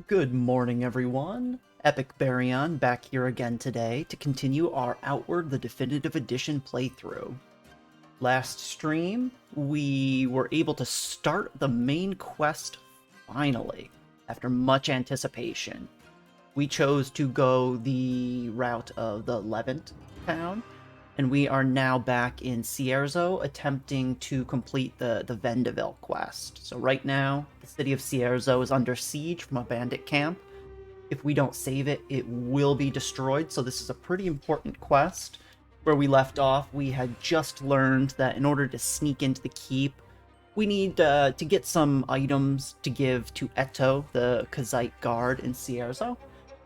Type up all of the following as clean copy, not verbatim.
Good morning, everyone. Epic Baryon back here again today to continue our Outward the Definitive Edition playthrough. Last stream, we were able to start the main quest finally, after much anticipation. We chose to go the route of the Levant town, and we are now back in Cierzo attempting to complete the Vendavel quest. So right now, the city of Cierzo is under siege from a bandit camp. If we don't save it, it will be destroyed, so this is a pretty important quest. Where we left off, we had just learned that in order to sneak into the keep, we need to get some items to give to Eto, the Kazite guard in Cierzo.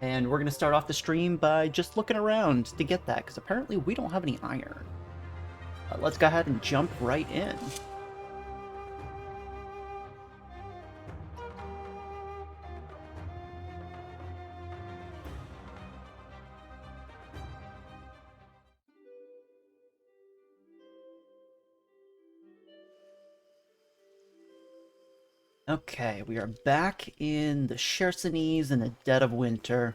And we're going to start off the stream by just looking around to get that, because apparently we don't have any iron. Let's go ahead and jump right in. Okay, we are back in the Chersonese in the dead of winter.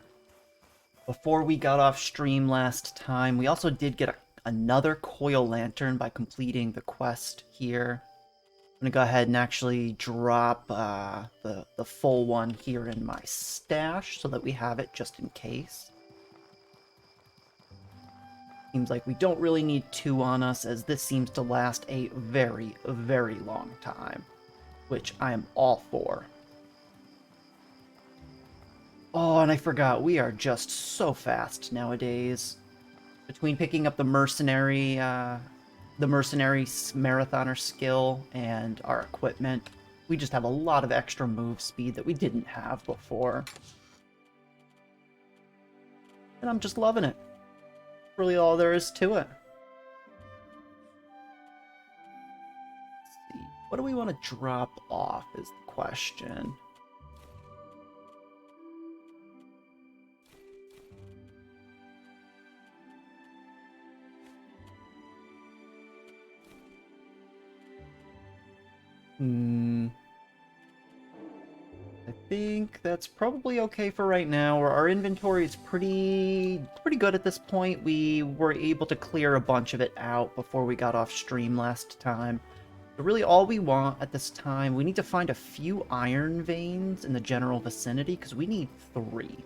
Before we got off stream last time, we also did get another coil lantern by completing the quest here. I'm going to go ahead and actually drop the full one here in my stash so that we have it just in case. Seems like we don't really need two on us, as this seems to last a very, very long time, which I am all for. Oh, and I forgot, we are just so fast nowadays. Between picking up the mercenary marathoner skill and our equipment, we just have a lot of extra move speed that we didn't have before. And I'm just loving it. Really all there is to it. Let's see. What do we want to drop off is the question. I think that's probably okay for right now. Our inventory is pretty good at this point. We were able to clear a bunch of it out before we got off stream last time. But really all we want at this time, we need to find a few iron veins in the general vicinity, because we need 3.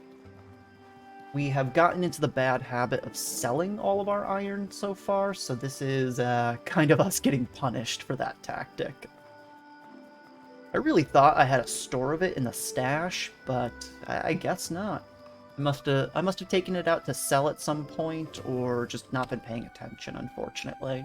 We have gotten into the bad habit of selling all of our iron so far, so this is kind of us getting punished for that tactic. I really thought I had a store of it in the stash, but I guess not. I must have taken it out to sell at some point, or just not been paying attention, unfortunately.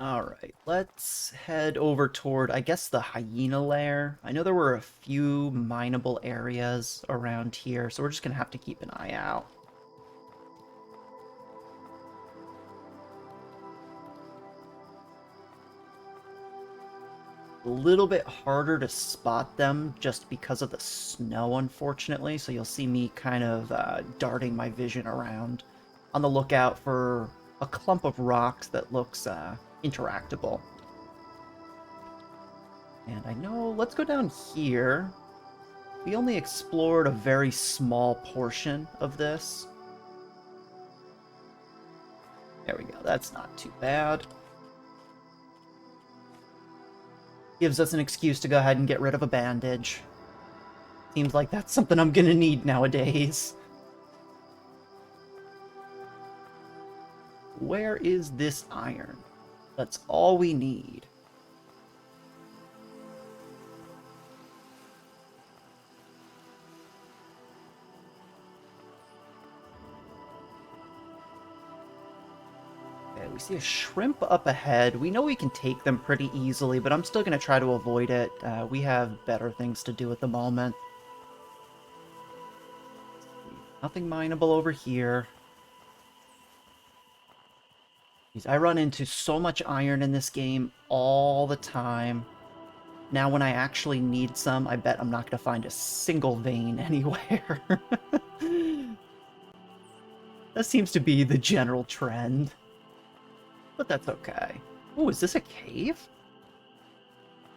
Alright, let's head over toward, I guess, the hyena lair. I know there were a few mineable areas around here, so we're just gonna have to keep an eye out. A little bit harder to spot them just because of the snow, unfortunately, so you'll see me kind of darting my vision around on the lookout for a clump of rocks that looks interactable. And I know, let's go down here. We only explored a very small portion of this. There we go, that's not too bad. Gives us an excuse to go ahead and get rid of a bandage. Seems like that's something I'm gonna need nowadays. Where is this iron? That's all we need. Okay, we see a shrimp up ahead. We know we can take them pretty easily, but I'm still going to try to avoid it. We have better things to do at the moment. Nothing mineable over here. I run into so much iron in this game all the time. Now when I actually need some, I bet I'm not going to find a single vein anywhere. That seems to be the general trend. But that's okay. Oh, is this a cave?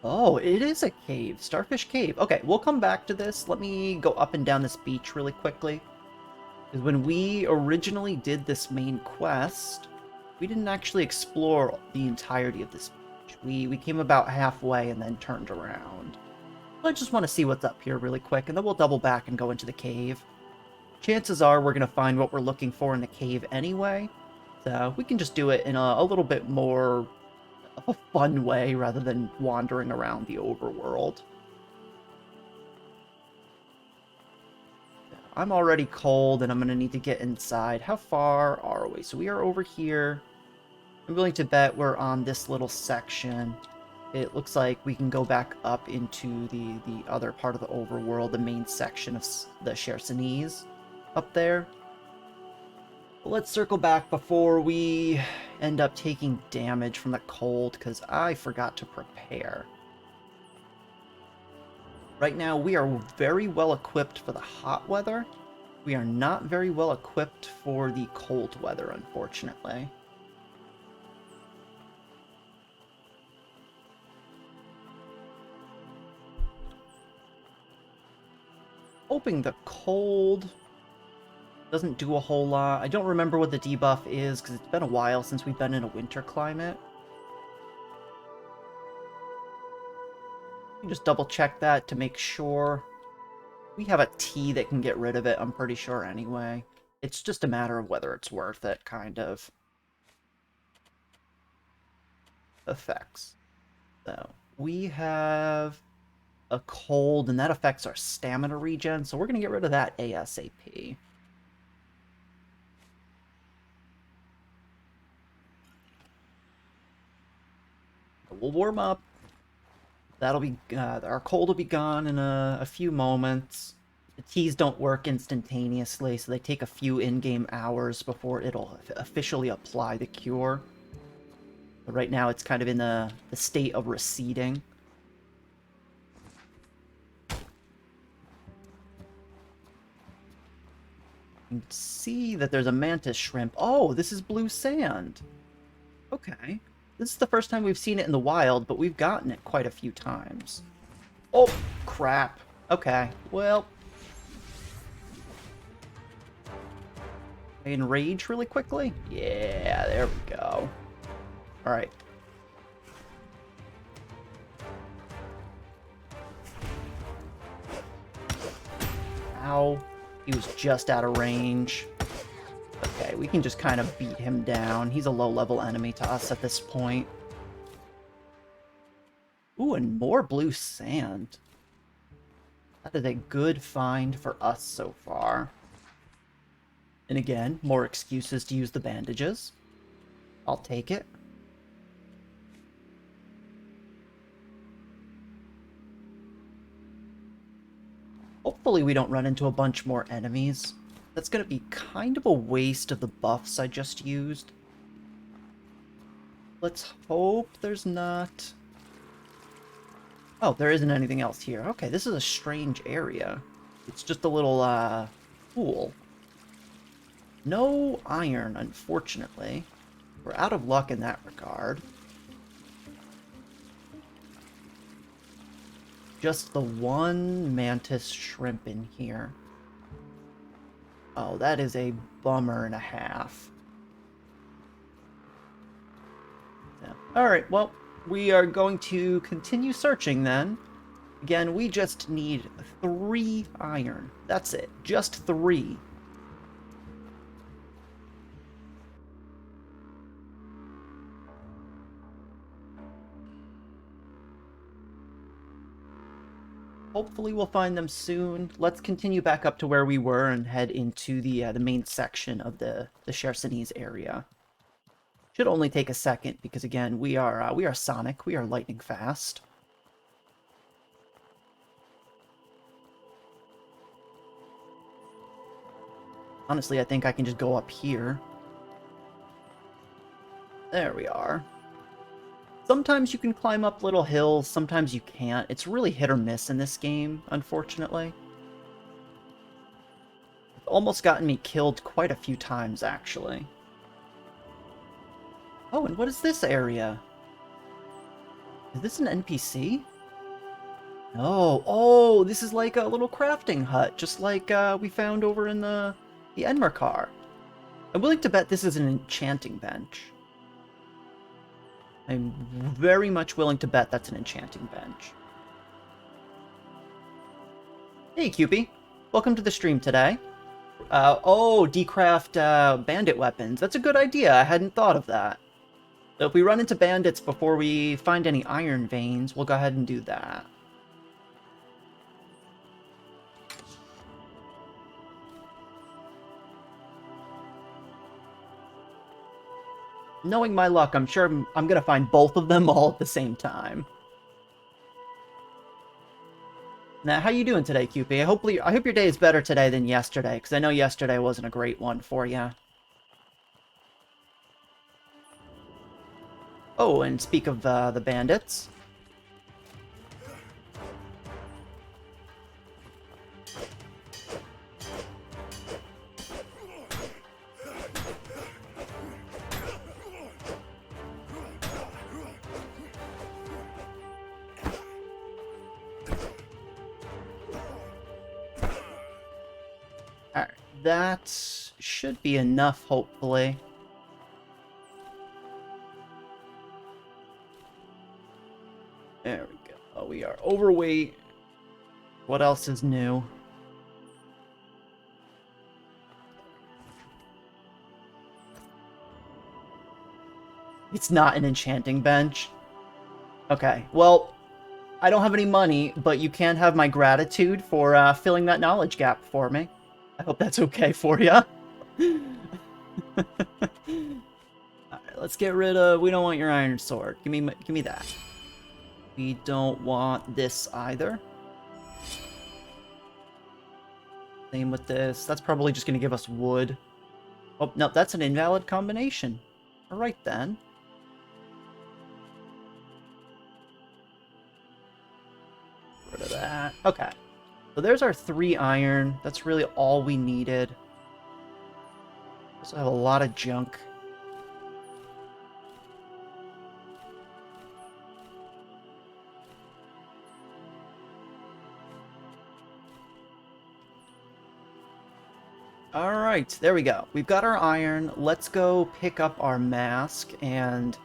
Oh, it is a cave. Starfish Cave. Okay, we'll come back to this. Let me go up and down this beach really quickly. Because when we originally did this main quest, we didn't actually explore the entirety of this beach. We came about halfway and then turned around. I just want to see what's up here really quick, and then we'll double back and go into the cave. Chances are we're going to find what we're looking for in the cave anyway, so we can just do it in a little bit more of a fun way rather than wandering around the overworld. I'm already cold, and I'm going to need to get inside. How far are we? So we are over here. I'm willing to bet we're on this little section. It looks like we can go back up into the other part of the overworld, the main section of the Cierzo up there. But let's circle back before we end up taking damage from the cold, because I forgot to prepare. Right now, we are very well equipped for the hot weather. We are not very well equipped for the cold weather, unfortunately. Hoping the cold doesn't do a whole lot. I don't remember what the debuff is, because it's been a while since we've been in a winter climate. Just double check that to make sure. We have a tea that can get rid of it, I'm pretty sure anyway. It's just a matter of whether it's worth it, kind of. Effects. So, we have a cold, and that affects our stamina regen, so we're going to get rid of that ASAP. We'll warm up. That'll be, our cold will be gone in a few moments. The teas don't work instantaneously, so they take a few in-game hours before it'll officially apply the cure. But right now it's kind of in the state of receding. You can see that there's a mantis shrimp. Oh, this is blue sand. Okay. This is the first time we've seen it in the wild, but we've gotten it quite a few times. Oh, crap. Okay, well. Enrage really quickly? Yeah, there we go. Alright. Ow. He was just out of range. Okay, we can just kind of beat him down. He's a low-level enemy to us at this point. Ooh, and more blue sand. That is a good find for us so far. And again, more excuses to use the bandages. I'll take it. Hopefully we don't run into a bunch more enemies. That's going to be kind of a waste of the buffs I just used. Let's hope there's not... Oh, there isn't anything else here. Okay, this is a strange area. It's just a little, pool. No iron, unfortunately. We're out of luck in that regard. Just the one mantis shrimp in here. Oh, that is a bummer and a half. Yeah. Alright, well, we are going to continue searching then. Again, we just need 3 iron. That's it. Just 3. Hopefully we'll find them soon. Let's continue back up to where we were and head into the main section of the Cierzo area. Should only take a second because again we are Sonic. We are lightning fast. Honestly, I think I can just go up here. There we are. Sometimes you can climb up little hills, sometimes you can't. It's really hit or miss in this game, unfortunately. almost gotten me killed quite a few times, actually. Oh, and what is this area? Is this an NPC? No. Oh, this is like a little crafting hut, just like we found over in the Enmerkar. I'm willing to bet this is an enchanting bench. I'm very much willing to bet that's an enchanting bench. Hey, Cupie. Welcome to the stream today. Oh, decraft bandit weapons. That's a good idea. I hadn't thought of that. So if we run into bandits before we find any iron veins, we'll go ahead and do that. Knowing my luck, I'm sure I'm gonna find both of them all at the same time. Now, how you doing today, Cupie? I hope your day is better today than yesterday, because I know yesterday wasn't a great one for you. Oh, and speak of the bandits. Alright, that should be enough, hopefully. There we go. Oh, we are overweight. What else is new? It's not an enchanting bench. Okay, well, I don't have any money, but you can have my gratitude for filling that knowledge gap for me. I hope that's okay for you. Alright, let's get rid of... We don't want your iron sword. Give me that. We don't want this either. Same with this. That's probably just going to give us wood. Oh, no, that's an invalid combination. Alright then. Rid of that. Okay. So there's our 3 iron. That's really all we needed. Also have a lot of junk. Alright, there we go. We've got our iron. Let's go pick up our mask, and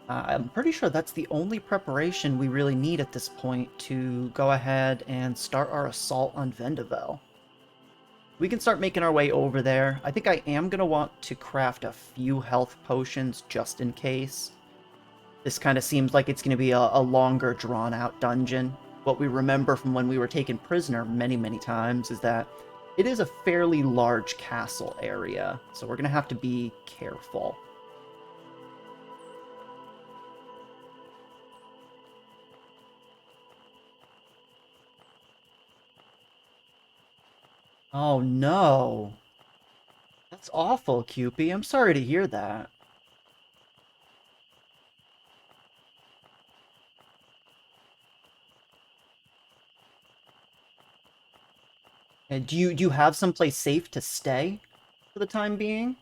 I'm pretty sure that's the only preparation we really need at this point to go ahead and start our assault on Vendavel. We can start making our way over there. I think I am going to want to craft a few health potions just in case. This kind of seems like it's going to be a longer, drawn-out dungeon. What we remember from when we were taken prisoner many, many times is that it is a fairly large castle area, so we're going to have to be careful. Oh no. That's awful, Cupie. I'm sorry to hear that. And do you have someplace safe to stay for the time being?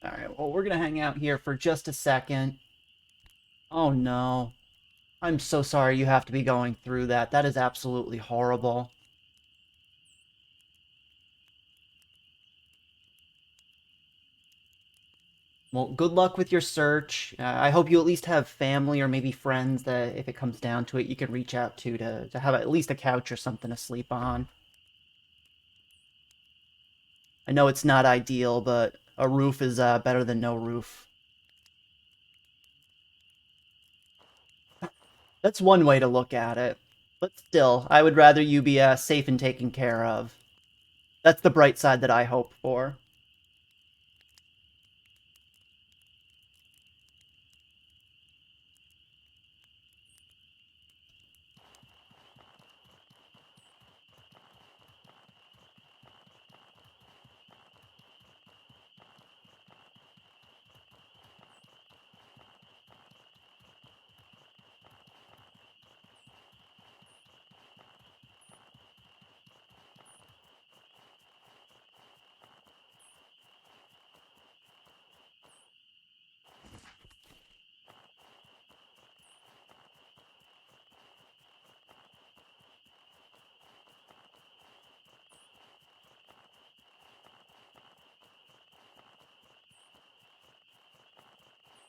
Alright, well, we're gonna hang out here for just a second. Oh no. I'm so sorry you have to be going through that. That is absolutely horrible. Well, good luck with your search. I hope you at least have family or maybe friends that, if it comes down to it, you can reach out to have at least a couch or something to sleep on. I know it's not ideal, but A roof is better than no roof. That's one way to look at it. But still, I would rather you be safe and taken care of. That's the bright side that I hope for.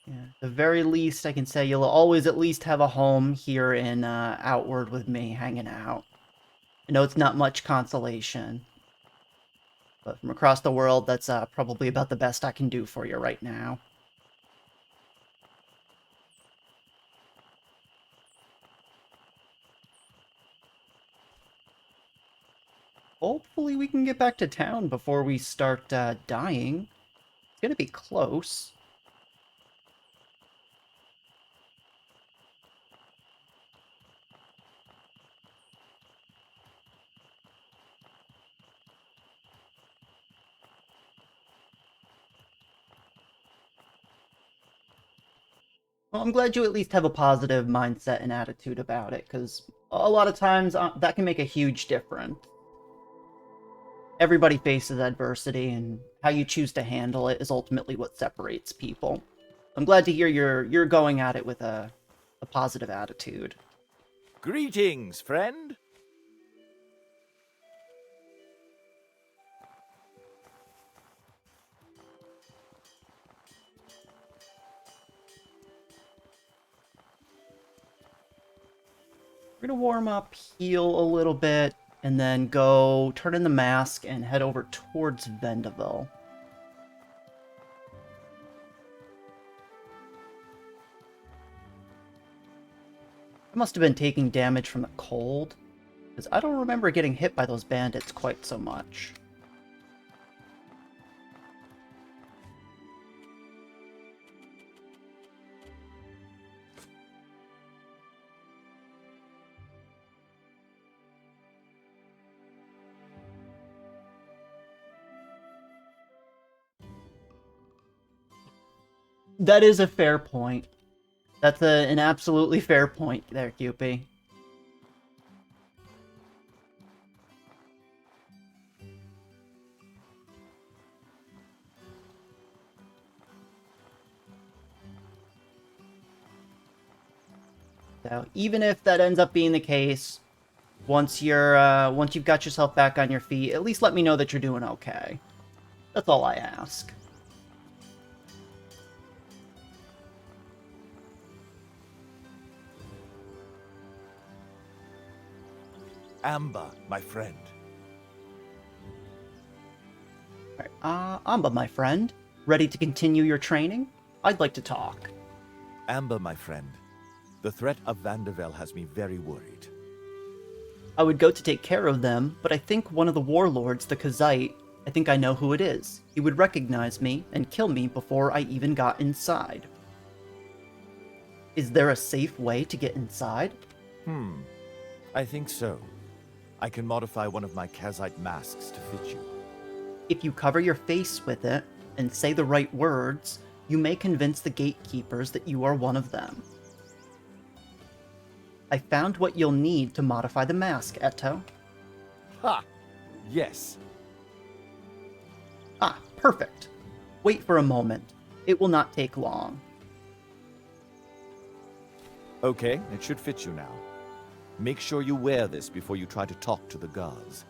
Yeah, at the very least, I can say you'll always at least have a home here in Outward with me hanging out. I know it's not much consolation, but from across the world, that's probably about the best I can do for you right now. Hopefully we can get back to town before we start dying. It's gonna be close. Well, I'm glad you at least have a positive mindset and attitude about it, because a lot of times that can make a huge difference. Everybody faces adversity, and how you choose to handle it is ultimately what separates people. I'm glad to hear you're going at it with a positive attitude. Greetings, friend. We're gonna warm up, heal a little bit, and then go turn in the mask and head over towards Vendavel. I must have been taking damage from the cold, because I don't remember getting hit by those bandits quite so much. That is a fair point. That's an absolutely fair point there, Cupie. So even if that ends up being the case, once you've got yourself back on your feet, at least let me know that you're doing okay. That's all I ask. Amber, my friend. Alright, Amba, my friend. Ready to continue your training? I'd like to talk. Amber, my friend. The threat of Vendavel has me very worried. I would go to take care of them, but I think one of the warlords, the Kazite, I think I know who it is. He would recognize me and kill me before I even got inside. Is there a safe way to get inside? I think so. I can modify one of my Kazite masks to fit you. If you cover your face with it and say the right words, you may convince the gatekeepers that you are one of them. I found what you'll need to modify the mask, Eto. Ha! Yes. Ah, perfect. Wait for a moment. It will not take long. Okay, it should fit you now. Make sure you wear this before you try to talk to the gods.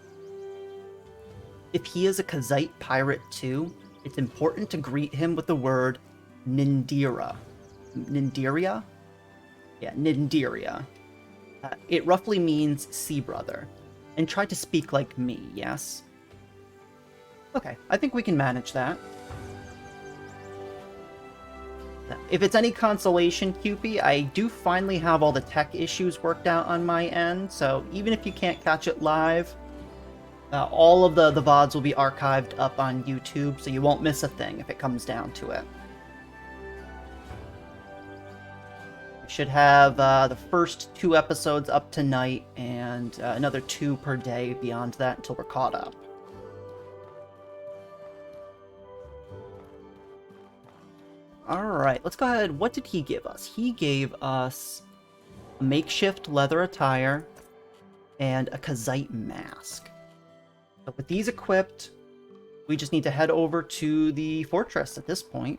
If he is a Kazite pirate too, it's important to greet him with the word Nindira. Nindiria? Yeah, Nindiria. It roughly means sea brother. And try to speak like me, yes? Okay, I think we can manage that. if it's any consolation, Cupie, I do finally have all the tech issues worked out on my end, so even if you can't catch it live, all of the VODs will be archived up on YouTube, so you won't miss a thing if it comes down to it. We should have the first 2 episodes up tonight, and another 2 per day beyond that until we're caught up. Alright, let's go ahead. What did he give us? He gave us a makeshift leather attire and a Kazite mask. So with these equipped, we just need to head over to the fortress at this point.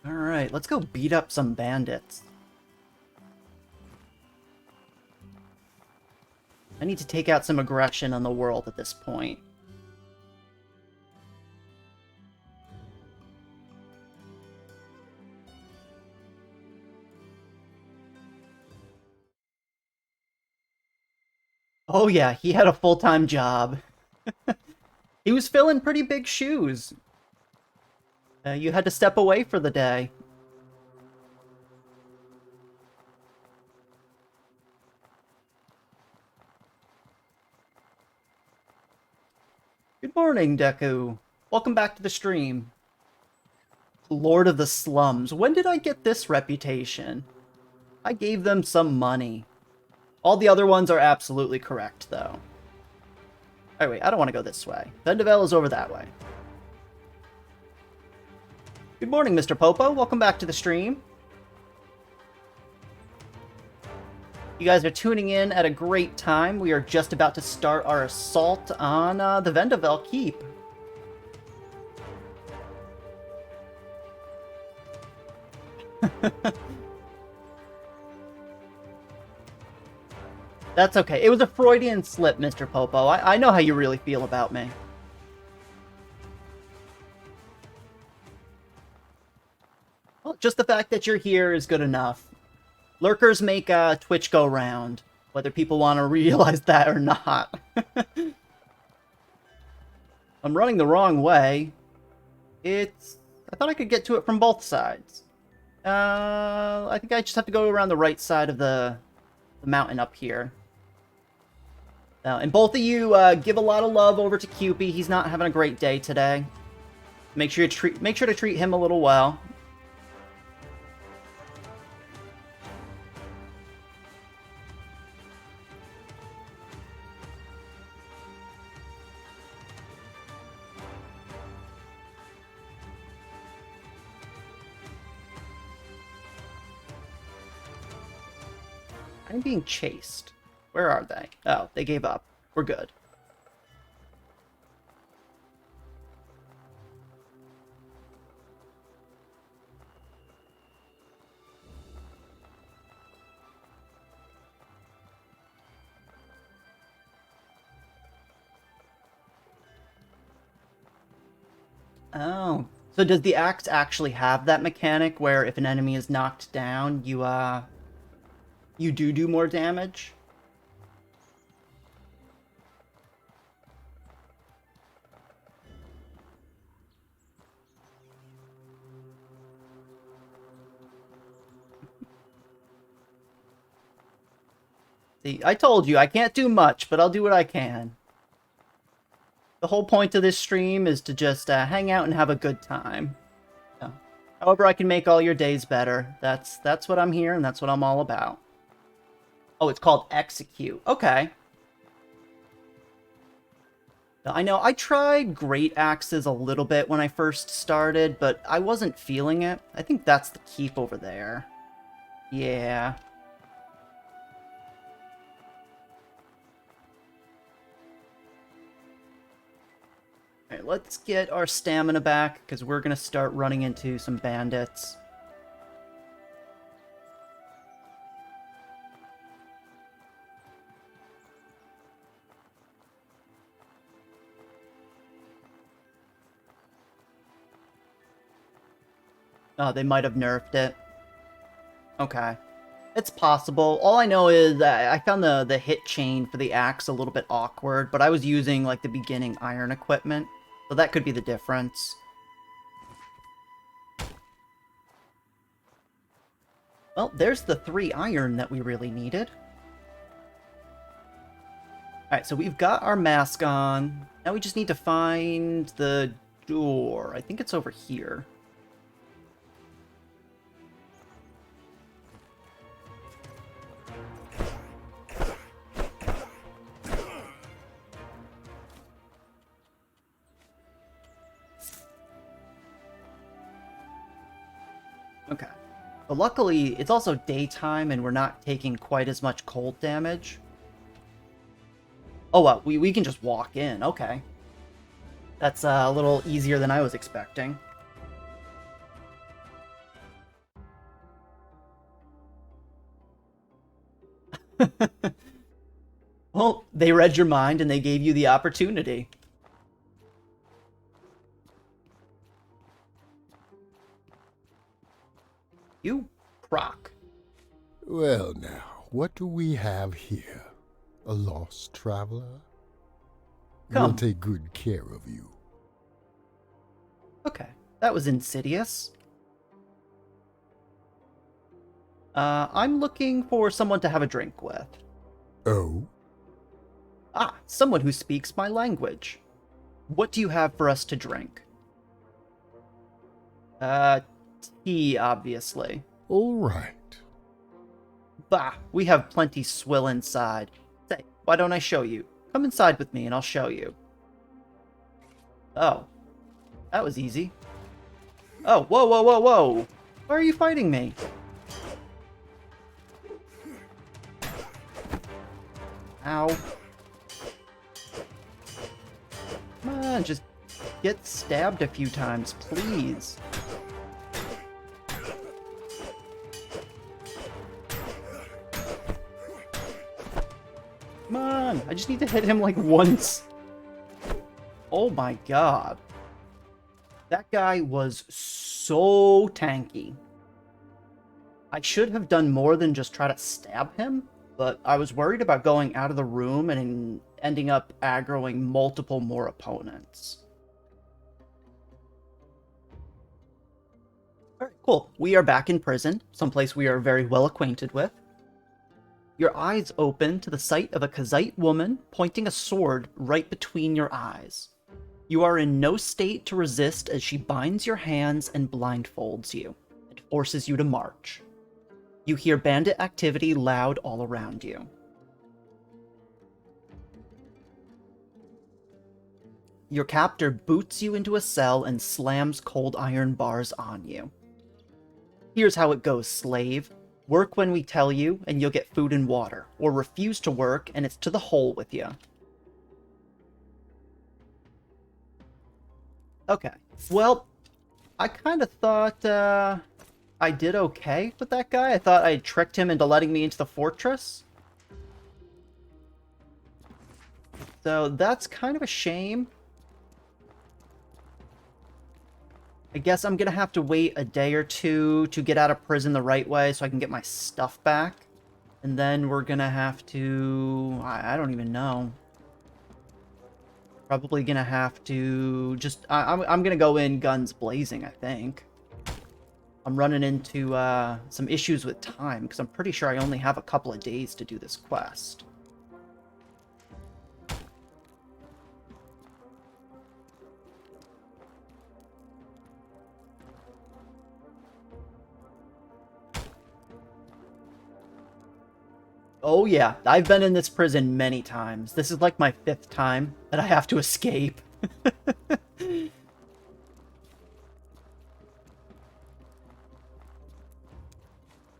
Alright, let's go beat up some bandits. I need to take out some aggression on the world at this point. Oh yeah, he had a full-time job. He was filling pretty big shoes. You had to step away for the day. Good morning, Deku. Welcome back to the stream. Lord of the Slums. When did I get this reputation? I gave them some money. All the other ones are absolutely correct, though. Oh, wait, I don't want to go this way. Vendavel is over that way. Good morning, Mr. Popo. Welcome back to the stream. You guys are tuning in at a great time. We are just about to start our assault on the Vendavel Keep. That's okay. It was a Freudian slip, Mr. Popo. I know how you really feel about me. Well, just the fact that you're here is good enough. Lurkers make Twitch go round, whether people want to realize that or not. I'm running the wrong way. I thought I could get to it from both sides. I think I just have to go around the right side of the mountain up here. And both of you give a lot of love over to Cupie. He's not having a great day today. Make sure to treat him a little well. I'm being chased. Where are they? Oh, they gave up. We're good. Oh. So does the axe actually have that mechanic where if an enemy is knocked down, you do more damage? See, I told you, I can't do much, but I'll do what I can. The whole point of this stream is to just hang out and have a good time. So, however I can make all your days better, that's what I'm here, and that's what I'm all about. Oh, it's called Execute. Okay. I know, I tried Great Axes a little bit when I first started, but I wasn't feeling it. I think that's the keep over there. Yeah. Alright, let's get our stamina back, because we're going to start running into some bandits. Oh, they might have nerfed it. Okay. It's possible. All I know is that I found the hit chain for the axe a little bit awkward, but I was using, like, the beginning iron equipment, so that could be the difference. Well, there's the 3 iron that we really needed. Alright, so we've got our mask on. Now we just need to find the door. I think it's over here. Okay. But luckily, it's also daytime and we're not taking quite as much cold damage. Oh, well, we can just walk in. Okay. That's a little easier than I was expecting. Well, they read your mind and they gave you the opportunity. You, Crock. Well now, what do we have here? A lost traveler? Come. We'll take good care of you. Okay, that was insidious. I'm looking for someone to have a drink with. Oh? Ah, someone who speaks my language. What do you have for us to drink? Tea, obviously. All right. Bah, we have plenty swill inside. Say, why don't I show you? Come inside with me and I'll show you. Oh. That was easy. Oh, whoa, whoa, whoa, whoa! Why are you fighting me? Ow. Come on, just get stabbed a few times, please. Come on, I just need to hit him like once. Oh my god. That guy was so tanky. I should have done more than just try to stab him, but I was worried about going out of the room and ending up aggroing multiple more opponents. Alright, cool. We are back in prison, someplace we are very well acquainted with. Your eyes open to the sight of a Kazite woman pointing a sword right between your eyes. You are in no state to resist as she binds your hands and blindfolds you, and forces you to march. You hear bandit activity loud all around you. Your captor boots you into a cell and slams cold iron bars on you. Here's how it goes, slave. Work when we tell you, and you'll get food and water, or refuse to work, and it's to the hole with you. Okay, well, I kind of thought, I did okay with that guy. I thought I tricked him into letting me into the fortress. So that's kind of a shame. I guess I'm gonna have to wait a day or two to get out of prison the right way so I can get my stuff back. And then we're gonna have to... I don't even know. Probably gonna have to just... I'm gonna go in guns blazing, I think. I'm running into some issues with time, because I'm pretty sure I only have a couple of days to do this quest. Oh yeah, I've been in this prison many times. This is like my 5th time that I have to escape.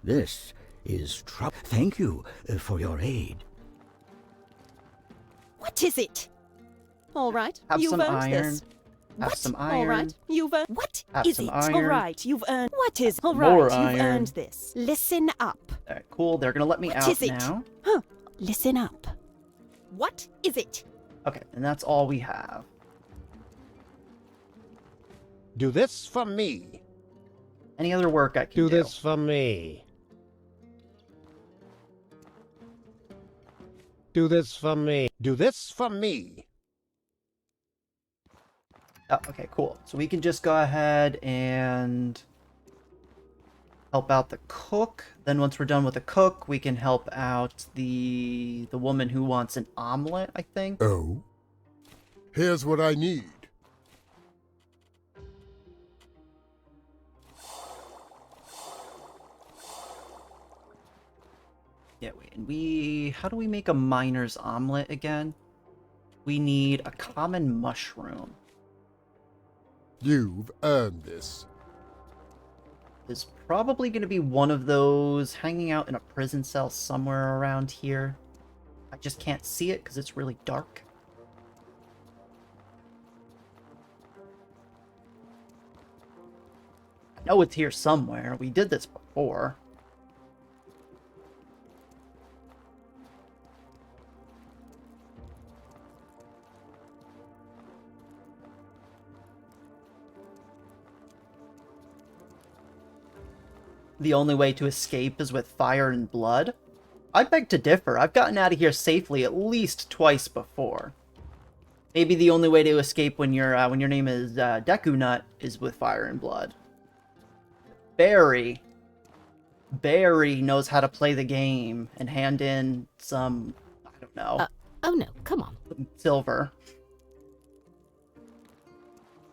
This is trouble. Thank you for your aid. What is it? All right, Have you've some earned iron. this. Have What? some All iron. right, you've earned. What Have is some it? iron. All right, you've earned. What is? All More right, you've iron. earned this. Listen up. All right, cool. They're gonna let me What out is it? now. Huh? Listen up. What is it? Okay, and that's all we have. Do this for me. Any other work I can do? Do this for me. Do this for me. Do this for me. Oh, okay, cool. So we can just go ahead and help out the cook. Then once we're done with the cook, we can help out the woman who wants an omelet, I think. Oh? Here's what I need. Yeah, wait, and how do we make a miner's omelet again? We need a common mushroom. You've earned this. There's probably going to be one of those hanging out in a prison cell somewhere around here. I just can't see it because it's really dark. I know it's here somewhere. We did this before. The only way to escape is with fire and blood? I beg to differ. I've gotten out of here safely at least twice before. Maybe the only way to escape when your name is Deku Nut is with fire and blood. Bary knows how to play the game and hand in some, I don't know, Oh no, come on. silver.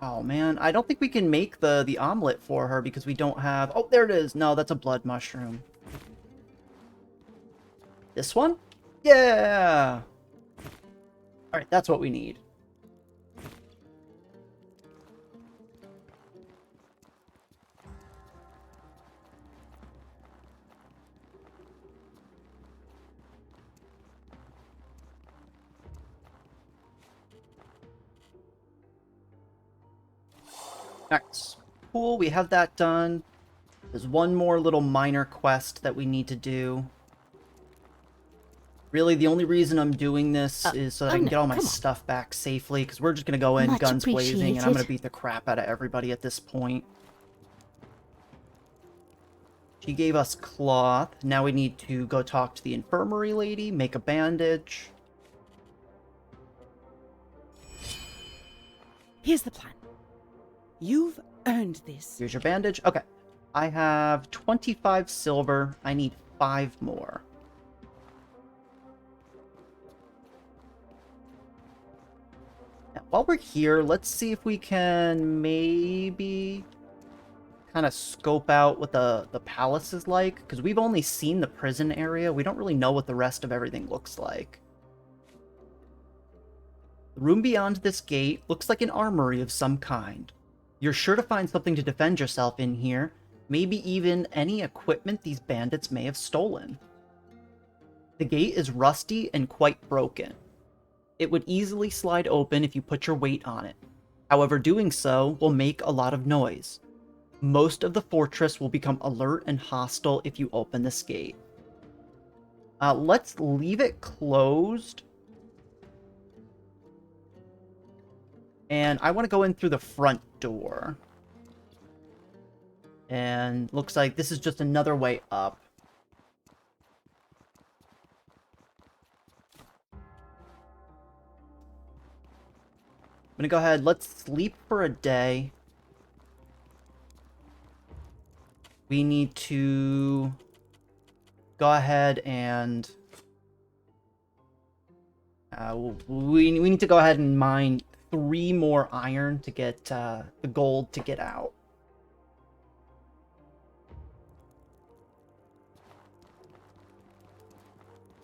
Oh man, I don't think we can make the omelet for her because we don't have... Oh, there it is! No, that's a blood mushroom. This one? Yeah! Alright, that's what we need. Nice. Cool, we have that done. There's one more little minor quest that we need to do. Really, the only reason I'm doing this is so that I can get all my stuff back safely, because we're just going to go in Much guns blazing, and I'm going to appreciated. beat the crap out of everybody at this point. She gave us cloth. Now we need to go talk to the infirmary lady, make a bandage. Here's the plan. You've earned this. Here's your bandage. Okay. I have 25 silver. I need 5 more. Now, while we're here, let's see if we can maybe kind of scope out what the palace is like, because we've only seen the prison area. We don't really know what the rest of everything looks like. The room beyond this gate looks like an armory of some kind. You're sure to find something to defend yourself in here, maybe even any equipment these bandits may have stolen. The gate is rusty and quite broken. It would easily slide open if you put your weight on it. However, doing so will make a lot of noise. Most of the fortress will become alert and hostile if you open this gate. Let's leave it closed. And I want to go in through the front door. And looks like this is just another way up. I'm gonna go ahead, let's sleep for a day. We need to go ahead and... we need to go ahead and mine 3 more iron to get the gold to get out.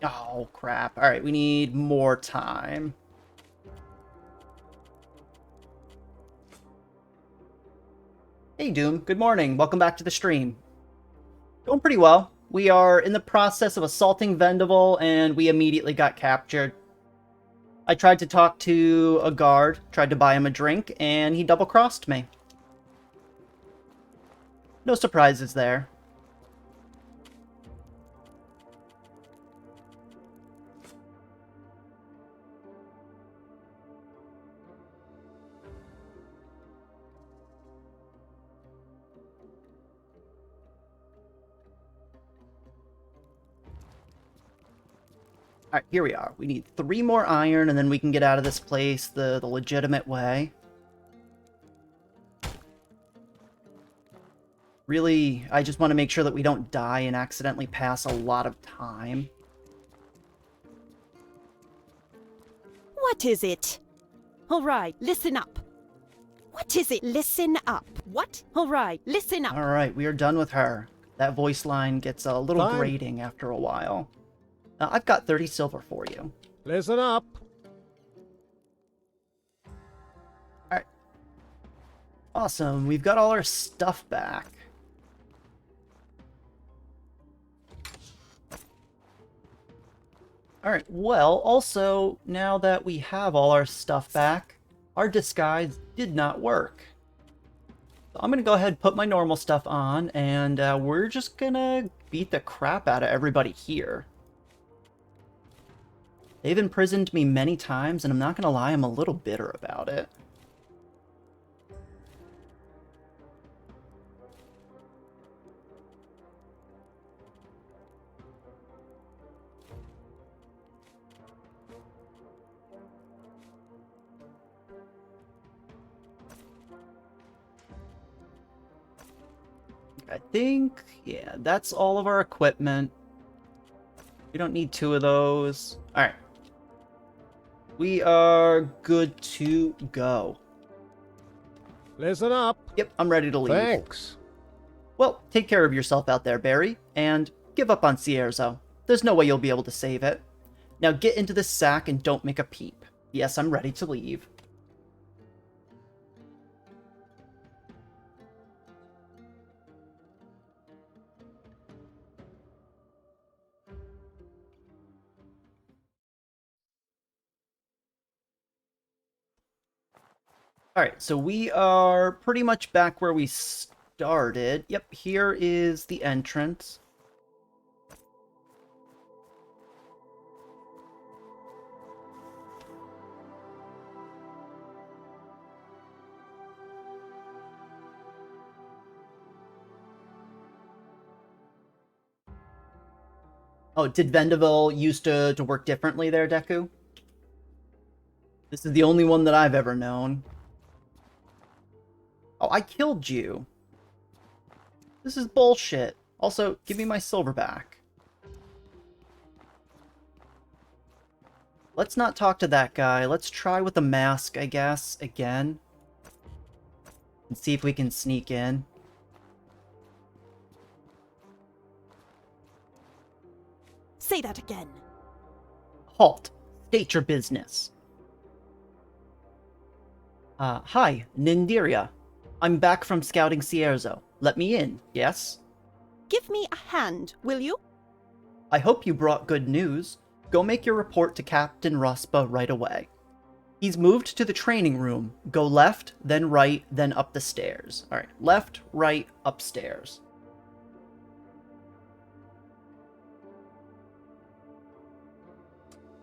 Oh, crap. Alright, we need more time. Hey, Doom. Good morning. Welcome back to the stream. Going pretty well. We are in the process of assaulting Vendavel, and we immediately got captured. I tried to talk to a guard, tried to buy him a drink, and he double-crossed me. No surprises there. Alright, here we are. We need 3 more iron, and then we can get out of this place the legitimate way. Really, I just want to make sure that we don't die and accidentally pass a lot of time. What is it? All right, listen up. What is it? Listen up. What? All right, listen up. Alright, we are done with her. That voice line gets a little Fine. grating after a while. I've got 30 silver for you. Listen up. Alright. Awesome, we've got all our stuff back. Alright, well, also, now that we have all our stuff back, our disguise did not work. So I'm gonna go ahead and put my normal stuff on, and we're just gonna beat the crap out of everybody here. They've imprisoned me many times, and I'm not gonna lie, I'm a little bitter about it. I think, yeah, that's all of our equipment. We don't need 2 of those. Alright. We are good to go. Listen up. Yep, I'm ready to leave. Thanks. Well, take care of yourself out there, Bary, and give up on Cierzo. There's no way you'll be able to save it. Now get into this sack and don't make a peep. Yes, I'm ready to leave. Alright, so we are pretty much back where we started. Yep, here is the entrance. Oh, did Vendavel used to work differently there, Deku? This is the only one that I've ever known. Oh, I killed you. This is bullshit. Also, give me my silver back. Let's not talk to that guy. Let's try with the mask, I guess, again. And see if we can sneak in. Say that again. Halt. State your business. Hi, Nindiria. I'm back from scouting Cierzo. Let me in, yes? Give me a hand, will you? I hope you brought good news. Go make your report to Captain Rospa right away. He's moved to the training room. Go left, then right, then up the stairs. Alright, left, right, upstairs.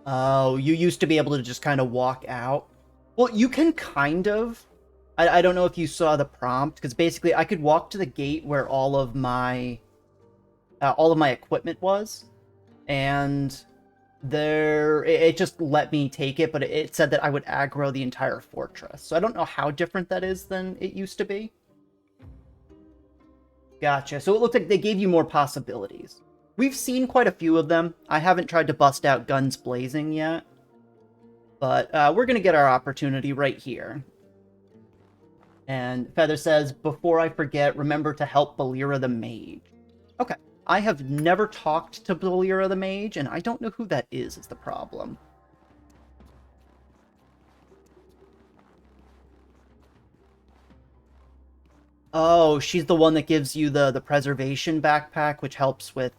Oh, you used to be able to just kind of walk out. Well, you can kind of. I don't know if you saw the prompt, because basically I could walk to the gate where all of my equipment was, and it just let me take it, but it said that I would aggro the entire fortress. So I don't know how different that is than it used to be. Gotcha. So it looked like they gave you more possibilities. We've seen quite a few of them. I haven't tried to bust out guns blazing yet, but we're going to get our opportunity right here. And Feather says, before I forget, remember to help Balira the Mage. Okay. I have never talked to Balira the Mage, and I don't know who that is the problem. Oh, she's the one that gives you the preservation backpack, which helps with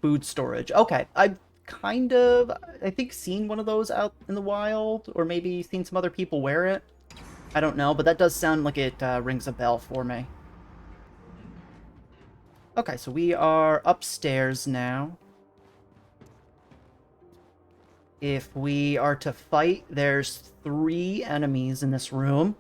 food storage. Okay, I kind of, I think, seen one of those out in the wild, or maybe seen some other people wear it. I don't know, but that does sound like it rings a bell for me. Okay, so we are upstairs now. If we are to fight, there's 3 enemies in this room.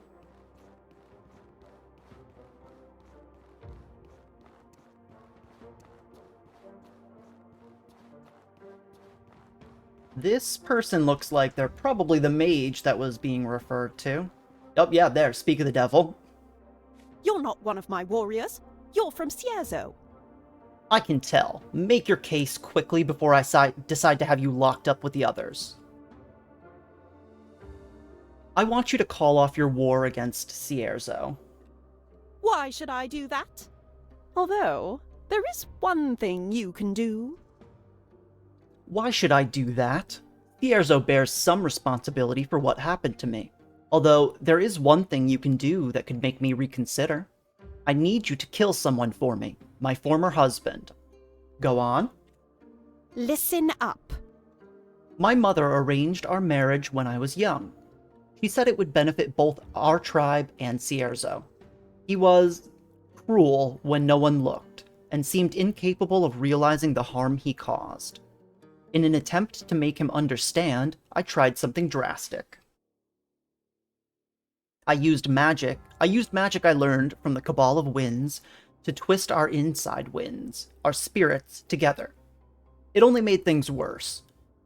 This person looks like they're probably the mage that was being referred to. Oh, yeah, there, speak of the devil. You're not one of my warriors. You're from Cierzo. I can tell. Make your case quickly before I decide to have you locked up with the others. I want you to call off your war against Cierzo. Why should I do that? Although, there is one thing you can do. Why should I do that? Cierzo bears some responsibility for what happened to me. Although, there is one thing you can do that could make me reconsider. I need you to kill someone for me, my former husband. Go on. Listen up. My mother arranged our marriage when I was young. She said it would benefit both our tribe and Cierzo. He was cruel when no one looked, and seemed incapable of realizing the harm he caused. In an attempt to make him understand, I tried something drastic. I used magic I learned from the Cabal of Winds to twist our inside winds, our spirits, together. It only made things worse.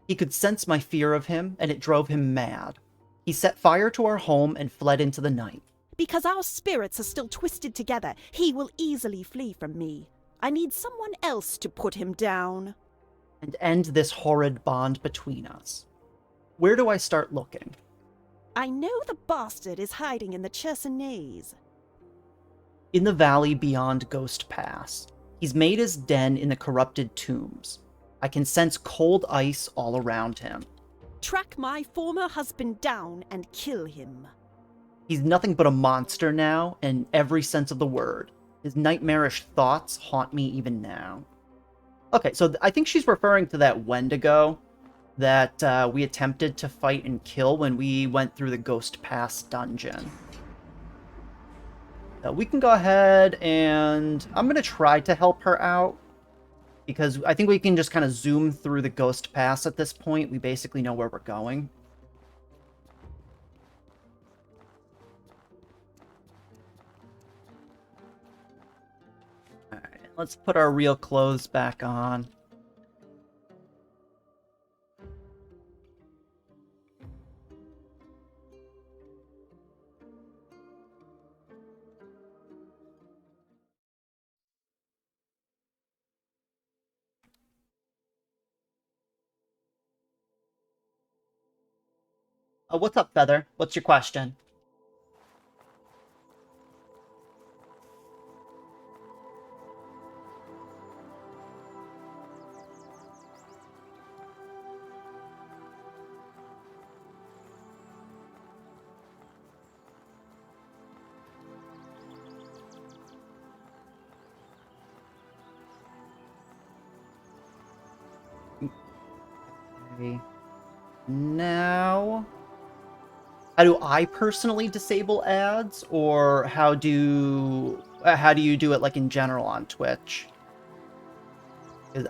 He could sense my fear of him, and it drove him mad. He set fire to our home and fled into the night. Because our spirits are still twisted together, he will easily flee from me. I need someone else to put him down. And end this horrid bond between us. Where do I start looking? I know the bastard is hiding in the Chersonese. In the valley beyond Ghost Pass. He's made his den in the corrupted tombs. I can sense cold ice all around him. Track my former husband down and kill him. He's nothing but a monster now, in every sense of the word. His nightmarish thoughts haunt me even now. Okay, so I think she's referring to that Wendigo that we attempted to fight and kill when we went through the Ghost Pass dungeon. We can go ahead and I'm going to try to help her out, because I think we can just kind of zoom through the Ghost Pass at this point. We basically know where we're going. Alright, let's put our real clothes back on. What's up, Feather? What's your question? Okay. Now, how do I personally disable ads, or how do you do it like in general on Twitch? 'Cause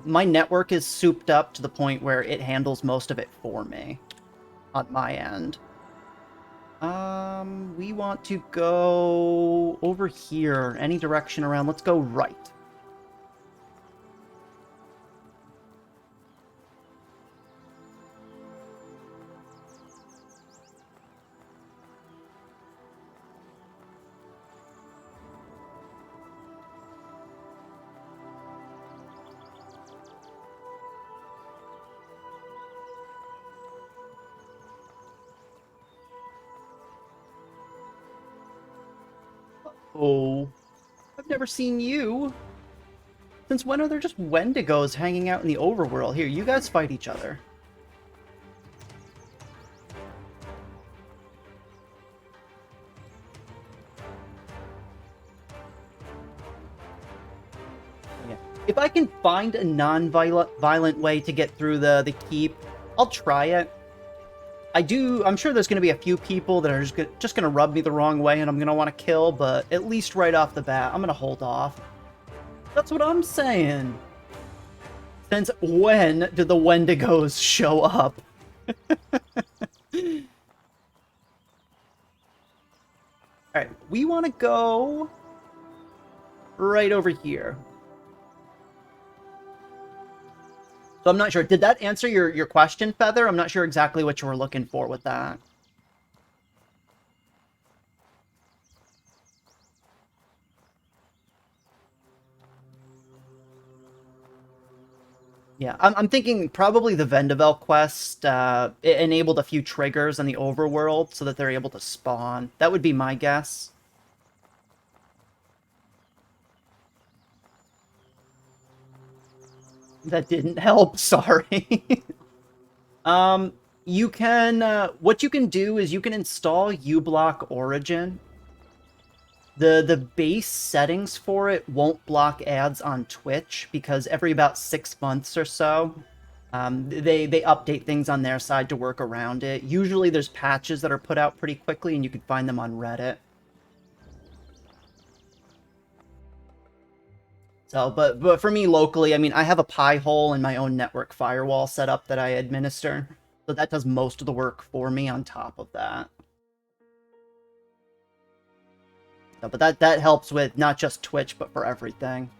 my network is souped up to the point where it handles most of it for me on my end. We want to go over here, any direction around. Let's go right. Oh, I've never seen you. Since when are there just Wendigos hanging out in the overworld? Here, you guys fight each other. Yeah. If I can find a non-violent way to get through the keep, I'll try it. I'm sure there's going to be a few people that are just going to rub me the wrong way and I'm going to want to kill, but at least right off the bat, I'm going to hold off. That's what I'm saying. Since when did the Wendigos show up? Alright, we want to go right over here. So I'm not sure. Did that answer your question, Feather? I'm not sure exactly what you were looking for with that. Yeah, I'm thinking probably the Vendavel quest it enabled a few triggers on the overworld so that they're able to spawn. That would be my guess. That didn't help, sorry. You can, what you can do is you can install uBlock Origin. The base settings for it won't block ads on Twitch because every about 6 months or so, they update things on their side to work around it. Usually there's patches that are put out pretty quickly and you can find them on Reddit. So, but for me locally, I mean, I have a pie hole in my own network firewall set up that I administer. So that does most of the work for me on top of that. So, but that helps with not just Twitch, but for everything.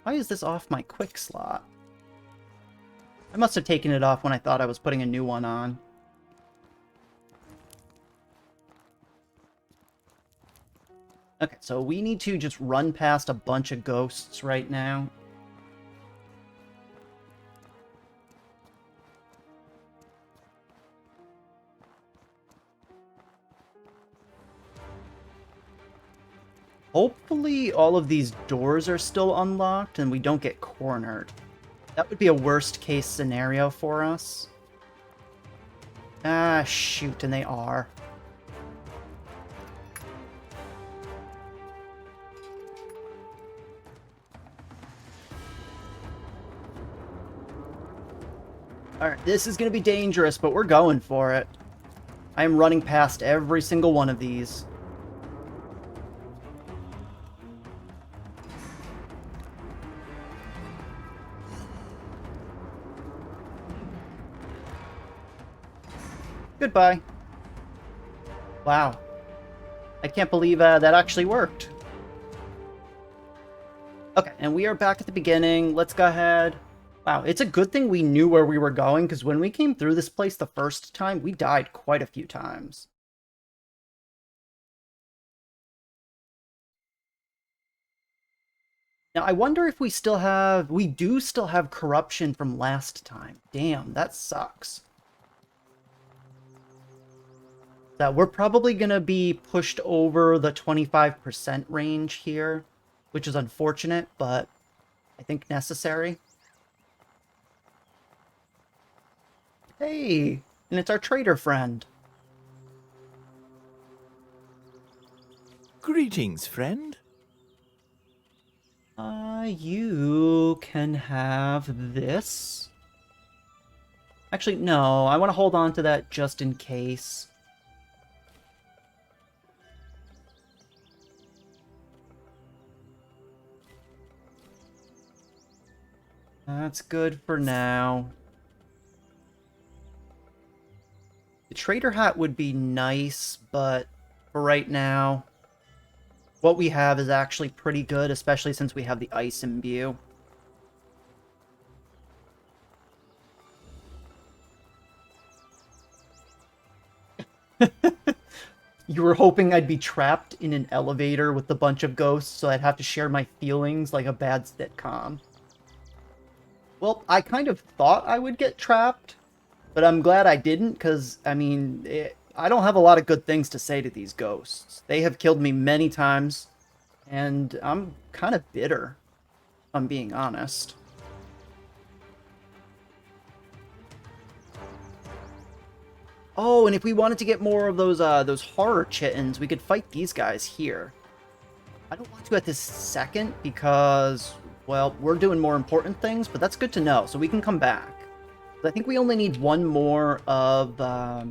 Why is this off my quick slot? I must have taken it off when I thought I was putting a new one on. Okay, so we need to just run past a bunch of ghosts right now. Hopefully all of these doors are still unlocked and we don't get cornered. That would be a worst case scenario for us. Ah, shoot, and they are. Alright, this is going to be dangerous, but we're going for it. I am running past every single one of these. Goodbye. Wow. I can't believe that actually worked. Okay, and we are back at the beginning. Let's go ahead. Wow, it's a good thing we knew where we were going, because when we came through this place the first time, we died quite a few times. Now, I wonder if we still have... We do still have corruption from last time. Damn, that sucks. That we're probably going to be pushed over the 25% range here, which is unfortunate, but I think necessary. Hey, and it's our trader friend. Greetings, friend. You can have this. Actually, no, I want to hold on to that just in case. That's good for now. The trader hat would be nice, but for right now, what we have is actually pretty good, especially since we have the ice imbue. You were hoping I'd be trapped in an elevator with a bunch of ghosts, so I'd have to share my feelings like a bad sitcom. Well, I kind of thought I would get trapped, but I'm glad I didn't, because, I mean, I don't have a lot of good things to say to these ghosts. They have killed me many times, and I'm kind of bitter, if I'm being honest. Oh, and if we wanted to get more of those horror chittens, we could fight these guys here. I don't want to at this second because, well, we're doing more important things, but that's good to know, so we can come back. I think we only need one more of the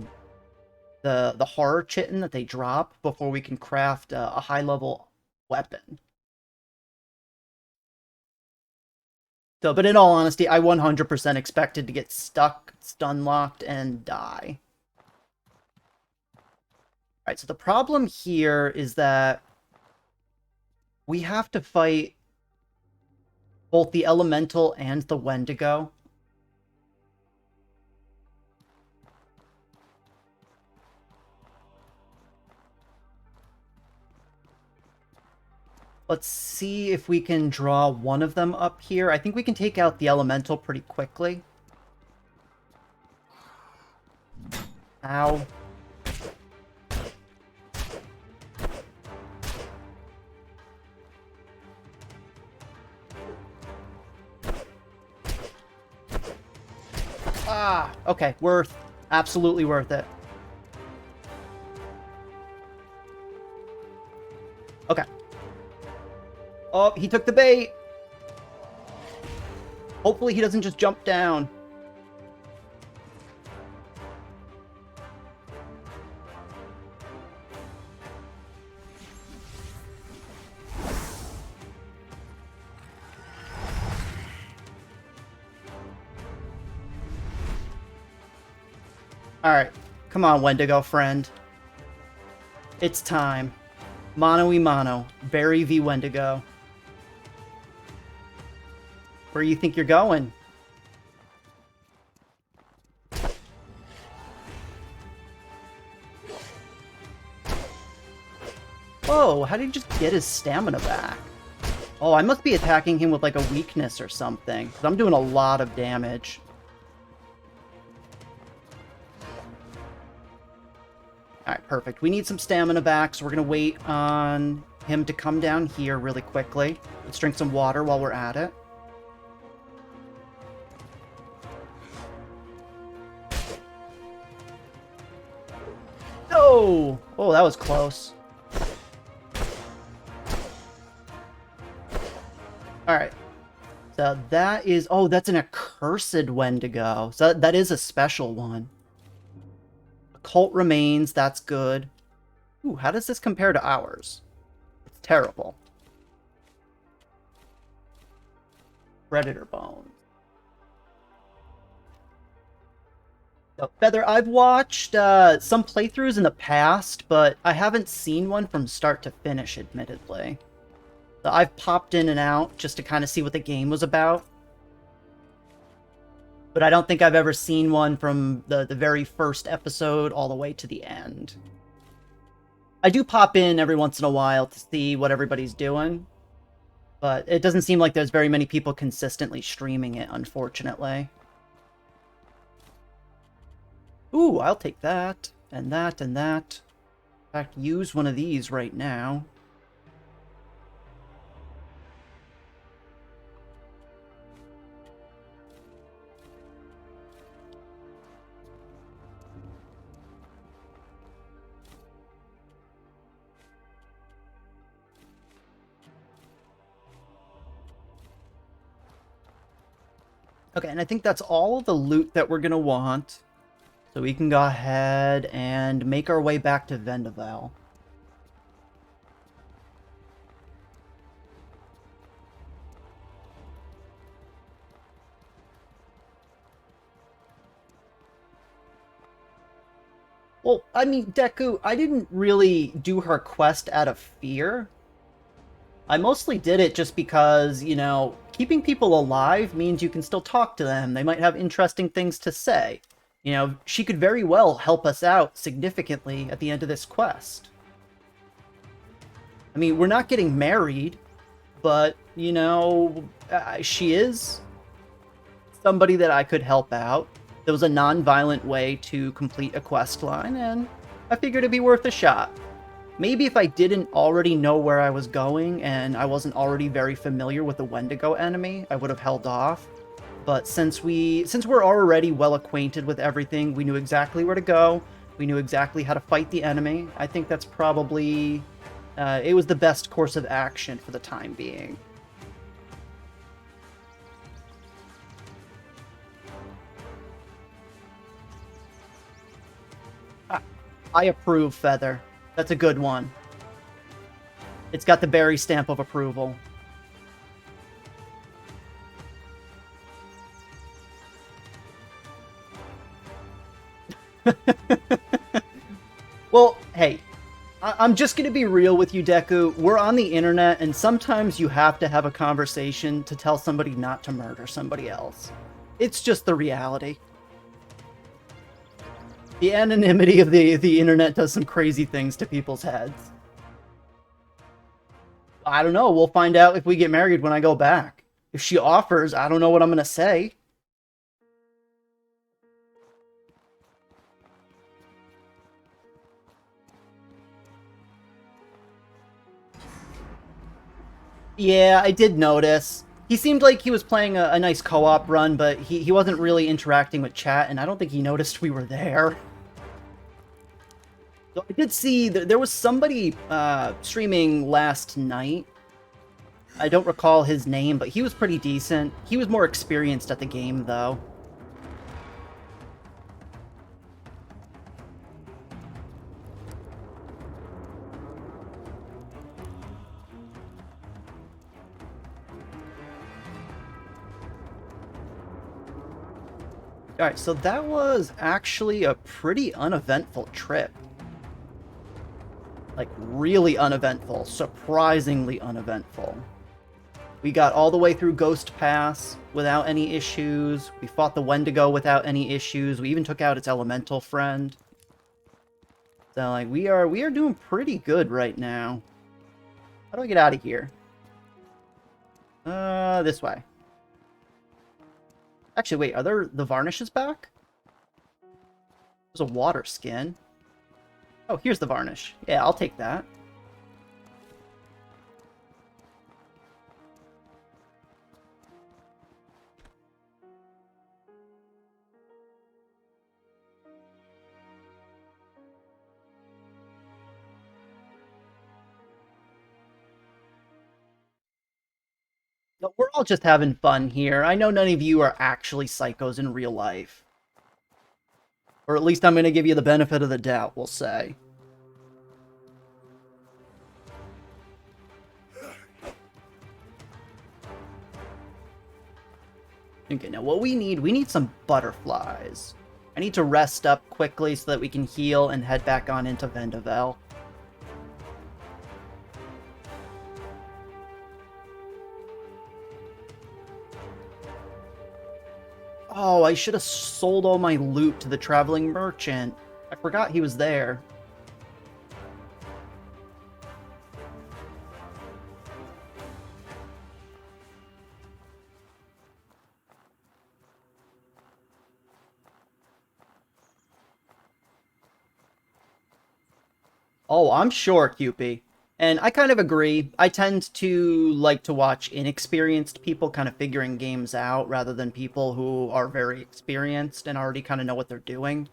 horror chitin that they drop before we can craft a high-level weapon. So, but in all honesty, I 100% expected to get stuck, stun-locked, and die. Alright, so the problem here is that we have to fight both the Elemental and the Wendigo. Let's see if we can draw one of them up here. I think we can take out the Elemental pretty quickly. Ow. Ah, okay, worth. Absolutely worth it. Okay. Oh, he took the bait! Hopefully he doesn't just jump down. Alright, come on, Wendigo friend. It's time. Mano-y-mano. Bary v Wendigo. Where do you think you're going? Whoa, how did he just get his stamina back? Oh, I must be attacking him with like a weakness or something, because I'm doing a lot of damage. Alright, perfect. We need some stamina back, so we're going to wait on him to come down here really quickly. Let's drink some water while we're at it. No! Oh, that was close. Alright. So that is... Oh, that's an accursed Wendigo. So that is a special one. Occult remains, that's good. Ooh, how does this compare to ours? It's terrible. Predator bones. So, Feather, I've watched some playthroughs in the past, but I haven't seen one from start to finish, admittedly. So I've popped in and out just to kind of see what the game was about. But I don't think I've ever seen one from the very first episode all the way to the end. I do pop in every once in a while to see what everybody's doing, but it doesn't seem like there's very many people consistently streaming it, unfortunately. Ooh, I'll take that, and that, and that. In fact, use one of these right now. Okay, and I think that's all the loot that we're going to want. So we can go ahead and make our way back to Vendavel. Well, I mean, Deku, I didn't really do her quest out of fear. I mostly did it just because, you know, keeping people alive means you can still talk to them. They might have interesting things to say. You know, she could very well help us out significantly at the end of this quest. I mean, we're not getting married, but, you know, she is somebody that I could help out. There was a non-violent way to complete a quest line, and I figured it'd be worth a shot. Maybe if I didn't already know where I was going and I wasn't already very familiar with the Wendigo enemy, I would have held off. But since we're already well acquainted with everything, we knew exactly where to go, We knew exactly how to fight the enemy. I think that's probably... it was the best course of action for the time being. I approve, Feather. That's a good one. It's got the Bary stamp of approval. Well, hey, I'm just gonna be real with you, Deku. We're on the internet, and sometimes you have to have a conversation to tell somebody not to murder somebody else. It's just the reality. The anonymity of the internet does some crazy things to people's heads. I don't know. We'll find out if we get married when I go back. If she offers, I don't know what I'm gonna say. Yeah, I did notice. He seemed like he was playing a nice co-op run, but he wasn't really interacting with chat, and I don't think he noticed we were there. So I did see that there was somebody streaming last night. I don't recall his name, but he was pretty decent. He was more experienced at the game, though. Alright, so that was actually a pretty uneventful trip. Like, really uneventful. Surprisingly uneventful. We got all the way through Ghost Pass without any issues. We fought the Wendigo without any issues. We even took out its elemental friend. So, like, we are doing pretty good right now. How do I get out of here? This way. Actually, wait, are there the varnishes back? There's a water skin. Oh, here's the varnish. Yeah, I'll take that. But we're all just having fun here. I know none of you are actually psychos in real life. Or at least I'm going to give you the benefit of the doubt, we'll say. Okay, now what we need some butterflies. I need to rest up quickly so that we can heal and head back on into Vendavel. Oh, I should have sold all my loot to the traveling merchant. I forgot he was there. Oh, I'm sure, Cupid. And I kind of agree. I tend to like to watch inexperienced people kind of figuring games out rather than people who are very experienced and already kind of know what they're doing.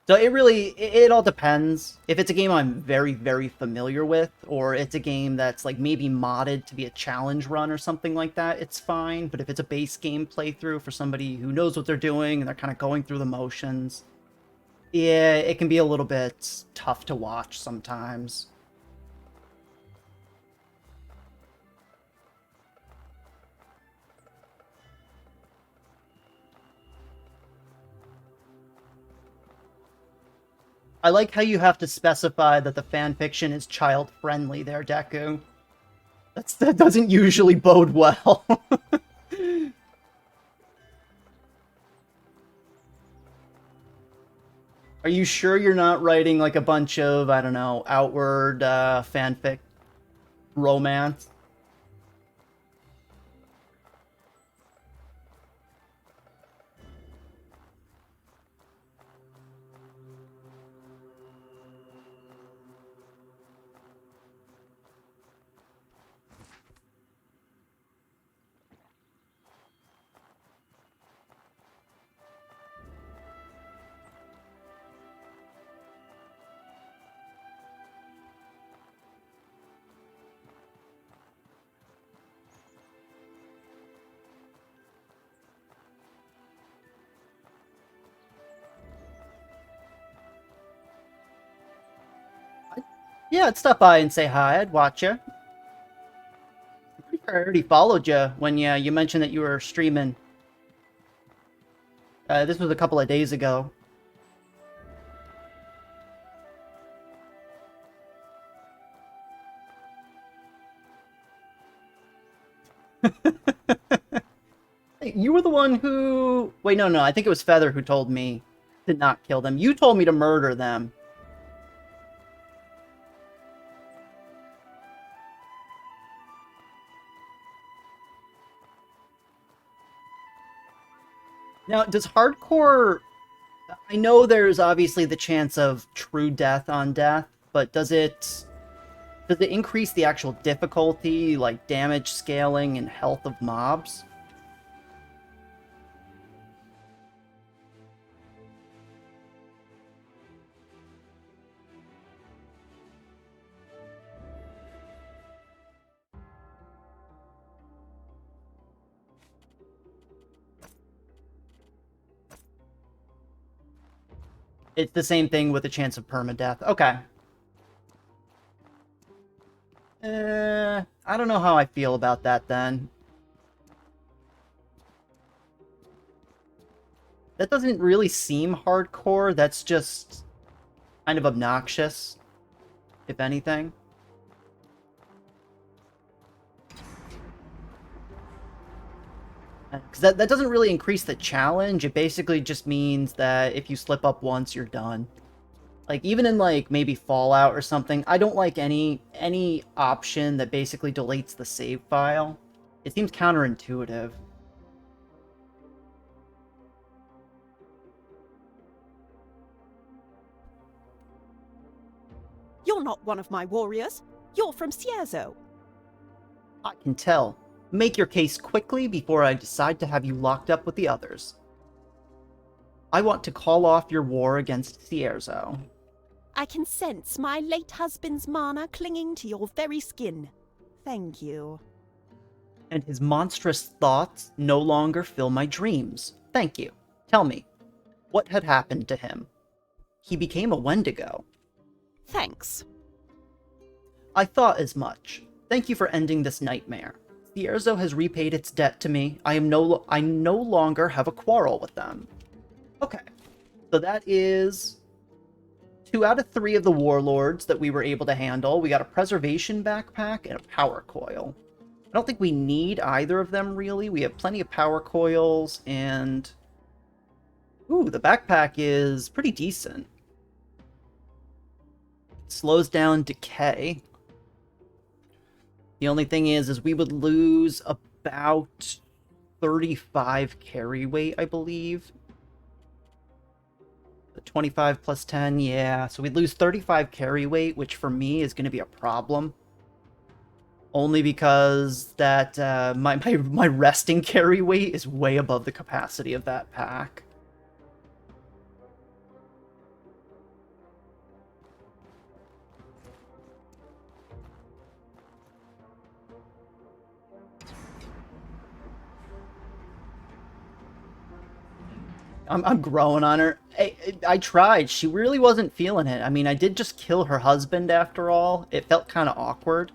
So it all depends. If it's a game I'm very, very familiar with, or it's a game that's like maybe modded to be a challenge run or something like that, it's fine. But if it's a base game playthrough for somebody who knows what they're doing and they're kind of going through the motions, yeah, it can be a little bit tough to watch sometimes. I like how you have to specify that the fanfiction is child-friendly there, Deku. That doesn't usually bode well. Are you sure you're not writing like a bunch of, I don't know, outward fanfic romance? Yeah, I'd stop by and say hi. I'd watch you. I already followed you when you mentioned that you were streaming. This was a couple of days ago. Hey, you were the one who... Wait, no, I think it was Feather who told me to not kill them. You told me to murder them. Now, does hardcore... I know there's obviously the chance of true death on death, but does it increase the actual difficulty, like damage scaling and health of mobs? It's the same thing with a chance of permadeath. Okay. I don't know how I feel about that then. That doesn't really seem hardcore. That's just kind of obnoxious, if anything. Because that doesn't really increase the challenge. It basically just means that if you slip up once, you're done. Like, even in, like, maybe Fallout or something, I don't like any option that basically deletes the save file. It seems counterintuitive. You're not one of my warriors. You're from Cierzo. I can tell. Make your case quickly before I decide to have you locked up with the others. I want to call off your war against Cierzo. I can sense my late husband's mana clinging to your very skin. Thank you. And his monstrous thoughts no longer fill my dreams. Thank you. Tell me, what had happened to him? He became a Wendigo. Thanks. I thought as much. Thank you for ending this nightmare. Cierzo has repaid its debt to me. I no longer have a quarrel with them. Okay. So that is 2 out of 3 of the warlords that we were able to handle. We got a preservation backpack and a power coil. I don't think we need either of them, really. We have plenty of power coils, and... Ooh, the backpack is pretty decent. It slows down decay. The only thing is we would lose about 35 carry weight, I believe. The 25 plus 10, yeah. So we'd lose 35 carry weight, which for me is going to be a problem. Only because that my resting carry weight is way above the capacity of that pack. I'm growing on her. I tried. She really wasn't feeling it. I mean, I did just kill her husband after all. It felt kind of awkward.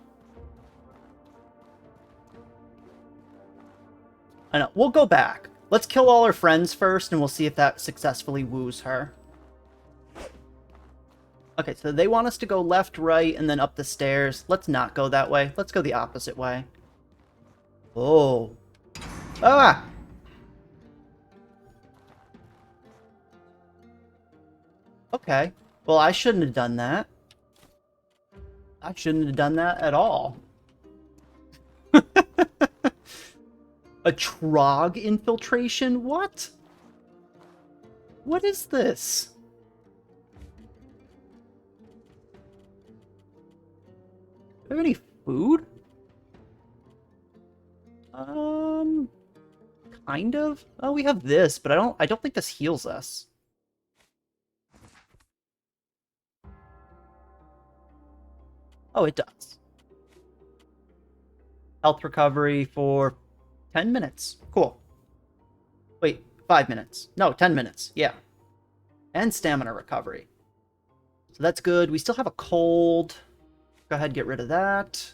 I know. We'll go back. Let's kill all her friends first, and we'll see if that successfully woos her. Okay, so they want us to go left, right, and then up the stairs. Let's not go that way. Let's go the opposite way. Oh. Ah! Okay. Well, I shouldn't have done that. I shouldn't have done that at all. A Trog infiltration? What? What is this? Do I have any food? Kind of. Oh, we have this, but I don't think this heals us. Oh, it does. Health recovery for 10 minutes. Cool. Wait, 5 minutes. No, 10 minutes. Yeah. And stamina recovery. So that's good. We still have a cold. Go ahead, get rid of that.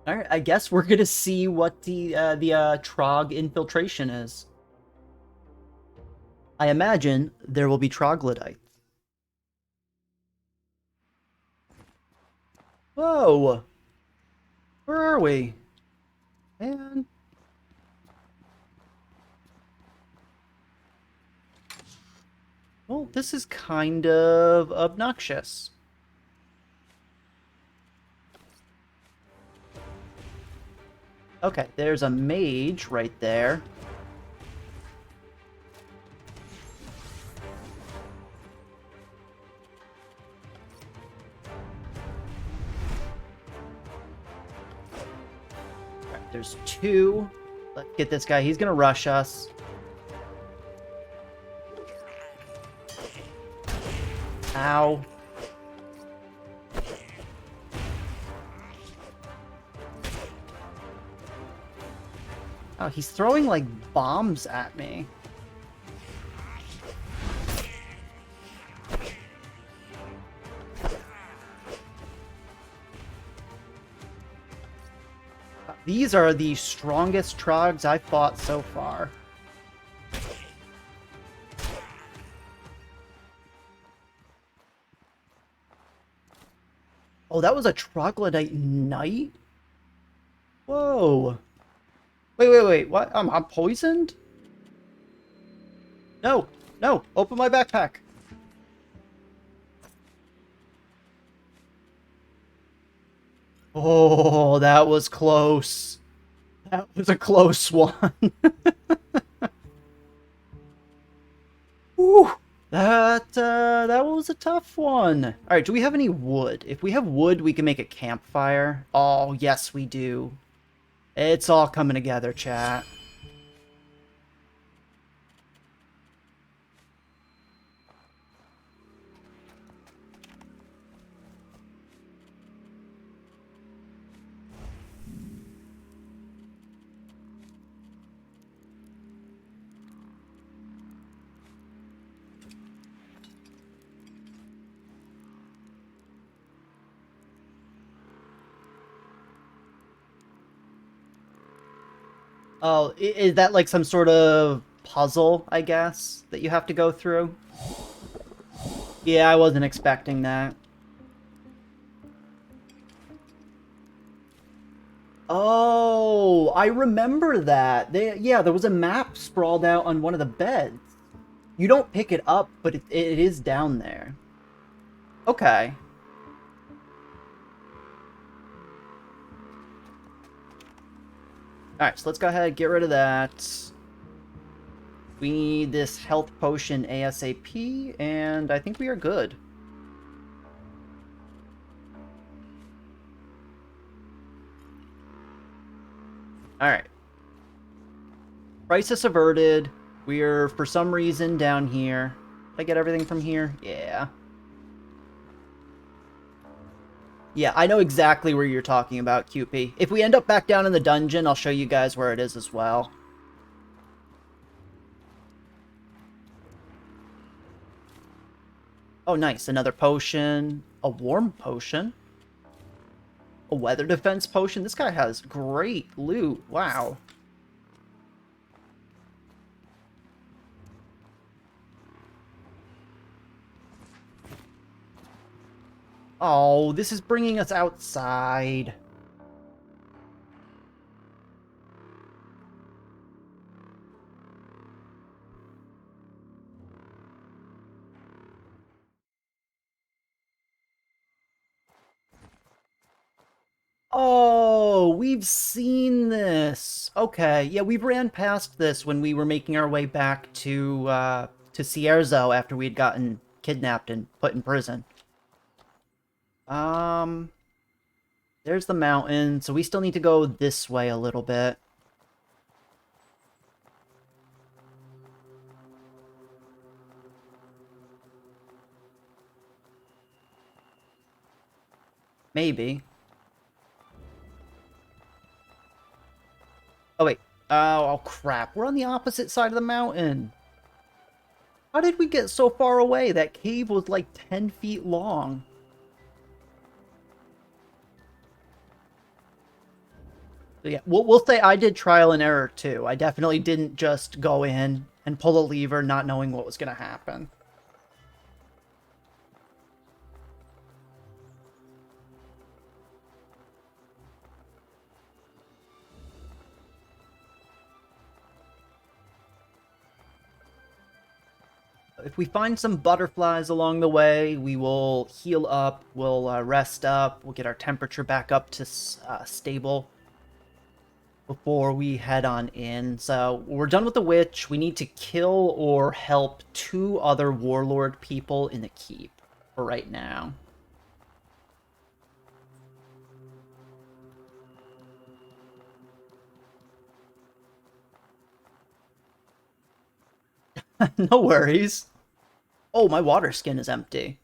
All right, I guess we're gonna see what the Trog infiltration is. I imagine there will be troglodytes. Whoa! Where are we? Man. Well, this is kind of obnoxious. Okay, there's a mage right there. Alright, there's two. Let's get this guy. He's gonna rush us. Ow. Oh, he's throwing, like, bombs at me. These are the strongest trogs I've fought so far. Oh, that was a troglodyte knight? Whoa. Wait, what? I'm poisoned? No, open my backpack. Oh, that was close. That was a close one. Whew. That was a tough one. All right, do we have any wood? If we have wood, we can make a campfire. Oh, yes, we do. It's all coming together, chat. Oh, is that like some sort of puzzle, I guess, that you have to go through? Yeah, I wasn't expecting that. Oh, I remember that. Yeah, there was a map sprawled out on one of the beds. You don't pick it up, but it is down there. Okay. Alright, so let's go ahead and get rid of that. We need this health potion ASAP, and I think we are good. Alright. Crisis averted. We're, for some reason, down here. Did I get everything from here? Yeah. Yeah, I know exactly where you're talking about, QP. If we end up back down in the dungeon, I'll show you guys where it is as well. Oh, nice. Another potion. A warm potion. A weather defense potion. This guy has great loot. Wow. Oh, this is bringing us outside. Oh, we've seen this. Okay, yeah, we ran past this when we were making our way back to Cierzo after we'd gotten kidnapped and put in prison. There's the mountain, so we still need to go this way a little bit. Maybe. Oh, crap. We're on the opposite side of the mountain. How did we get so far away? That cave was like 10 feet long. So yeah, we'll say I did trial and error too. I definitely didn't just go in and pull a lever not knowing what was going to happen. If we find some butterflies along the way, we will heal up, we'll rest up, we'll get our temperature back up to stable before we head on in. So we're done with the witch. We need to kill or help 2 other warlord people in the keep for right now. No worries. Oh, my water skin is empty.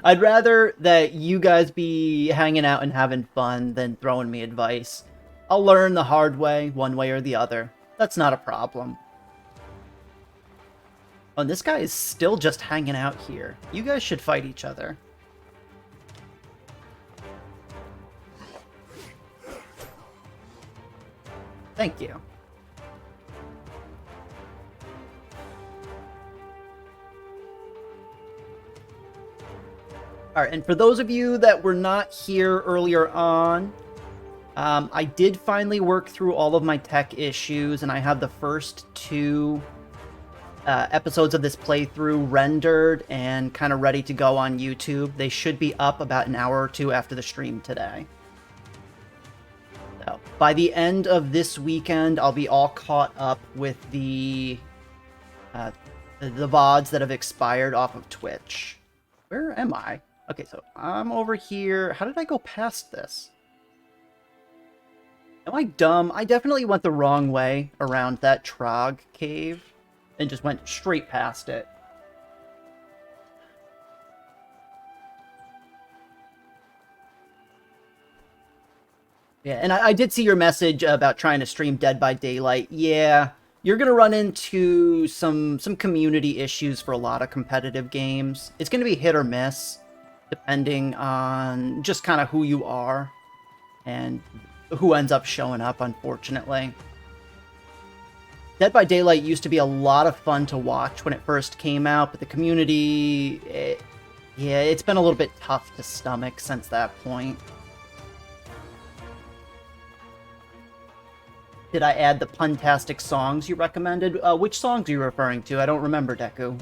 I'd rather that you guys be hanging out and having fun than throwing me advice. I'll learn the hard way, one way or the other. That's not a problem. Oh, and this guy is still just hanging out here. You guys should fight each other. Thank you. Alright, and for those of you that were not here earlier on, I did finally work through all of my tech issues, and I have the first 2 episodes of this playthrough rendered and kind of ready to go on YouTube. They should be up about an hour or 2 after the stream today. So, by the end of this weekend, I'll be all caught up with the VODs that have expired off of Twitch. Where am I? Okay, so I'm over here. How did I go past this? Am I dumb? I definitely went the wrong way around that Trog cave and just went straight past it. Yeah, and I did see your message about trying to stream Dead by Daylight. Yeah, you're going to run into some community issues for a lot of competitive games. It's going to be hit or miss, depending on just kind of who you are and who ends up showing up, unfortunately. Dead by Daylight used to be a lot of fun to watch when it first came out, but the community, yeah, it's been a little bit tough to stomach since that point. Did I add the puntastic songs you recommended? Which songs are you referring to? I don't remember, Deku.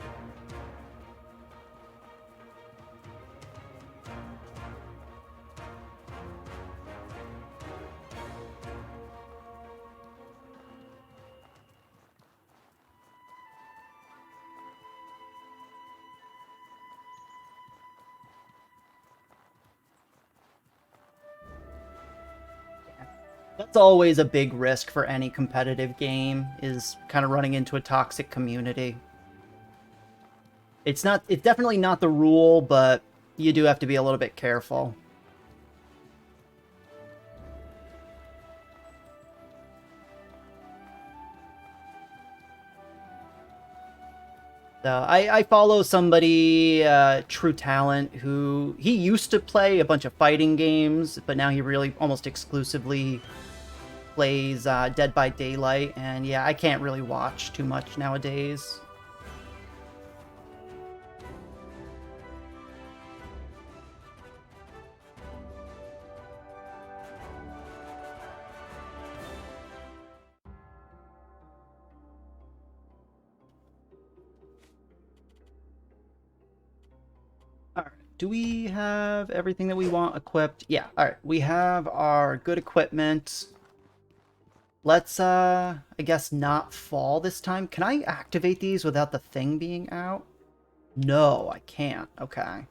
That's always a big risk for any competitive game, is kind of running into a toxic community. It's definitely not the rule, but you do have to be a little bit careful. So I follow somebody, True Talent, who he used to play a bunch of fighting games, but now he really almost exclusively plays Dead by Daylight, and yeah, I can't really watch too much nowadays. Alright, do we have everything that we want equipped? Yeah, alright, we have our good equipment. Let's, I guess not fall this time. Can I activate these without the thing being out? No, I can't. Okay.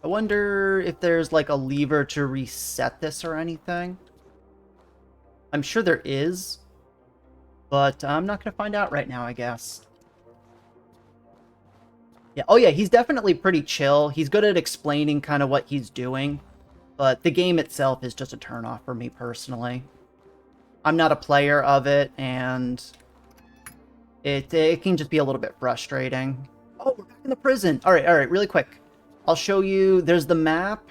I wonder if there's like a lever to reset this or anything. I'm sure there is, but I'm not going to find out right now, I guess. Yeah, oh yeah, he's definitely pretty chill. He's good at explaining kind of what he's doing, but the game itself is just a turnoff for me personally. I'm not a player of it, and it can just be a little bit frustrating. Oh, we're back in the prison. All right, really quick. I'll show you. There's the map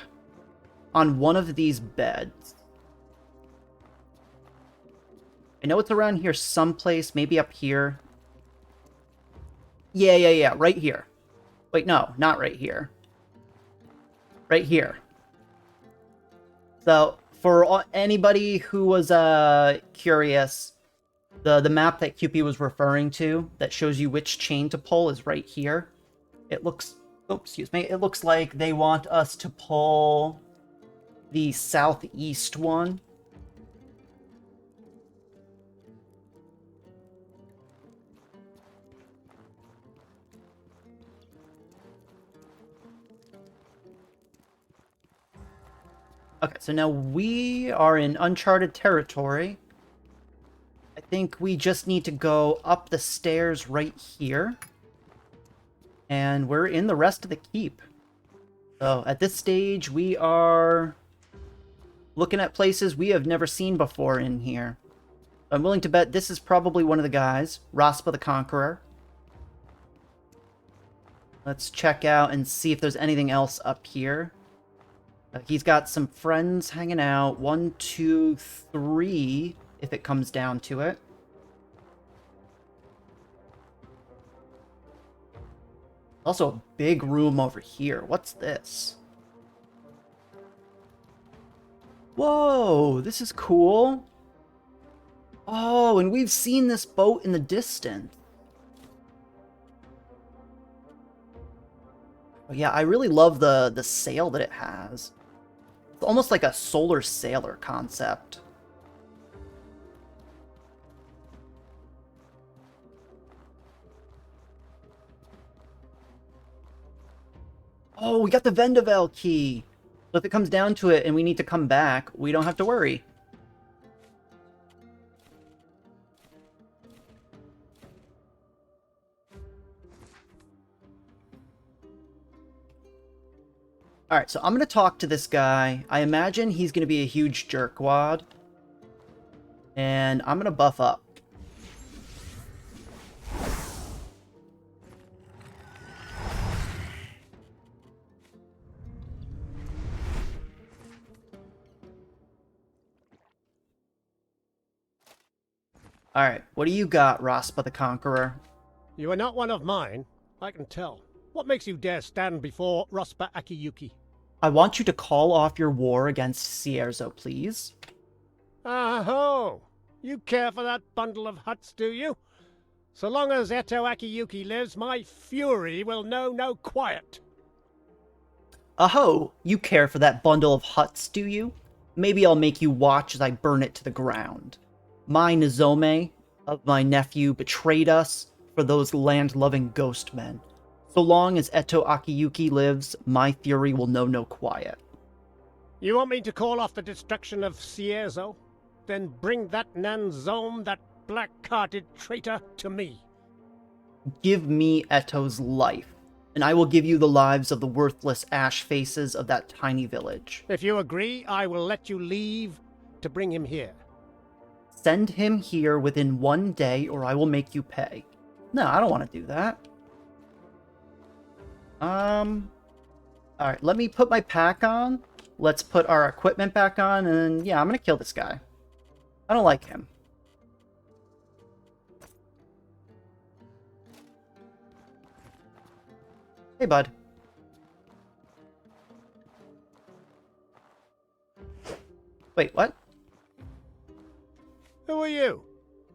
on one of these beds. I know it's around here someplace, maybe up here. Yeah, right here. Wait, no, not right here. Right here. So, for anybody who was curious, the map that QP was referring to that shows you which chain to pull is right here. It looks... Oh, excuse me. It looks like they want us to pull the southeast one. Okay, so now we are in uncharted territory. I think we just need to go up the stairs right here. And we're in the rest of the keep. So at this stage, we are looking at places we have never seen before in here. I'm willing to bet this is probably one of the guys, Rospa the Conqueror. Let's check out and see if there's anything else up here. He's got some friends hanging out. 1, 2, 3, if it comes down to it. Also a big room over here. What's this? Whoa, this is cool. Oh, and we've seen this boat in the distance. Oh, yeah, I really love the sail that it has. It's almost like a solar sailor concept. Oh, we got the Vendavel key. So if it comes down to it and we need to come back, we don't have to worry. Alright, so I'm going to talk to this guy. I imagine he's going to be a huge jerkwad. And I'm going to buff up. Alright, what do you got, Rospa the Conqueror? You are not one of mine, I can tell. What makes you dare stand before Rospa Akiyuki? I want you to call off your war against Cierzo, please. Ah-ho! You care for that bundle of huts, do you? So long as Eto Akiyuki lives, my fury will know no quiet. Aho! You care for that bundle of huts, do you? Maybe I'll make you watch as I burn it to the ground. My Nizome of my nephew betrayed us for those land-loving ghost men. So long as Eto Akiyuki lives, my fury will know no quiet. You want me to call off the destruction of Cierzo? Then bring that Nanzome, that black-hearted traitor, to me. Give me Eto's life, and I will give you the lives of the worthless ash faces of that tiny village. If you agree, I will let you leave to bring him here. Send him here within 1 day, or I will make you pay. No, I don't want to do that. Alright, let me put my pack on. Let's put our equipment back on, and yeah, I'm gonna kill this guy. I don't like him. Hey, bud. Wait, what? Who are you?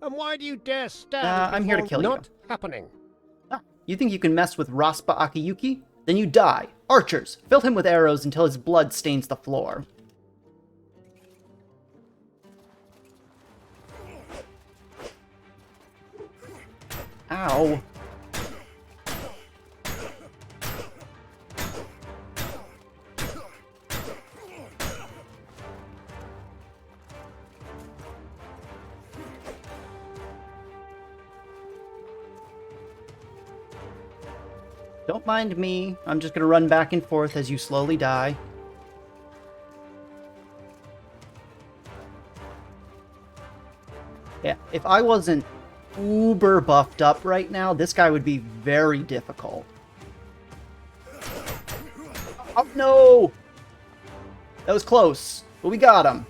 And why do you dare stand I'm here to before kill you. not happening? Ah, you think you can mess with Rospa Akiyuki? Then you die. Archers, fill him with arrows until his blood stains the floor. Ow. Don't mind me. I'm just gonna run back and forth as you slowly die. Yeah, if I wasn't uber buffed up right now, this guy would be very difficult. Oh, no! That was close, but we got him.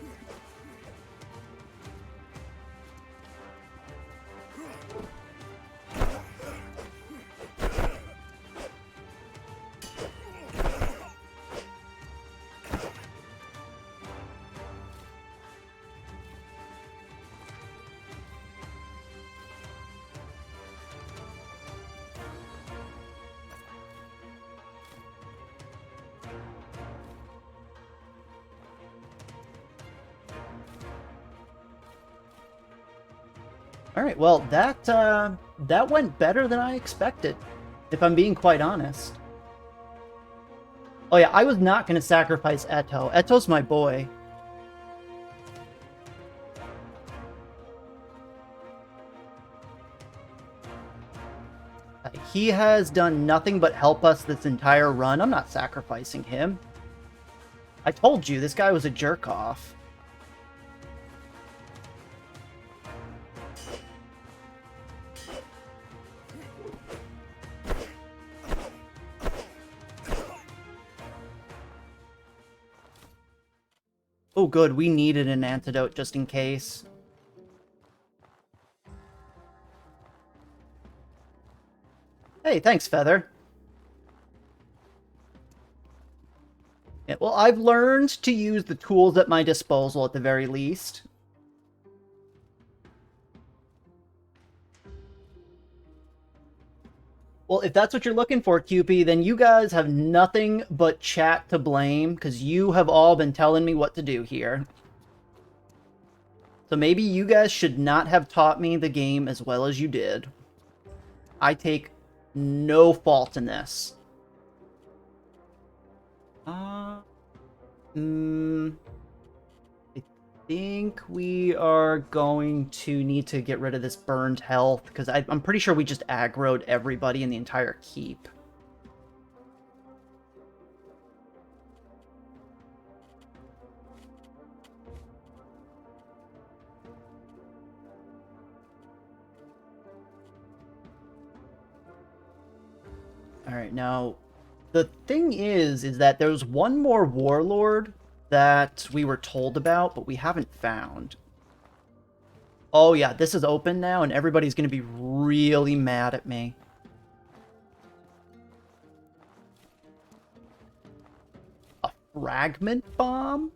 Alright, well, that went better than I expected, if I'm being quite honest. Oh yeah, I was not going to sacrifice Eto. Eto's my boy. He has done nothing but help us this entire run. I'm not sacrificing him. I told you, this guy was a jerk-off. Oh good, we needed an antidote just in case. Hey, thanks, Feather. Yeah, well, I've learned to use the tools at my disposal at the very least. Well, if that's what you're looking for, QP, then you guys have nothing but chat to blame, because you have all been telling me what to do here. So maybe you guys should not have taught me the game as well as you did. I take no fault in this. I think we are going to need to get rid of this burned health, because I'm pretty sure we just aggroed everybody in the entire keep. Alright, now, the thing is that there's one more warlord that we were told about, but we haven't found. Oh yeah, this is open now, and everybody's going to be really mad at me. A fragment bomb?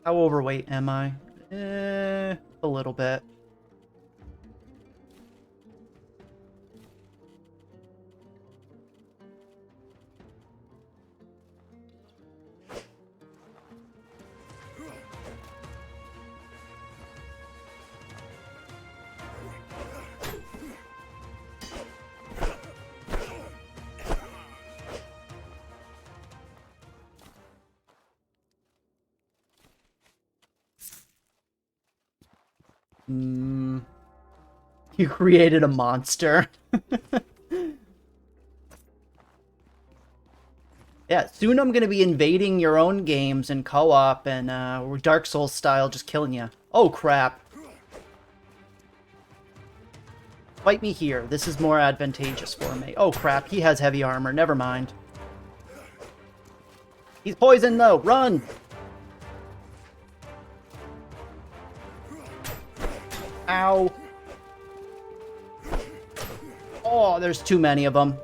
How overweight am I? A little bit. You created a monster. Yeah, soon I'm going to be invading your own games in co-op and Dark Souls style, just killing you. Oh, crap. Fight me here. This is more advantageous for me. Oh, crap. He has heavy armor. Never mind. He's poisoned, though. Run! Ow. Oh, there's too many of them.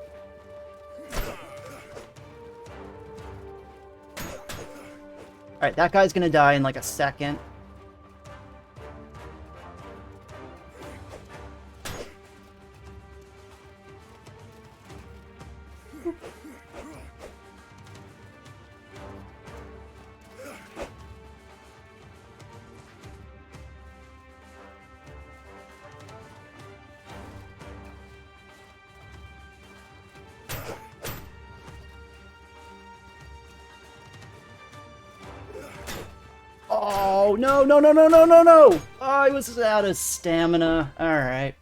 Alright, that guy's gonna die in like a second. Oh, no, no, no, no, no, no, no! Oh, I was out of stamina. Alright.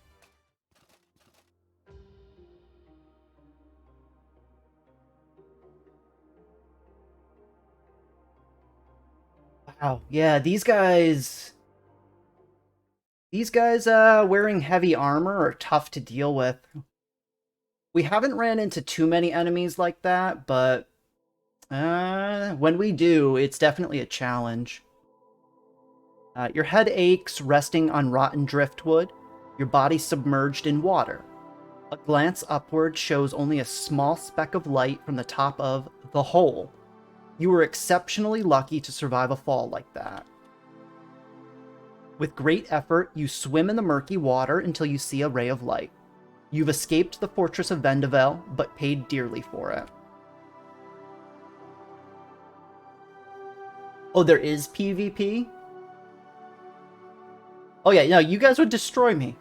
Wow, yeah, these guys wearing heavy armor are tough to deal with. We haven't ran into too many enemies like that, but when we do, it's definitely a challenge. Your head aches resting on rotten driftwood, your body submerged in water. A glance upward shows only a small speck of light from the top of the hole. You were exceptionally lucky to survive a fall like that. With great effort, you swim in the murky water until you see a ray of light. You've escaped the fortress of Vendavel, but paid dearly for it. Oh, there is PvP? Oh yeah, no, you guys would destroy me.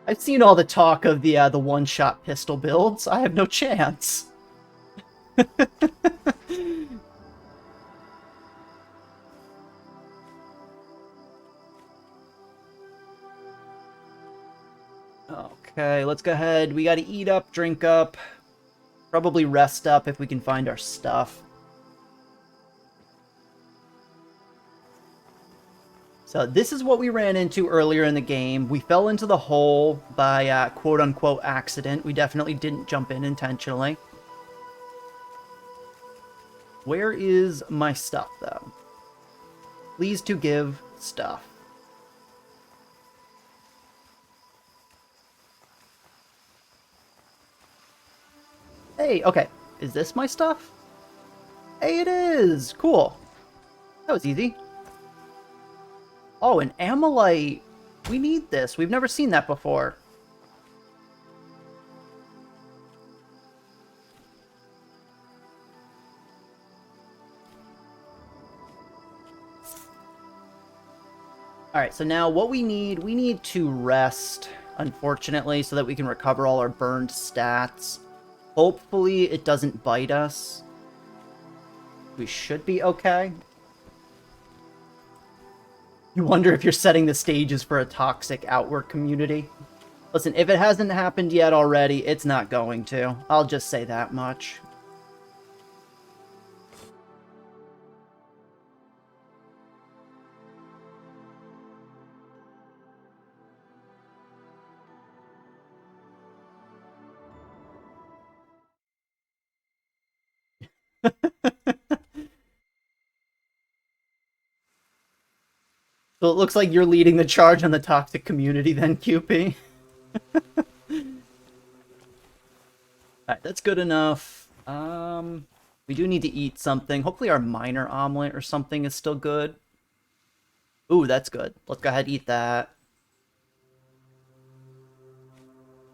I've seen all the talk of the one-shot pistol builds. I have no chance. Okay, let's go ahead. We gotta eat up, drink up, probably rest up if we can find our stuff. So this is what we ran into earlier in the game. We fell into the hole by quote-unquote accident. We definitely didn't jump in intentionally. Where is my stuff, though? Please to give stuff. Hey, okay. Is this my stuff? Hey, it is! Cool. That was easy. Oh, an amylite. We need this. We've never seen that before. Alright, so now what we need to rest, unfortunately, so that we can recover all our burned stats. Hopefully it doesn't bite us. We should be okay. You wonder if you're setting the stages for a toxic outward community. Listen, if it hasn't happened yet already, it's not going to. I'll just say that much. So it looks like you're leading the charge on the toxic community then, QP. Alright, that's good enough. We do need to eat something. Hopefully our minor omelet or something is still good. Ooh, that's good. Let's go ahead and eat that.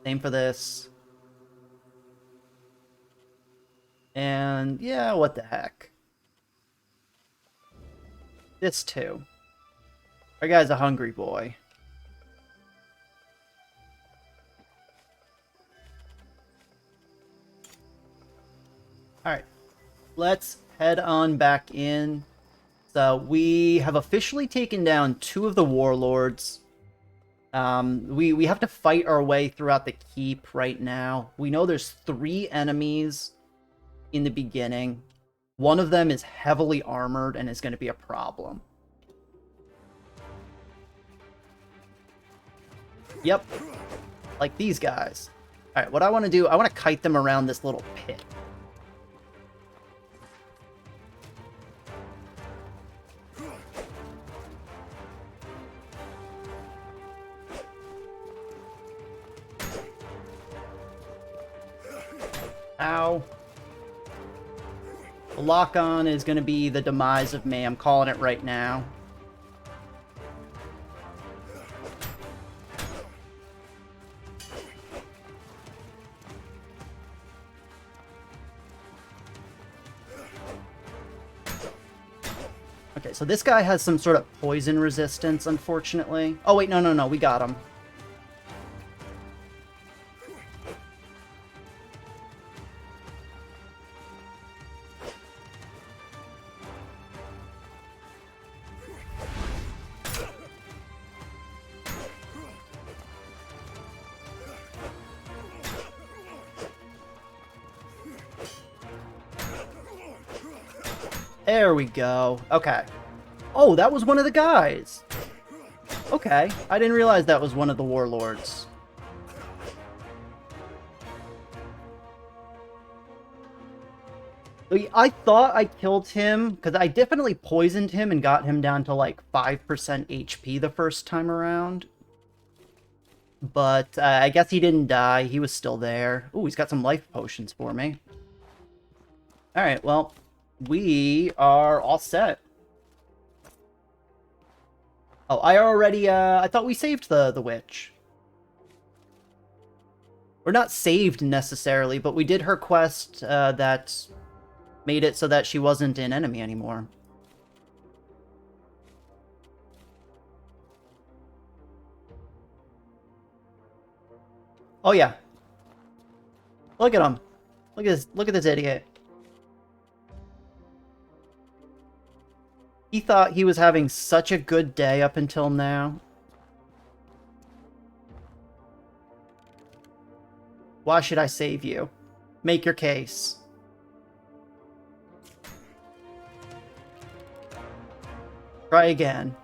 Same for this. And yeah, what the heck. This too. Our guy's a hungry boy. Alright. Let's head on back in. So we have officially taken down 2 of the warlords. We have to fight our way throughout the keep right now. We know there's 3 enemies in the beginning. One of them is heavily armored and is going to be a problem. Yep. Like these guys. Alright, what I want to do, I want to kite them around this little pit. Ow. The lock-on is going to be the demise of me. I'm calling it right now. Okay, so this guy has some sort of poison resistance, unfortunately. Oh, wait, no, no, no, we got him. There we go. Okay. Oh, that was one of the guys. Okay. I didn't realize that was one of the warlords. I thought I killed him, because I definitely poisoned him and got him down to like 5% HP the first time around. But I guess he didn't die. He was still there. Ooh, he's got some life potions for me. Alright, well, we are all set. Oh, I already, I thought we saved the witch. We're not saved necessarily, but we did her quest that made it so that she wasn't an enemy anymore. Oh yeah. Look at him. Look at this idiot. He thought he was having such a good day up until now. Why should I save you? Make your case. Try again.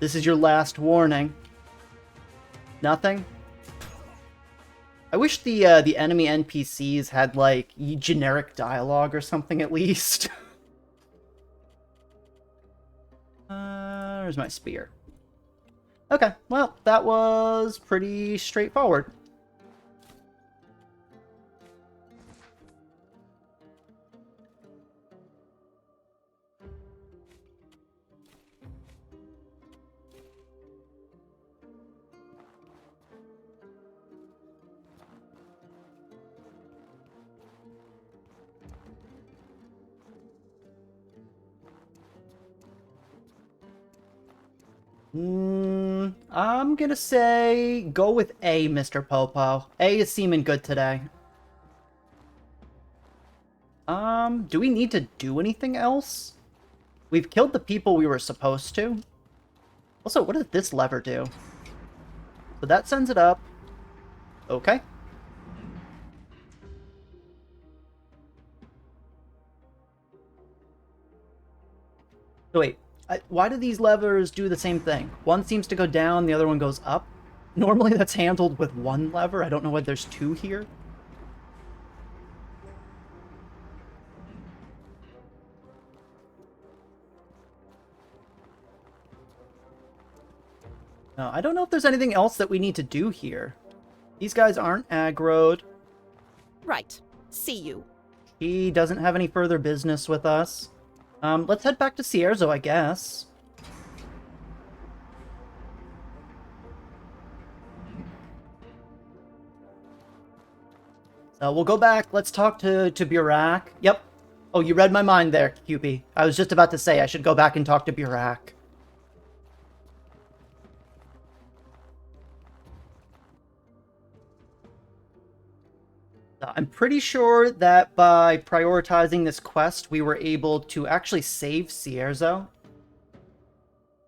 This is your last warning. Nothing? I wish the enemy NPCs had, like, generic dialogue or something at least. Where's my spear? Okay, well, that was pretty straightforward. I'm gonna say go with A, Mr. Popo. A is seeming good today. Do we need to do anything else? We've killed the people we were supposed to. Also, what does this lever do? So that sends it up. Okay. So wait. Why do these levers do the same thing? One seems to go down, the other one goes up. Normally that's handled with one lever. I don't know why there's two here. I don't know if there's anything else that we need to do here. These guys aren't aggroed. Right. See you. He doesn't have any further business with us. Let's head back to Cierzo, I guess. So we'll go back. Let's talk to Burak. Yep. Oh, you read my mind there, Cupie. I was just about to say I should go back and talk to Burak. I'm pretty sure that by prioritizing this quest, we were able to actually save Cierzo.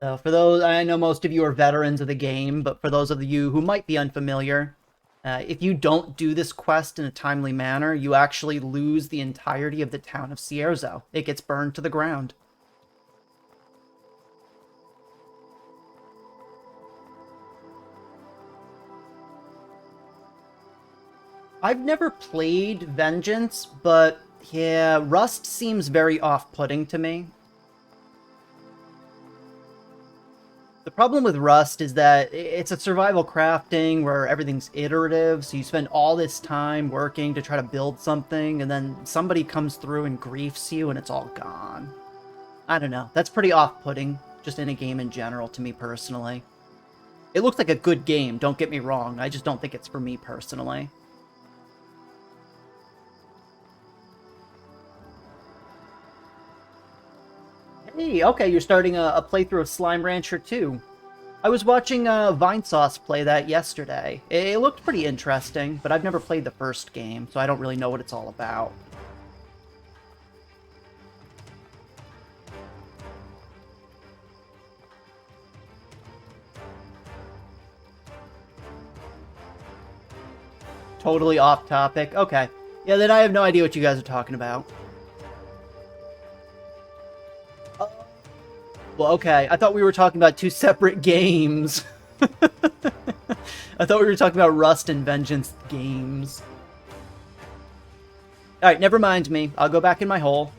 So for those, I know most of you are veterans of the game, but for those of you who might be unfamiliar, if you don't do this quest in a timely manner, you actually lose the entirety of the town of Cierzo. It gets burned to the ground. I've never played Vengeance, but yeah, Rust seems very off-putting to me. The problem with Rust is that it's a survival crafting where everything's iterative, so you spend all this time working to try to build something, and then somebody comes through and griefs you and it's all gone. I don't know. That's pretty off-putting, just in a game in general, to me personally. It looks like a good game, don't get me wrong. I just don't think it's for me personally. Hey, okay, you're starting a playthrough of Slime Rancher 2. I was watching Vinesauce play that yesterday. It looked pretty interesting, but I've never played the first game, so I don't really know what it's all about. Totally off topic. Okay. Yeah, then I have no idea what you guys are talking about. Well, okay. I thought we were talking about two separate games. I thought we were talking about Rust and Vengeance games. Alright, never mind me. I'll go back in my hole.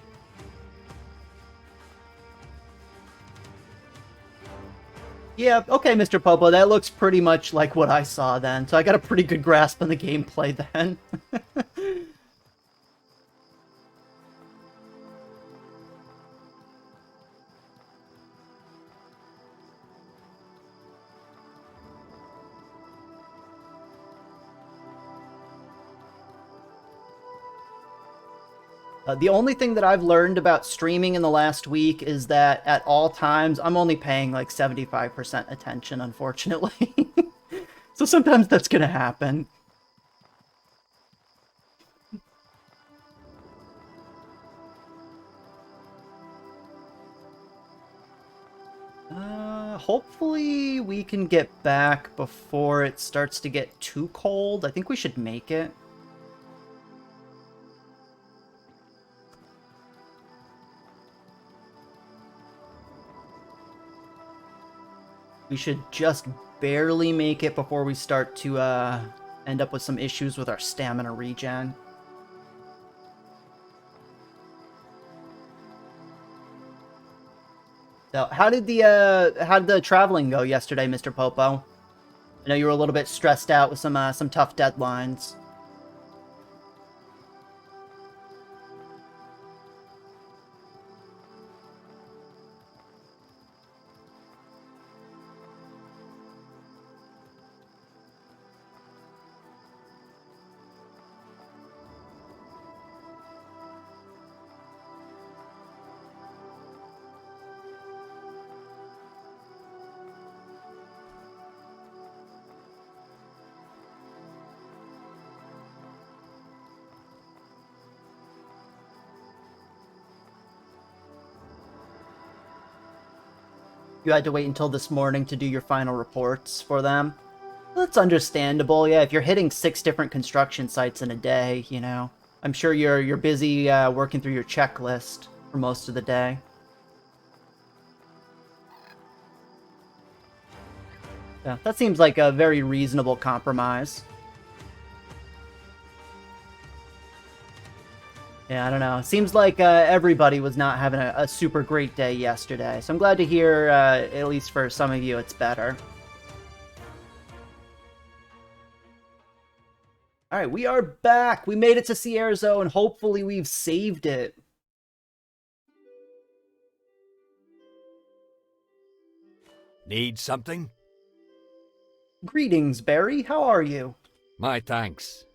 Yeah, okay, Mr. Popo, that looks pretty much like what I saw then. So I got a pretty good grasp on the gameplay then. The only thing that I've learned about streaming in the last week is that at all times, I'm only paying like 75% attention, unfortunately. So sometimes that's gonna happen. Hopefully we can get back before it starts to get too cold. I think we should make it. We should just barely make it before we start to end up with some issues with our stamina regen. So, how did the traveling go yesterday, Mr. Popo? I know you were a little bit stressed out with some tough deadlines. You had to wait until this morning to do your final reports for them. That's understandable. Yeah, if you're hitting 6 different construction sites in a day, you know, I'm sure you're busy working through your checklist for most of the day. Yeah, that seems like a very reasonable compromise. Yeah, I don't know. It seems like everybody was not having a super great day yesterday. So I'm glad to hear, at least for some of you, it's better. Alright, we are back! We made it to Cierzo, and hopefully we've saved it. Need something? Greetings, Bary. How are you? My thanks.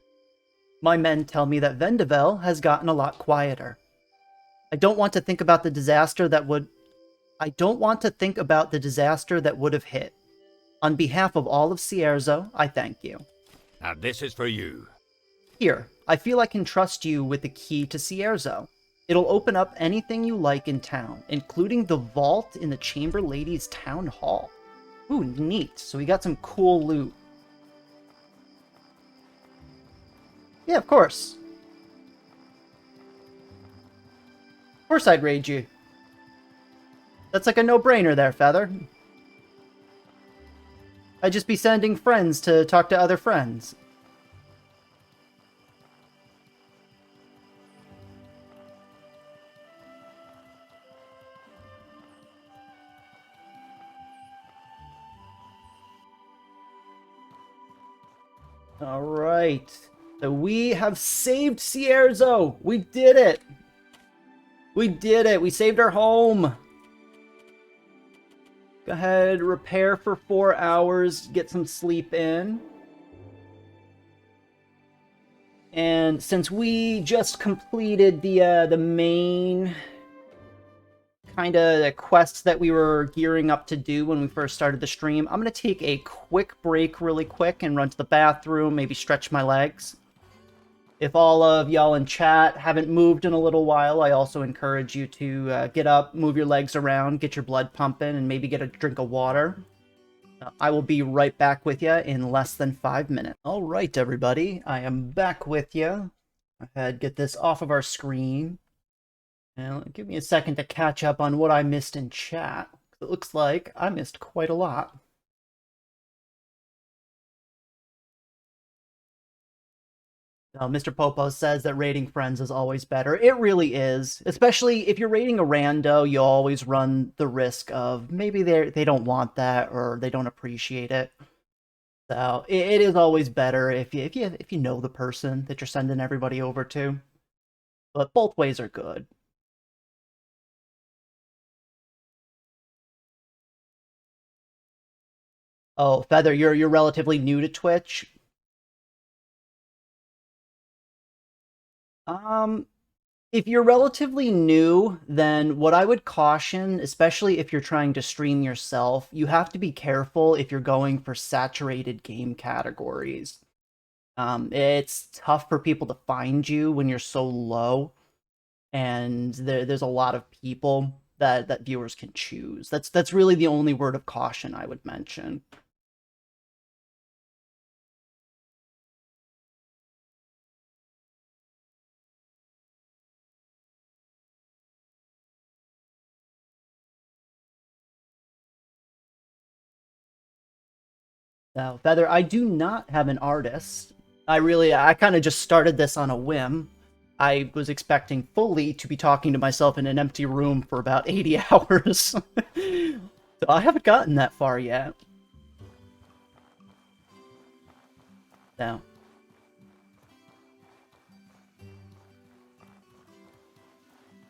My men tell me that Vendavel has gotten a lot quieter. I don't want to think about the disaster that would have hit. On behalf of all of Cierzo, I thank you. Now this is for you. Here, I feel I can trust you with the key to Cierzo. It'll open up anything you like in town, including the vault in the Chamber Lady's Town Hall. Ooh, neat. So we got some cool loot. Yeah, of course. Of course I'd raid you. That's like a no-brainer there, Feather. I'd just be sending friends to talk to other friends. Alright. So we have saved Cierzo! We did it! We did it! We saved our home! Go ahead, repair for 4 hours, get some sleep in. And since we just completed the main kind of quests that we were gearing up to do when we first started the stream, I'm going to take a quick break really quick and run to the bathroom, maybe stretch my legs. If all of y'all in chat haven't moved in a little while, I also encourage you to get up, move your legs around, get your blood pumping, and maybe get a drink of water. I will be right back with you in less than 5 minutes. All right, everybody, I am back with you. I had get this off of our screen. Now, give me a second to catch up on what I missed in chat. It looks like I missed quite a lot. Mr. Popo says that raiding friends is always better. It really is. Especially if you're raiding a rando, you always run the risk of maybe they don't want that or they don't appreciate it. So it is always better if you know the person that you're sending everybody over to. But both ways are good. Oh, Feather, you're relatively new to Twitch. If you're relatively new, then what I would caution, especially if you're trying to stream yourself, you have to be careful if you're going for saturated game categories. It's tough for people to find you when you're so low, and there's a lot of people that viewers can choose. That's really the only word of caution I would mention. Now, Feather, I do not have an artist. I kind of just started this on a whim. I was expecting fully to be talking to myself in an empty room for about 80 hours. So I haven't gotten that far yet. No.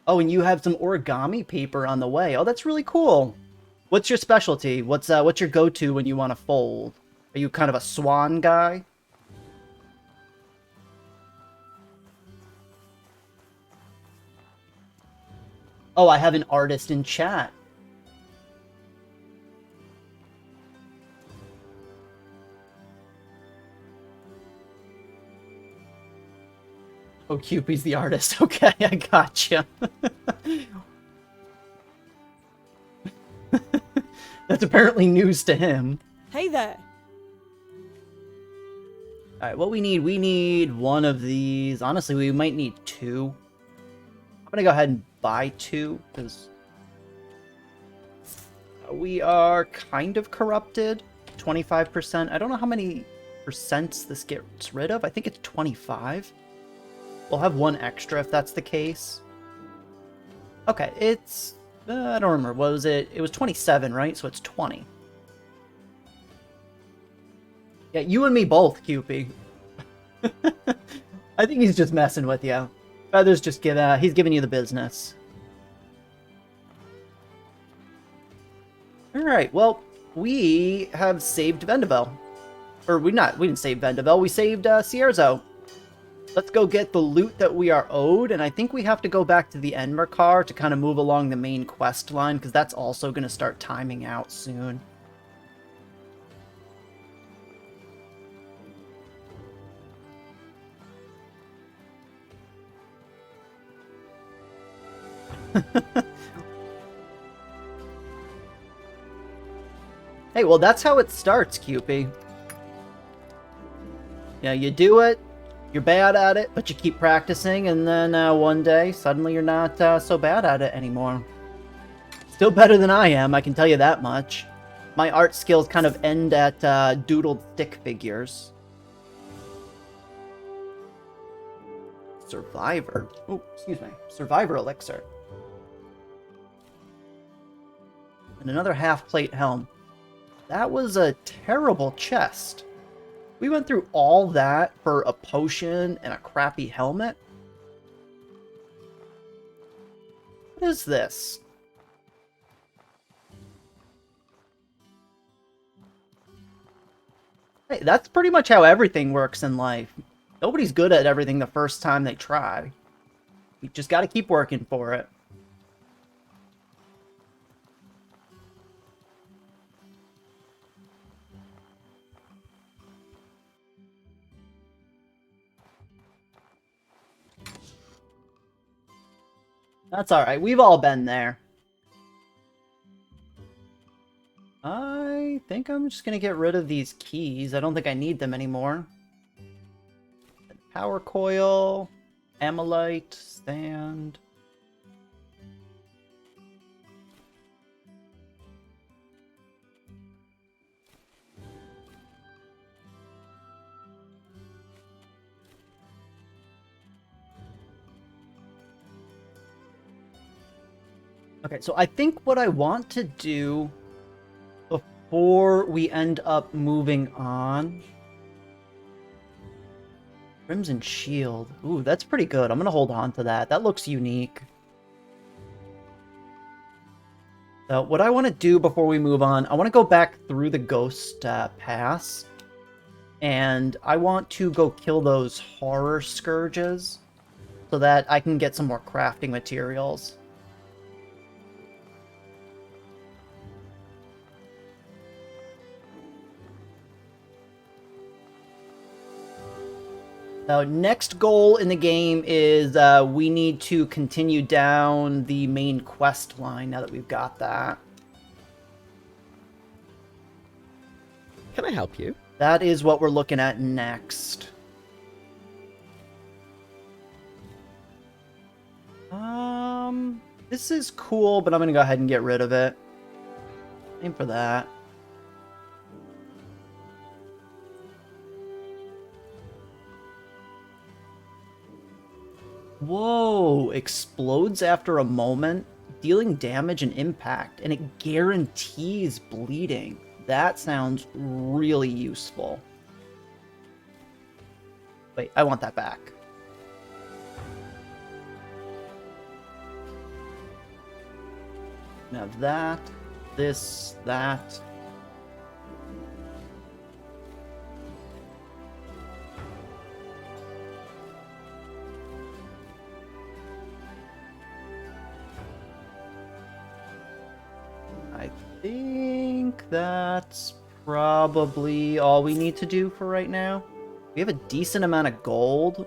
Oh, and you have some origami paper on the way. Oh, that's really cool. What's your specialty? What's your go-to when you want to fold? Are you kind of a swan guy? Oh, I have an artist in chat. Oh, Cupid's the artist. Okay, I gotcha. That's apparently news to him. Hey there. Alright, what we need one of these. Honestly, we might need 2. I'm gonna go ahead and buy 2, because we are kind of corrupted. 25%. I don't know how many percents this gets rid of. I think it's 25. We'll have 1 extra if that's the case. Okay, it's... I don't remember. What was it? It was 27, right? So it's 20. Yeah, you and me both, Cupid. I think he's just messing with you. Feather's just he's giving you the business. Alright, well, we have saved Vendavel. Or we didn't save Vendavel, we saved Cierzo. Let's go get the loot that we are owed, and I think we have to go back to the Enmerkar to kind of move along the main quest line, because that's also going to start timing out soon. Hey, well, that's how it starts, Cupid. Yeah, you do it, you're bad at it, but you keep practicing, and then one day, suddenly you're not so bad at it anymore. Still better than I am, I can tell you that much. My art skills kind of end at doodled stick figures. Survivor. Oh, excuse me. Survivor elixir. And another half-plate helm. That was a terrible chest. We went through all that for a potion and a crappy helmet? What is this? Hey, that's pretty much how everything works in life. Nobody's good at everything the first time they try. You just gotta keep working for it. That's alright, we've all been there. I think think I'm just gonna get rid of these keys. I don't think I need them anymore. Power coil, amylite, stand. Okay, so I think what I want to do before we end up moving on... Crimson Shield. Ooh, that's pretty good. I'm gonna hold on to that. That looks unique. So what I want to do before we move on, I want to go back through the Ghost Pass. And I want to go kill those Horror Scourges so that I can get some more crafting materials. Now, next goal in the game is we need to continue down the main quest line now that we've got that. Can I help you? That is what we're looking at next. This is cool, but I'm gonna go ahead and get rid of it. Aim for that. Whoa, explodes after a moment, dealing damage and impact, and it guarantees bleeding. That sounds really useful. Wait, I want that back. Now that, this, that. I think that's probably all we need to do for right now. We have a decent amount of gold.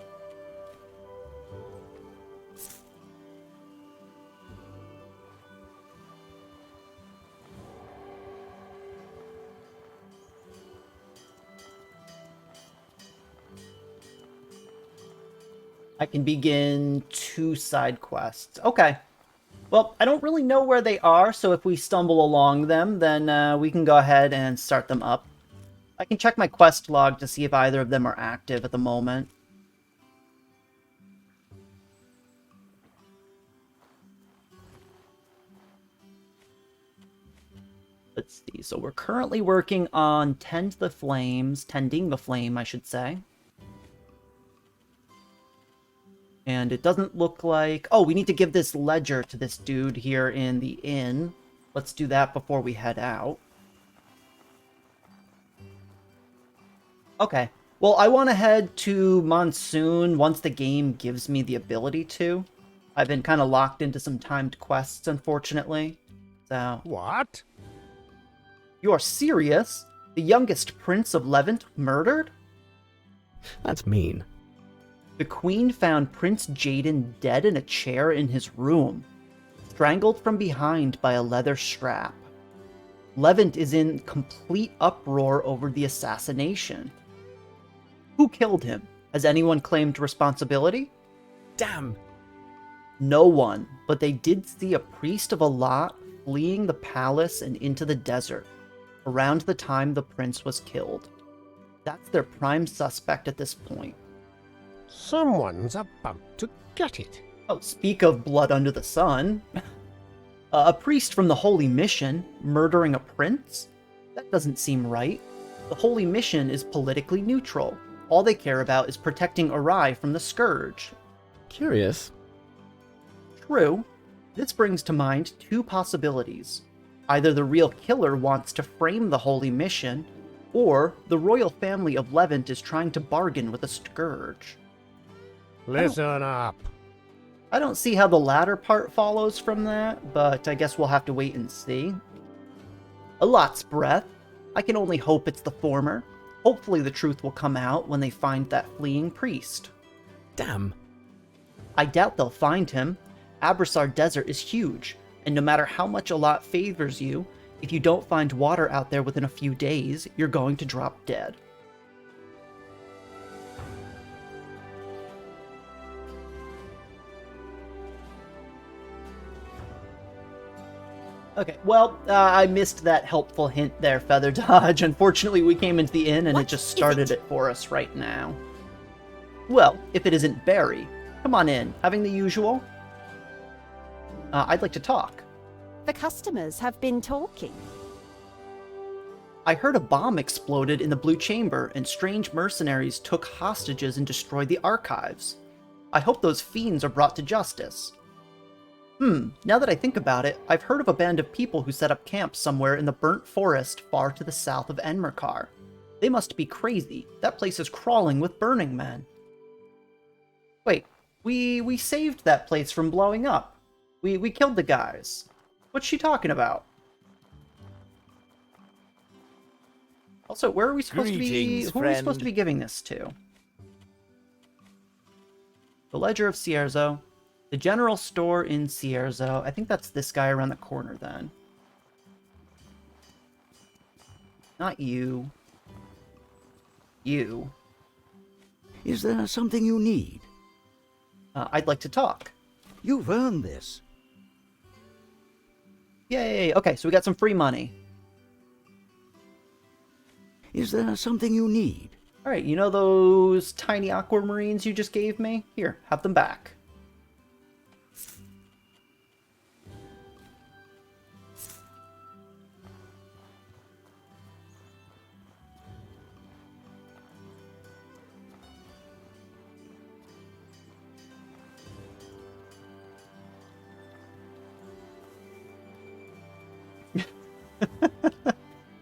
I can begin 2 side quests. Okay. Well, I don't really know where they are, so if we stumble along them, then we can go ahead and start them up. I can check my quest log to see if either of them are active at the moment. Let's see. So we're currently working on tending the flame, I should say. And it doesn't look like... Oh, we need to give this ledger to this dude here in the inn. Let's do that before we head out. Okay. Well, I want to head to Monsoon once the game gives me the ability to. I've been kind of locked into some timed quests, unfortunately. So... What? You are serious? The youngest prince of Levant murdered? That's mean. The Queen found Prince Jaden dead in a chair in his room, strangled from behind by a leather strap. Levant is in complete uproar over the assassination. Who killed him? Has anyone claimed responsibility? Damn. No one, but they did see a priest of Allah fleeing the palace and into the desert around the time the prince was killed. That's their prime suspect at this point. Someone's about to get it. Oh, speak of blood under the sun. A priest from the Holy Mission murdering a prince? That doesn't seem right. The Holy Mission is politically neutral. All they care about is protecting Arai from the Scourge. Curious. True. This brings to mind 2 possibilities. Either the real killer wants to frame the Holy Mission, or the royal family of Levant is trying to bargain with a Scourge. Listen up. I don't see how the latter part follows from that, but I guess we'll have to wait and see. A lot's breath. I can only hope it's the former. Hopefully the truth will come out when they find that fleeing priest. Damn. I doubt they'll find him. Abrassar Desert is huge, and no matter how much a lot favors you, If you don't find water out there within a few days, you're going to drop dead. Okay, well, I missed that helpful hint there, Feather Dodge. Unfortunately, we came into the inn and it just started it for us right now. Well, if it isn't Bary, come on in. Having the usual? I'd like to talk. The customers have been talking. I heard a bomb exploded in the Blue Chamber, and strange mercenaries took hostages and destroyed the archives. I hope those fiends are brought to justice. Now that I think about it, I've heard of a band of people who set up camp somewhere in the burnt forest far to the south of Enmerkar. They must be crazy. That place is crawling with burning men. Wait, we saved that place from blowing up. We killed the guys. What's she talking about? Also, where are we supposed to be? Greetings, Who are we supposed to friend. be giving this to? The Ledger of Cierzo. The general store in Cierzo. I think that's this guy around the corner then. Not you. You. Is there something you need? I'd like to talk. You've earned this. Yay! Okay, so we got some free money. Is there something you need? Alright, you know those tiny aquamarines you just gave me? Here, have them back.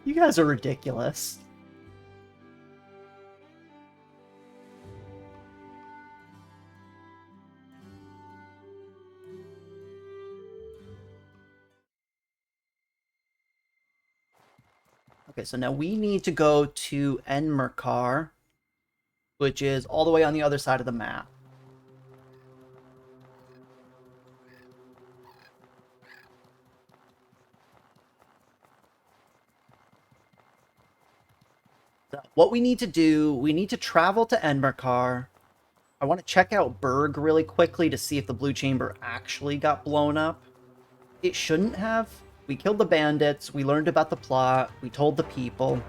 You guys are ridiculous. Okay, so now we need to go to Enmerkar, which is all the way on the other side of the map. So what we need to do, we need to travel to Enmerkar. I want to check out Berg really quickly to see if the Blue Chamber actually got blown up. It shouldn't have. We killed the bandits, we learned about the plot, we told the people.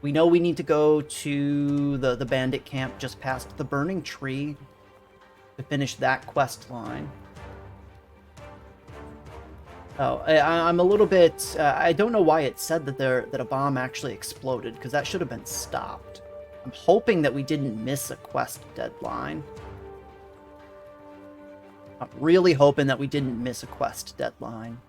We know we need to go to the bandit camp just past the burning tree to finish that quest line. Oh, I'm a little bit... I don't know why it said that a bomb actually exploded, because that should have been stopped. I'm hoping that we didn't miss a quest deadline. I'm really hoping that we didn't miss a quest deadline.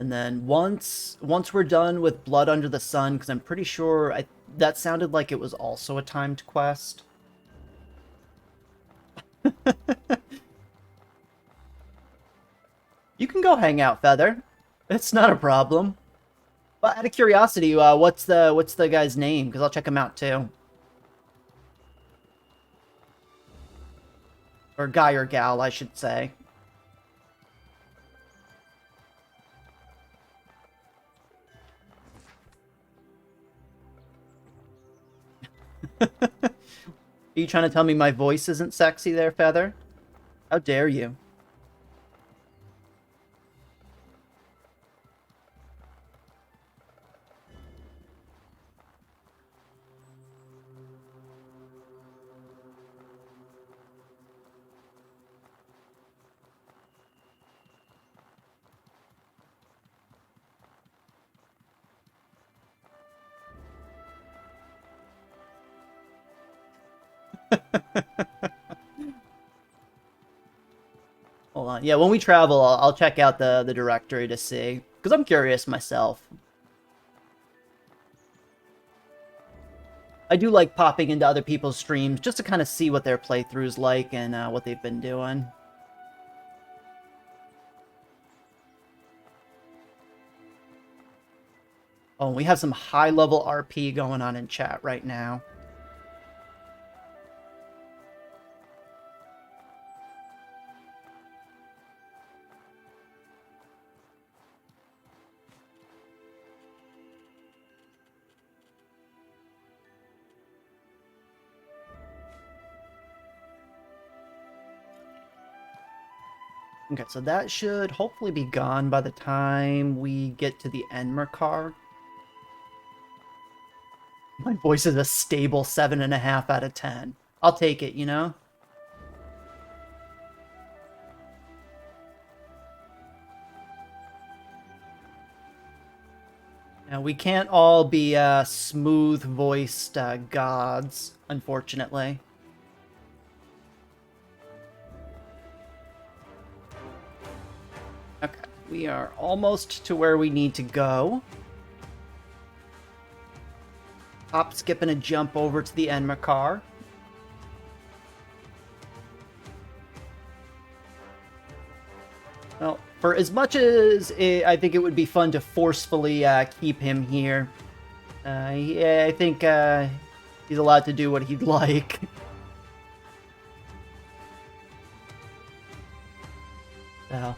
And then once we're done with Blood Under the Sun, because I'm pretty sure that sounded like it was also a timed quest. You can go hang out, Feather. It's not a problem. But out of curiosity, what's the guy's name? Because I'll check him out too. Or guy or gal, I should say. Are you trying to tell me my voice isn't sexy there, Feather? How dare you? Hold on. Yeah, when we travel, I'll check out the directory to see. Because I'm curious myself. I do like popping into other people's streams just to kind of see what their playthrough's like and what they've been doing. Oh, we have some high-level RP going on in chat right now. Okay, so that should hopefully be gone by the time we get to the Enmerkar. My voice is a stable 7.5 out of 10. I'll take it, you know? Now, we can't all be smooth-voiced gods, unfortunately. Okay, we are almost to where we need to go. Hop, skip, and a jump over to the Enmerkar. Well, for as much as I think it would be fun to forcefully keep him here, yeah, I think he's allowed to do what he'd like. So,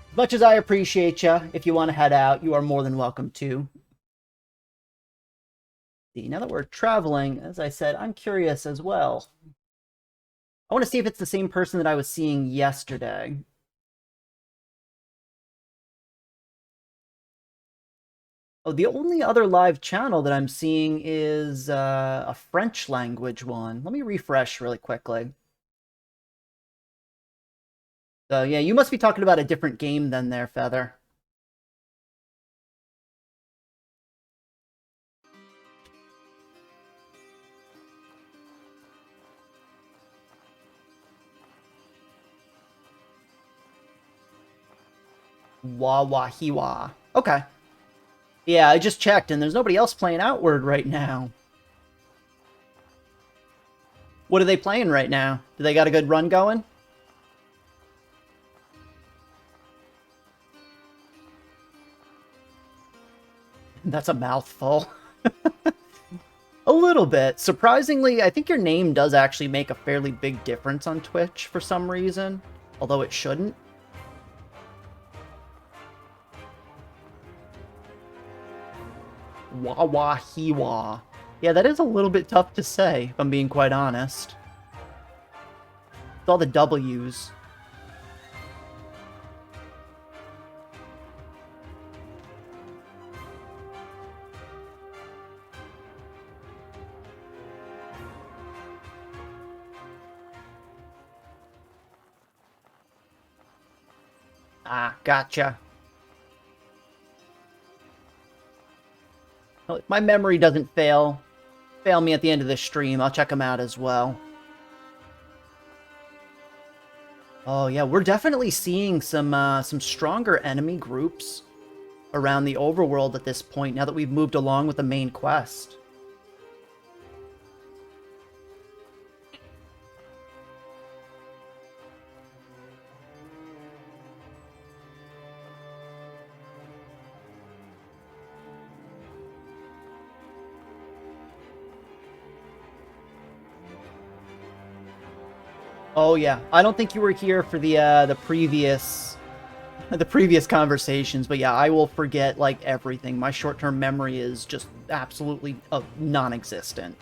as much as I appreciate you, if you want to head out, you are more than welcome to. See, now that we're traveling, as I said, I'm curious as well. I want to see if it's the same person that I was seeing yesterday. Oh, the only other live channel that I'm seeing is a French language one. Let me refresh really quickly. So yeah, you must be talking about a different game then there, Feather. Wawahiwa. Okay. Yeah, I just checked, and there's nobody else playing Outward right now. What are they playing right now? Do they got a good run going? That's a mouthful. A little bit. Surprisingly, I think your name does actually make a fairly big difference on Twitch for some reason, although it shouldn't. Wawahiwa. Yeah, that is a little bit tough to say, if I'm being quite honest. It's all the W's. Ah, gotcha. Well, if my memory doesn't fail me at the end of this stream, I'll check them out as well. Oh yeah, we're definitely seeing some stronger enemy groups around the overworld at this point, now that we've moved along with the main quest. Oh yeah, I don't think you were here for the previous conversations, but yeah, I will forget like everything. My short-term memory is just absolutely non-existent.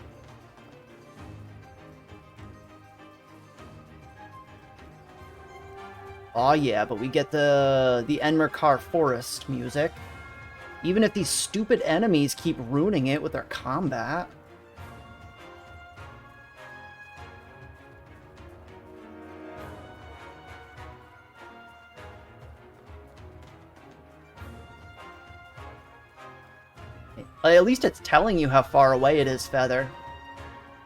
Oh yeah, but we get the Enmerkar Forest music. Even if these stupid enemies keep ruining it with their combat. At least it's telling you how far away it is, Feather.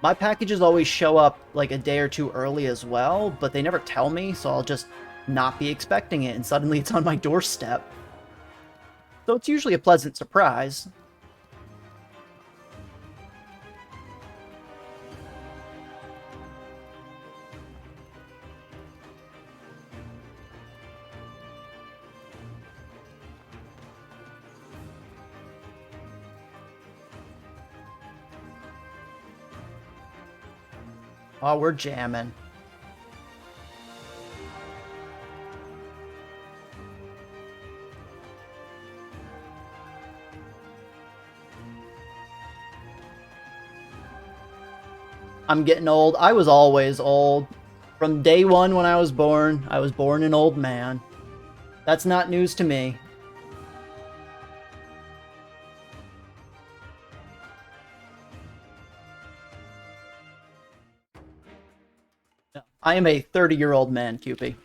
My packages always show up like a day or two early as well, but they never tell me, so I'll just not be expecting it, and suddenly it's on my doorstep. So it's usually a pleasant surprise. Oh, we're jamming. I'm getting old. I was always old. From day one when I was born an old man. That's not news to me. I am a 30-year-old man, Cupie.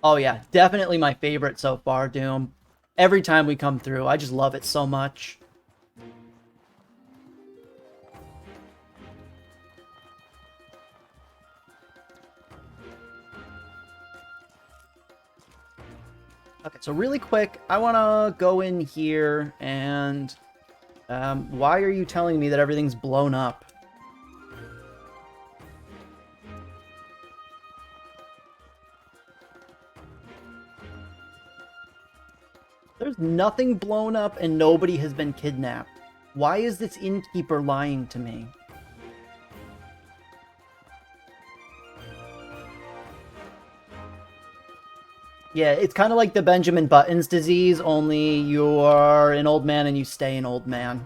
Oh yeah, definitely my favorite so far, Doom. Every time we come through, I just love it so much. Okay, so really quick, I want to go in here and... why are you telling me that everything's blown up? There's nothing blown up and nobody has been kidnapped. Why is this innkeeper lying to me? Yeah, it's kind of like the Benjamin Button's disease, only you're an old man and you stay an old man.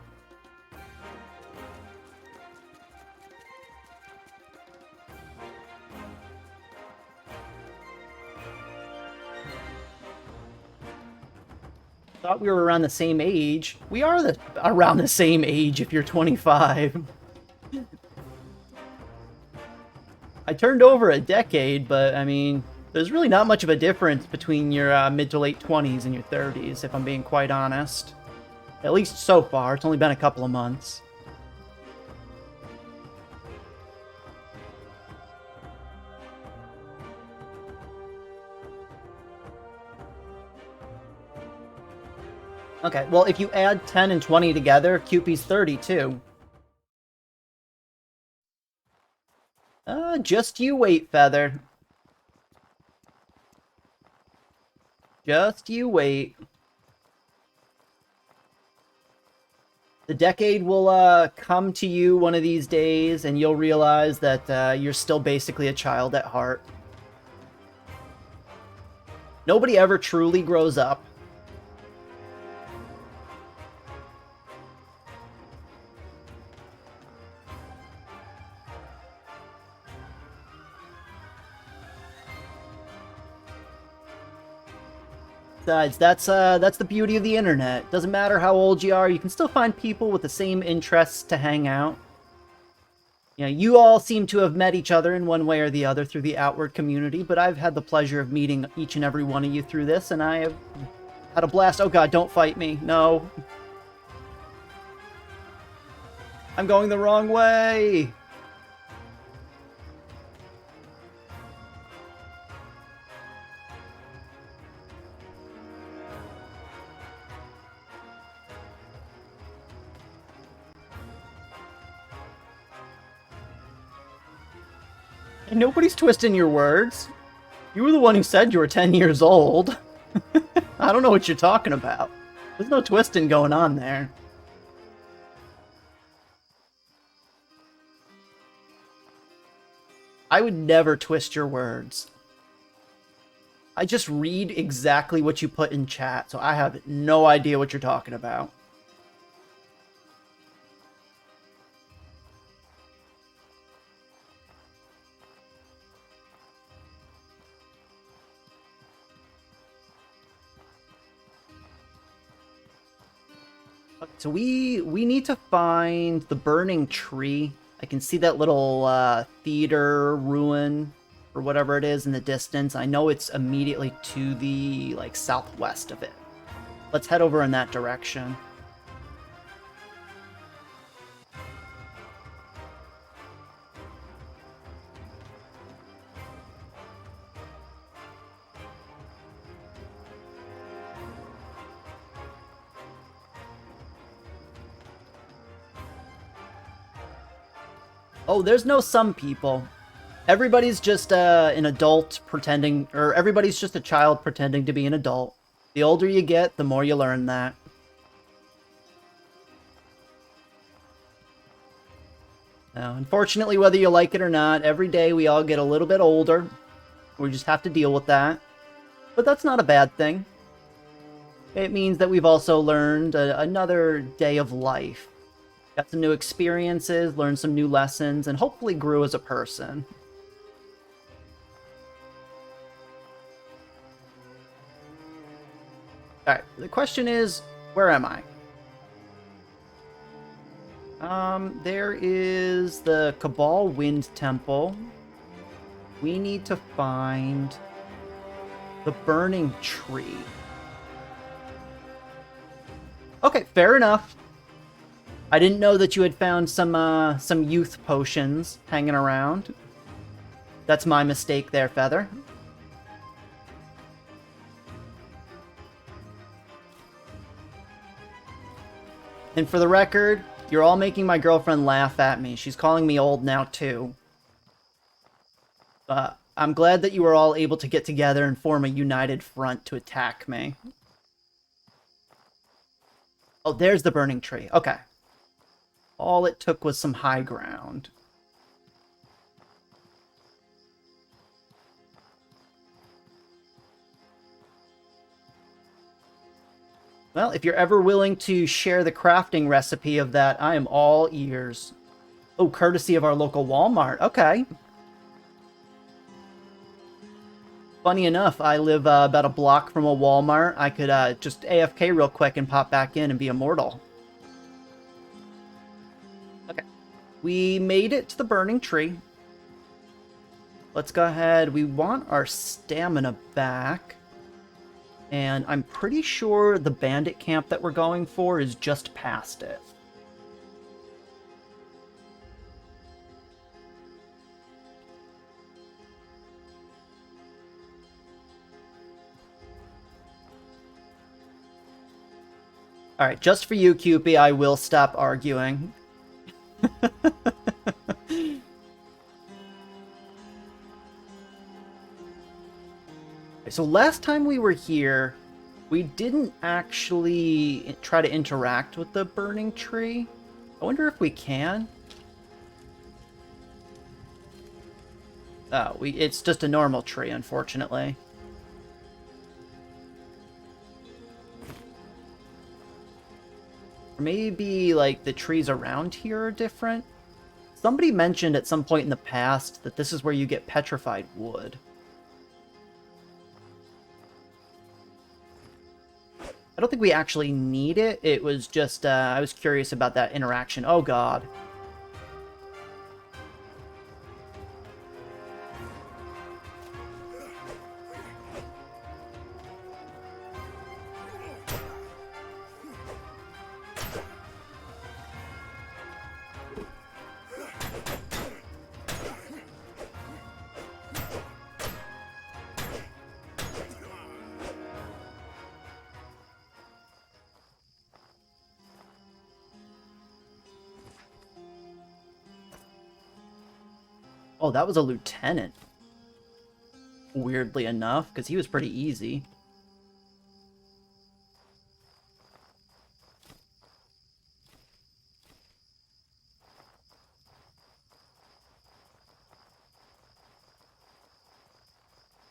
Thought we were around the same age. We are around the same age if you're 25. I turned over a decade, but I mean, there's really not much of a difference between your mid to late 20s and your 30s, if I'm being quite honest. At least so far. It's only been a couple of months. Okay, well, if you add 10 and 20 together, Cupie's 30, too. Just you wait, Feather. Just you wait. The decade will, come to you one of these days, and you'll realize that, you're still basically a child at heart. Nobody ever truly grows up. Besides, that's the beauty of the internet. Doesn't matter how old you are, you can still find people with the same interests to hang out. You know, you all seem to have met each other in one way or the other through the Outward community, but I've had the pleasure of meeting each and every one of you through this, and I have had a blast. Oh god, don't fight me. No. I'm going the wrong way! Nobody's twisting your words. You were the one who said you were 10 years old. I don't know what you're talking about. There's no twisting going on there. I would never twist your words. I just read exactly what you put in chat, so I have no idea what you're talking about. So we need to find the burning tree. I can see that little theater ruin or whatever it is in the distance. I know it's immediately to the like southwest of it. Let's head over in that direction. Oh, there's no some people. Everybody's just an adult pretending, or everybody's just a child pretending to be an adult. The older you get, the more you learn that. Now, unfortunately, whether you like it or not, every day we all get a little bit older. We just have to deal with that. But that's not a bad thing. It means that we've also learned another day of life. Got some new experiences, learned some new lessons, and hopefully grew as a person. Alright, the question is, where am I? There is the Cabal Wind Temple. We need to find the Burning Tree. Okay, fair enough. I didn't know that you had found some youth potions hanging around. That's my mistake there, Feather. And for the record, you're all making my girlfriend laugh at me. She's calling me old now, too. I'm glad that you were all able to get together and form a united front to attack me. Oh, there's the Burning Tree. Okay. All it took was some high ground. Well, if you're ever willing to share the crafting recipe of that, I am all ears. Oh, courtesy of our local Walmart. Okay. Funny enough, I live about a block from a Walmart. I could just AFK real quick and pop back in and be immortal. Okay. We made it to the Burning Tree. Let's go ahead. We want our stamina back. And I'm pretty sure the bandit camp that we're going for is just past it. Alright, just for you, Cupid, I will stop arguing. So last time we were here, we didn't actually try to interact with the Burning Tree. I wonder if we can. Oh, it's just a normal tree, unfortunately. Or maybe, like, the trees around here are different? Somebody mentioned at some point in the past that this is where you get petrified wood. I don't think we actually need it. It was just, I was curious about that interaction. Oh, God. Oh, that was a lieutenant. Weirdly enough, because he was pretty easy.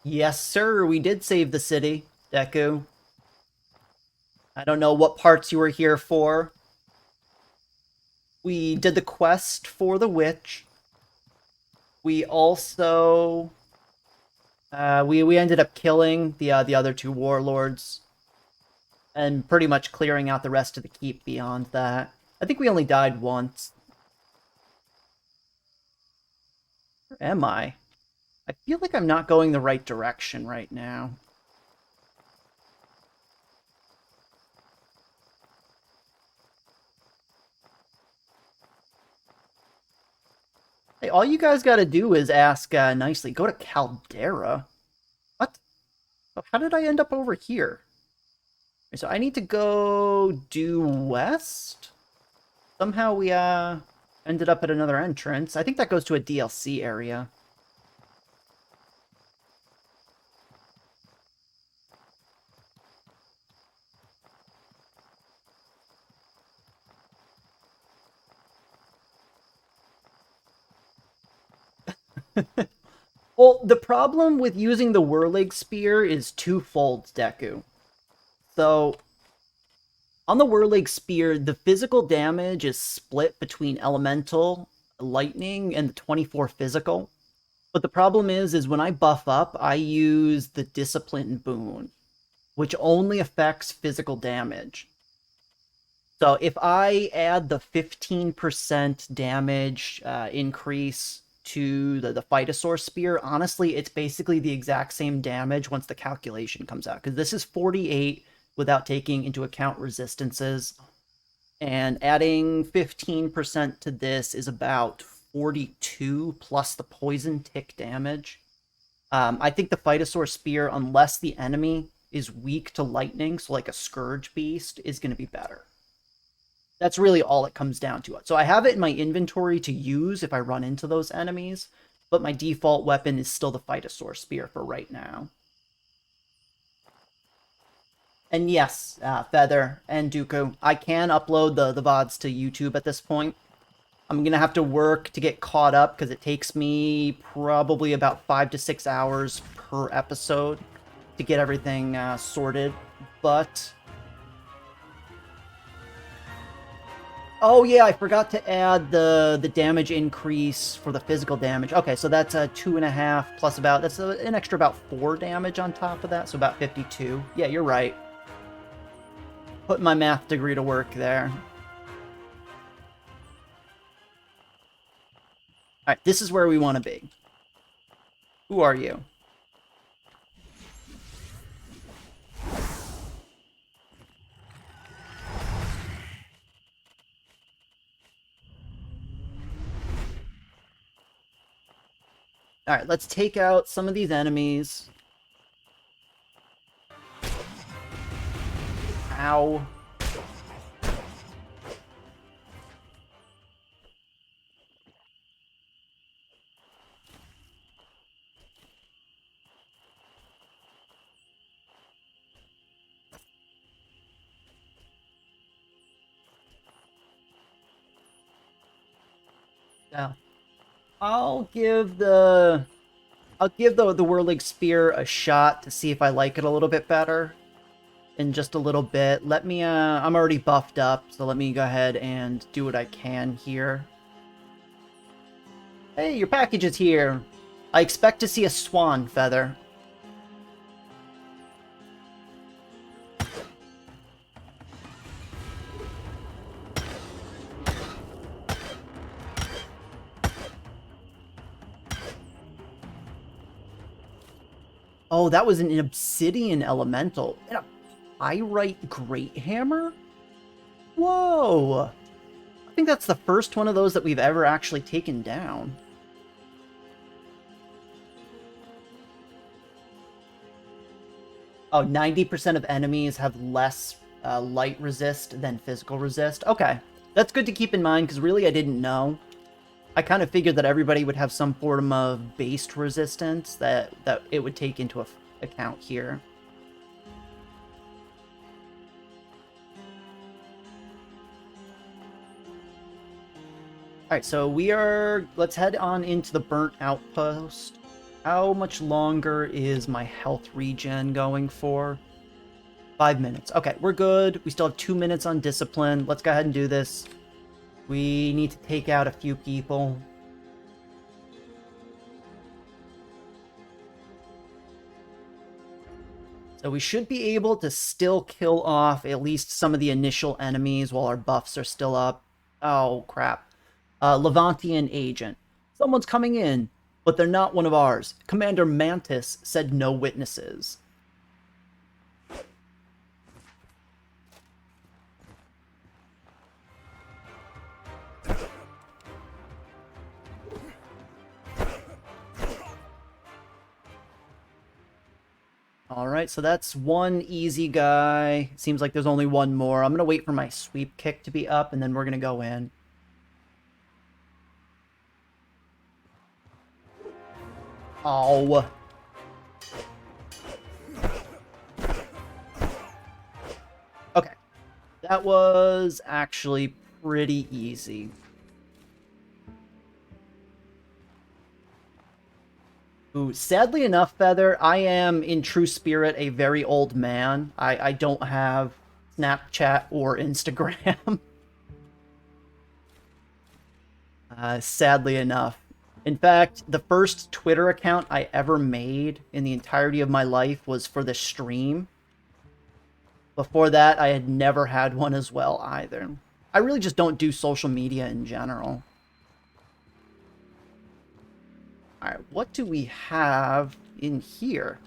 Yes, sir, we did save the city, Deku. I don't know what parts you were here for. We did the quest for the witch. We also... we ended up killing the other two warlords. And pretty much clearing out the rest of the keep beyond that. I think we only died once. Where am I? I feel like I'm not going the right direction right now. Hey, all you guys gotta do is ask nicely. Go to Caldera. What? Oh, how did I end up over here? So I need to go due west? Somehow we ended up at another entrance. I think that goes to a DLC area. Well, the problem with using the Whirlig Spear is twofold, Deku. So, on the Whirlig Spear, the physical damage is split between Elemental, Lightning, and the 24 physical. But the problem is when I buff up, I use the Discipline boon, which only affects physical damage. So if I add the 15% damage increase to the Phytosaur Spear, honestly, it's basically the exact same damage once the calculation comes out. Because this is 48 without taking into account resistances. And adding 15% to this is about 42 plus the poison tick damage. I think the Phytosaur Spear, unless the enemy is weak to lightning, so like a Scourge Beast, is going to be better. That's really all it comes down to. So I have it in my inventory to use if I run into those enemies, but my default weapon is still the Phytosaur Spear for right now. And yes, Feather and Dooku, I can upload the VODs to YouTube at this point. I'm going to have to work to get caught up because it takes me probably about 5 to 6 hours per episode to get everything sorted. But... oh yeah, I forgot to add the damage increase for the physical damage. Okay, so that's 2.5 plus that's an extra about 4 damage on top of that, so about 52. Yeah, you're right. Putting my math degree to work there. Alright, this is where we want to be. Who are you? Alright, let's take out some of these enemies. Ow. Yeah. I'll give the Whirling Spear a shot to see if I like it a little bit better. In just a little bit. Let me, I'm already buffed up, so let me go ahead and do what I can here. Hey, your package is here. I expect to see a swan feather. Oh, that was an obsidian elemental. And a pyrite great hammer? Whoa! I think that's the first one of those that we've ever actually taken down. Oh, 90% of enemies have less light resist than physical resist. Okay, that's good to keep in mind, because really I didn't know. I kind of figured that everybody would have some form of based resistance that it would take into account here. Alright, so let's head on into the Burnt Outpost. How much longer is my health regen going for? 5 minutes. Okay, we're good. We still have 2 minutes on Discipline. Let's go ahead and do this. We need to take out a few people. So we should be able to still kill off at least some of the initial enemies while our buffs are still up. Oh, crap. Levantian agent. Someone's coming in, but they're not one of ours. Commander Mantis said no witnesses. Alright, so that's one easy guy. Seems like there's only one more. I'm going to wait for my sweep kick to be up, and then we're going to go in. Oh. Okay. That was actually pretty easy. Ooh, sadly enough, Feather, I am in true spirit a very old man. I don't have Snapchat or Instagram. Sadly enough. In fact, the first Twitter account I ever made in the entirety of my life was for the stream. Before that, I had never had one as well either. I really just don't do social media in general. Alright, what do we have in here?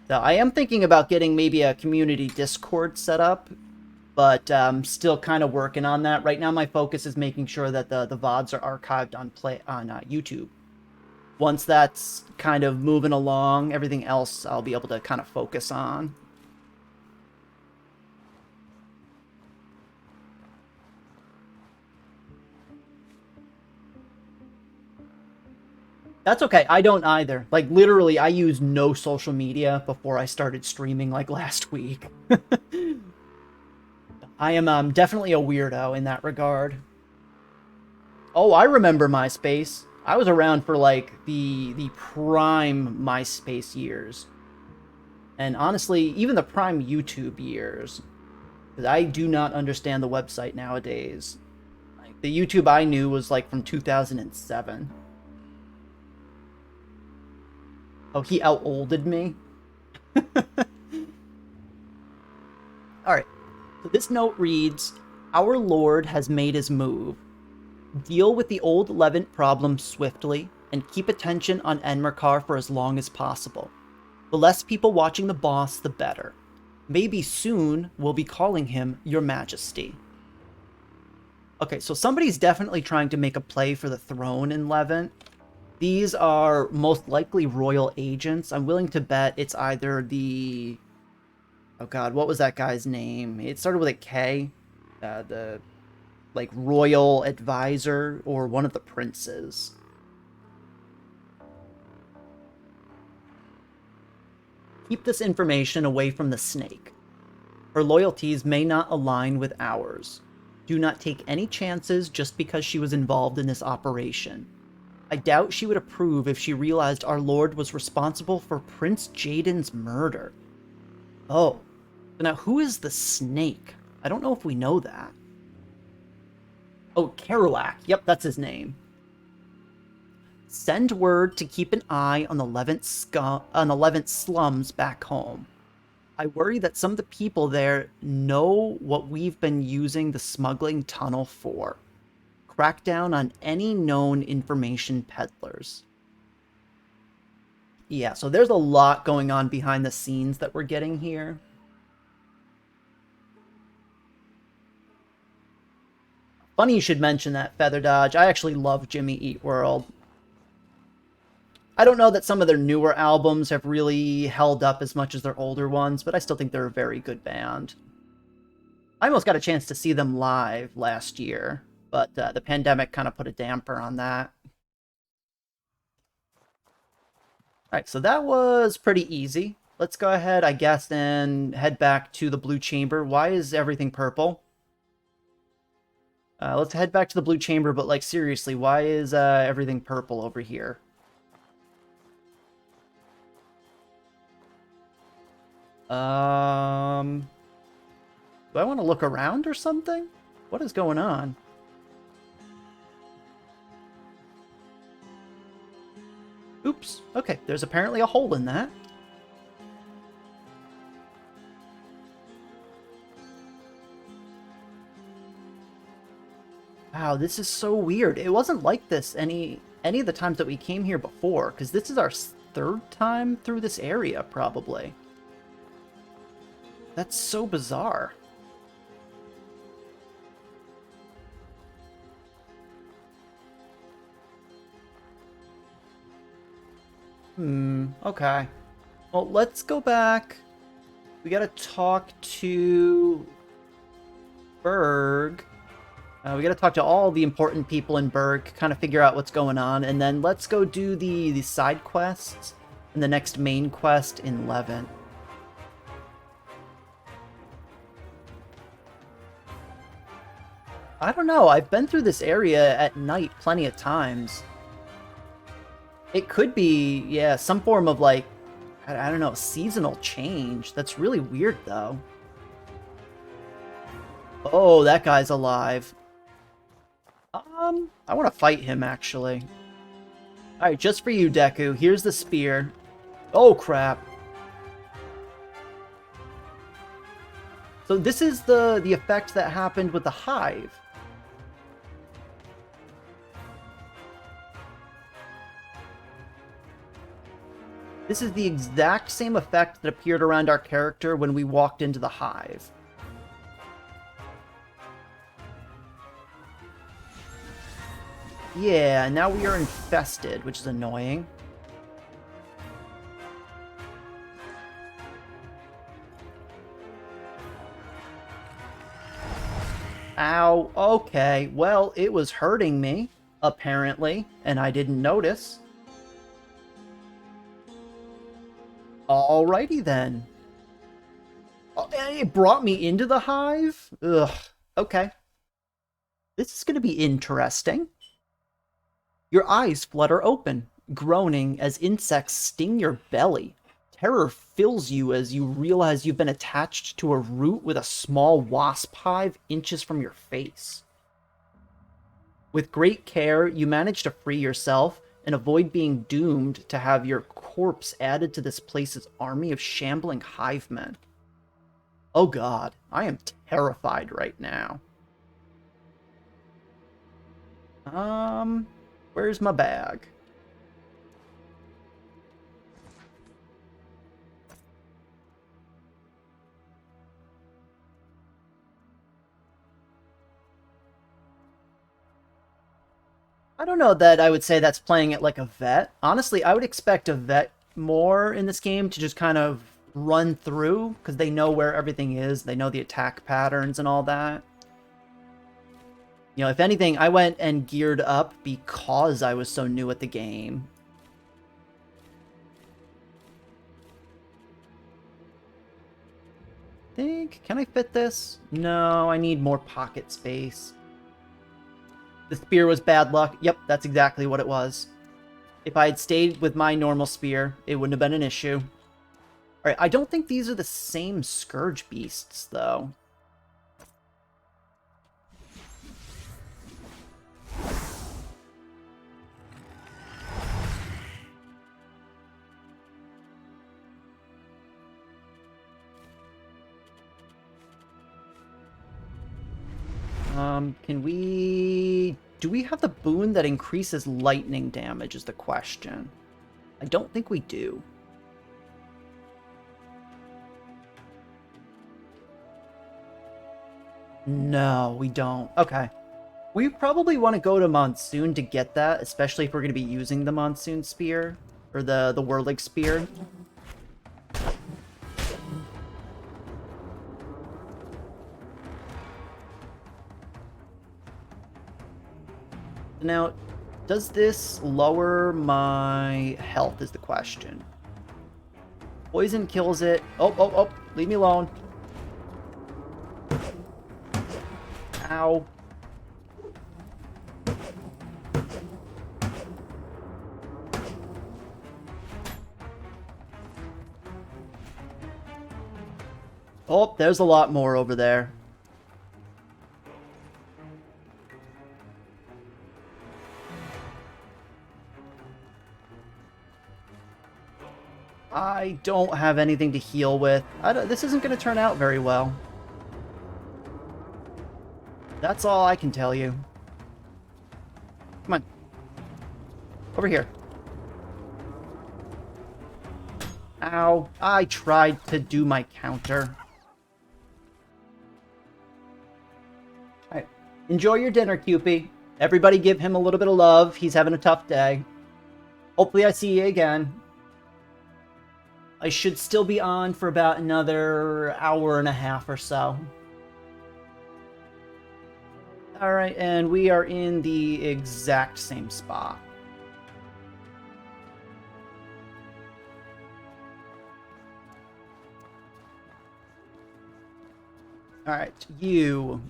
So I am thinking about getting maybe a community Discord set up, but still kind of working on that. Right now my focus is making sure that the VODs are archived on YouTube. Once that's kind of moving along, everything else I'll be able to kind of focus on. That's okay. I don't either. Like, literally, I used no social media before I started streaming, like, last week. I am definitely a weirdo in that regard. Oh, I remember MySpace. I was around for, like, the prime MySpace years. And honestly, even the prime YouTube years. Because I do not understand the website nowadays. Like, the YouTube I knew was, like, from 2007. Oh, he out-olded me? Alright, so this note reads, Our Lord has made his move. Deal with the old Levant problem swiftly, and keep attention on Enmerkar for as long as possible. The less people watching the boss, the better. Maybe soon we'll be calling him Your Majesty. Okay, so somebody's definitely trying to make a play for the throne in Levant. These are most likely royal agents. I'm willing to bet it's either the... Oh god, what was that guy's name? It started with a K. The, like, royal advisor or one of the princes. Keep this information away from the snake. Her loyalties may not align with ours. Do not take any chances just because she was involved in this operation. I doubt she would approve if she realized our lord was responsible for Prince Jaden's murder. Oh, now who is the snake? I don't know if we know that. Oh, Kerouac. Yep, that's his name. Send word to keep an eye on the Levant slums back home. I worry that some of the people there know what we've been using the smuggling tunnel for. Crack down on any known information peddlers. Yeah, so there's a lot going on behind the scenes that we're getting here. Funny you should mention that, Feather Dodge. I actually love Jimmy Eat World. I don't know that some of their newer albums have really held up as much as their older ones, but I still think they're a very good band. I almost got a chance to see them live last year, but the pandemic kind of put a damper on that. Alright, so that was pretty easy. Let's go ahead, I guess, and head back to the Blue Chamber. Why is everything purple? Let's head back to the Blue Chamber, but, like, seriously, why is everything purple over here? Do I want to look around or something? What is going on? Oops. Okay, there's apparently a hole in that. Wow, this is so weird. It wasn't like this any of the times that we came here before, because this is our third time through this area, probably. That's so bizarre. Okay. Well, let's go back. We gotta talk to Berg. We gotta talk to all the important people in Berg, kind of figure out what's going on, and then let's go do the side quests and the next main quest in Levant. I don't know, I've been through this area at night plenty of times. It could be, yeah, some form of, like, I don't know, seasonal change. That's really weird, though. Oh, that guy's alive. I want to fight him, actually. Alright, just for you, Deku. Here's the spear. Oh, crap. So this is the effect that happened with the hive. This is the exact same effect that appeared around our character when we walked into the hive. Yeah, now we are infested, which is annoying. Ow, okay. Well, it was hurting me, apparently, and I didn't notice. Alrighty then. Oh, and it brought me into the hive? Ugh, okay. This is going to be interesting. Your eyes flutter open, groaning as insects sting your belly. Terror fills you as you realize you've been attached to a root with a small wasp hive inches from your face. With great care, you manage to free yourself and avoid being doomed to have your corpse added to this place's army of shambling hive men. Oh god, I am terrified right now. Where's my bag? I don't know that I would say that's playing it like a vet. Honestly, I would expect a vet more in this game to just kind of run through, because they know where everything is, they know the attack patterns and all that. You know, if anything, I went and geared up because I was so new at the game. Can I fit this? No, I need more pocket space. The spear was bad luck. Yep, that's exactly what it was. If I had stayed with my normal spear, it wouldn't have been an issue. Alright, I don't think these are the same Scourge Beasts, though. Can we... Do we have the boon that increases lightning damage is the question. I don't think we do. No, we don't. Okay. We probably want to go to Monsoon to get that, especially if we're going to be using the Monsoon Spear, or the Whirlig Spear. Now, does this lower my health is the question. Poison kills it. Oh, leave me alone. Ow. Oh, there's a lot more over there. I don't have anything to heal with. This isn't going to turn out very well. That's all I can tell you. Come on. Over here. Ow. I tried to do my counter. Alright. Enjoy your dinner, Cupid. Everybody give him a little bit of love. He's having a tough day. Hopefully I see you again. I should still be on for about another hour and a half or so. Alright, and we are in the exact same spot. Alright, you.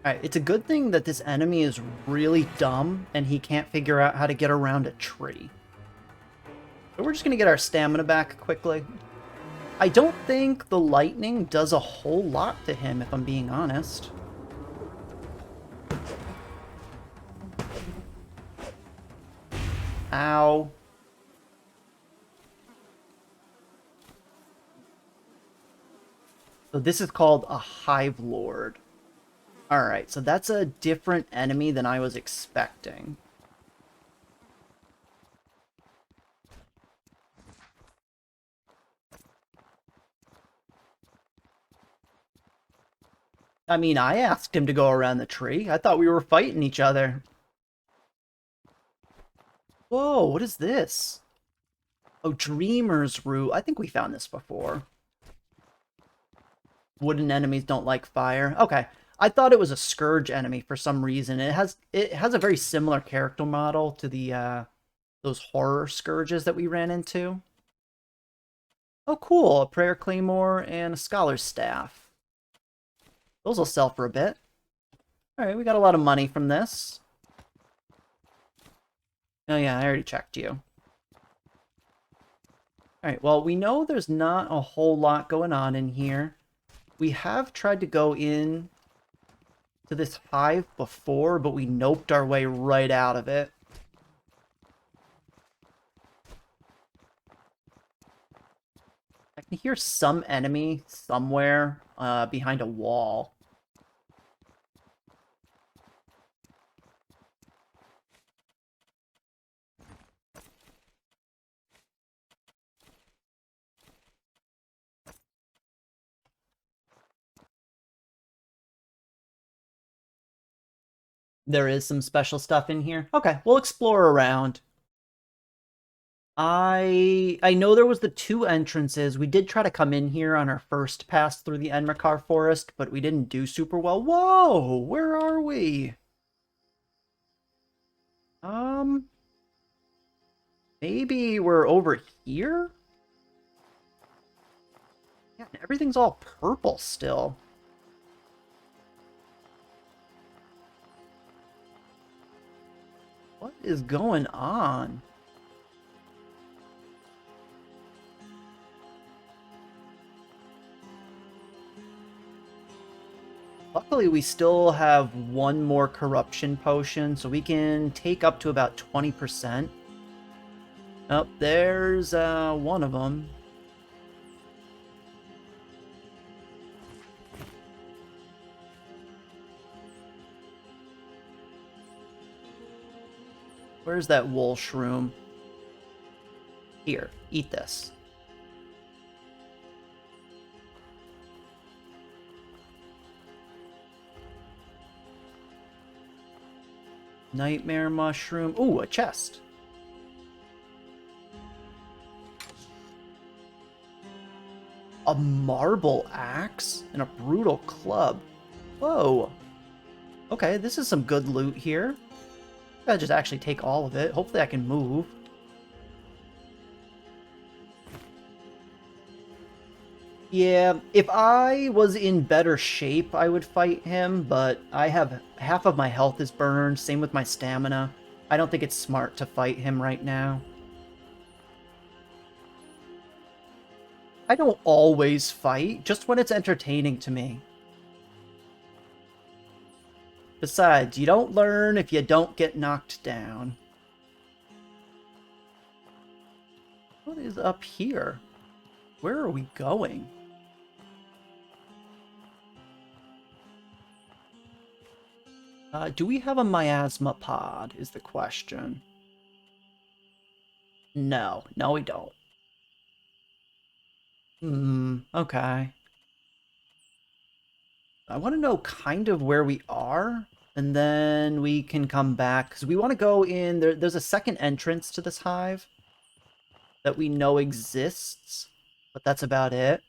Alright, it's a good thing that this enemy is really dumb and he can't figure out how to get around a tree. So we're just going to get our stamina back quickly. I don't think the lightning does a whole lot to him, if I'm being honest. Ow. So this is called a Hive Lord. Alright, so that's a different enemy than I was expecting. I mean, I asked him to go around the tree. I thought we were fighting each other. Whoa, what is this? Oh, Dreamer's Root. I think we found this before. Wooden enemies don't like fire. Okay. I thought it was a Scourge enemy for some reason. It has a very similar character model to the those horror Scourges that we ran into. Oh, cool. A Prayer Claymore and a Scholar's Staff. Those will sell for a bit. Alright, we got a lot of money from this. Oh yeah, I already checked you. Alright, well, we know there's not a whole lot going on in here. We have tried to go in to this hive before, but we noped our way right out of it. I can hear some enemy somewhere behind a wall. There is some special stuff in here. Okay, we'll explore around. I know there was the two entrances. We did try to come in here on our first pass through the Enmerkar Forest, but we didn't do super well. Whoa! Where are we? Maybe we're over here? Yeah, everything's all purple still. What is going on? Luckily, we still have one more corruption potion, so we can take up to about 20%. Oh, there's one of them. Where's that wool shroom? Here, eat this. Nightmare mushroom. Ooh, a chest. A marble axe and a brutal club. Whoa. Okay, this is some good loot here. I'll just actually take all of it. Hopefully I can move. Yeah, if I was in better shape, I would fight him, but I have half of my health is burned, same with my stamina. I don't think it's smart to fight him right now. I don't always fight, just when it's entertaining to me. Besides, you don't learn if you don't get knocked down. What is up here? Where are we going? Do we have a miasma pod, is the question. No, we don't. Okay. I want to know kind of where we are, and then we can come back, because we want to go in. There's a second entrance to this hive that we know exists, but that's about it.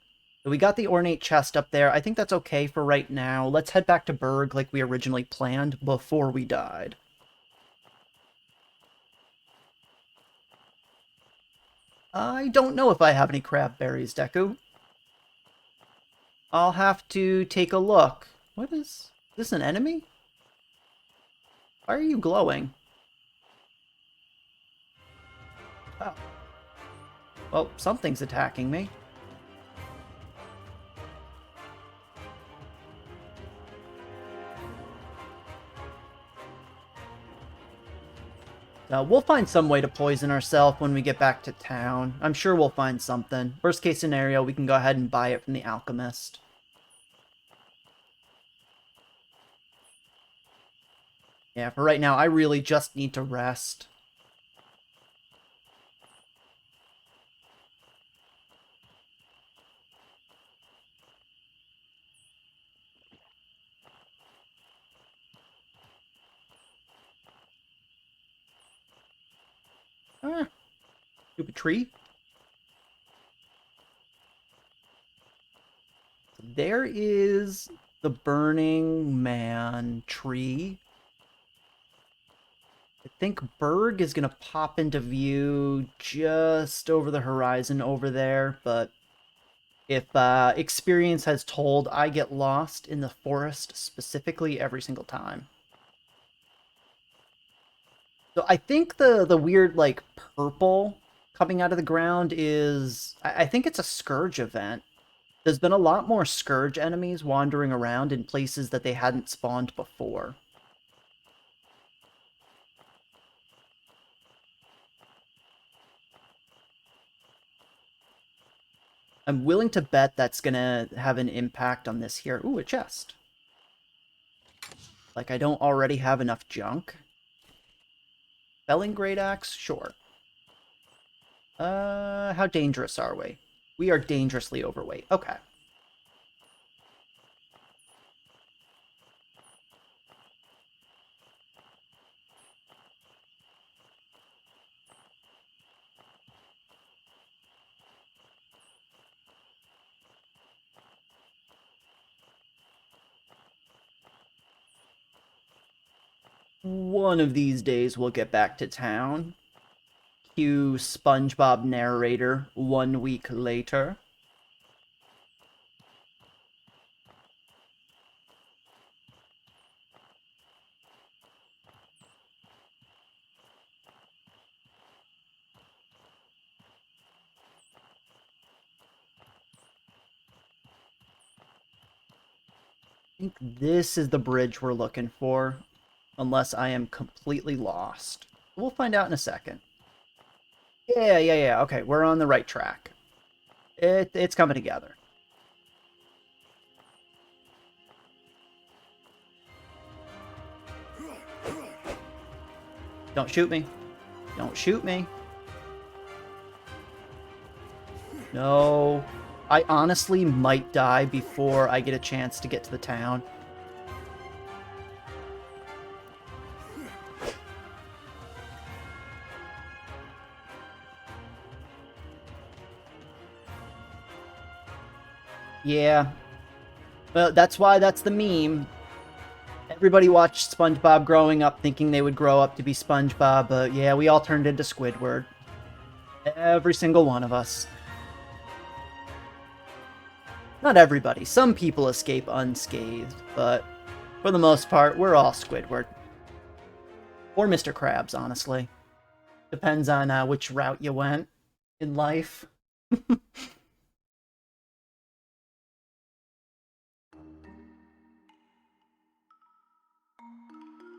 So we got the ornate chest up there. I think that's okay for right now. Let's head back to Berg like we originally planned before we died. I don't know if I have any crab berries, Deku. I'll have to take a look. What is... this an enemy? Why are you glowing? Oh. Well, something's attacking me. We'll find some way to poison ourselves when we get back to town. I'm sure we'll find something. Worst case scenario, we can go ahead and buy it from the alchemist. Yeah, for right now, I really just need to rest. Ah, stupid tree. There is the Burning Man tree. I think Berg is going to pop into view just over the horizon over there, but if experience has told, I get lost in the forest specifically every single time. So I think the weird, like, purple coming out of the ground is... I think it's a Scourge event. There's been a lot more Scourge enemies wandering around in places that they hadn't spawned before. I'm willing to bet that's gonna have an impact on this here. Ooh, a chest. Like I don't already have enough junk. Felling Great Axe? Sure. How dangerous are we? We are dangerously overweight. Okay. One of these days we'll get back to town. Cue SpongeBob narrator 1 week later. I think this is the bridge we're looking for, unless I am completely lost. We'll find out in a second. Yeah. Okay, we're on the right track. It's coming together. Don't shoot me. Don't shoot me. No. I honestly might die before I get a chance to get to the town. Yeah. Well, that's why that's the meme. Everybody watched SpongeBob growing up thinking they would grow up to be SpongeBob, but yeah, we all turned into Squidward. Every single one of us. Not everybody. Some people escape unscathed, but for the most part, we're all Squidward. Or Mr. Krabs, honestly. Depends on which route you went in life.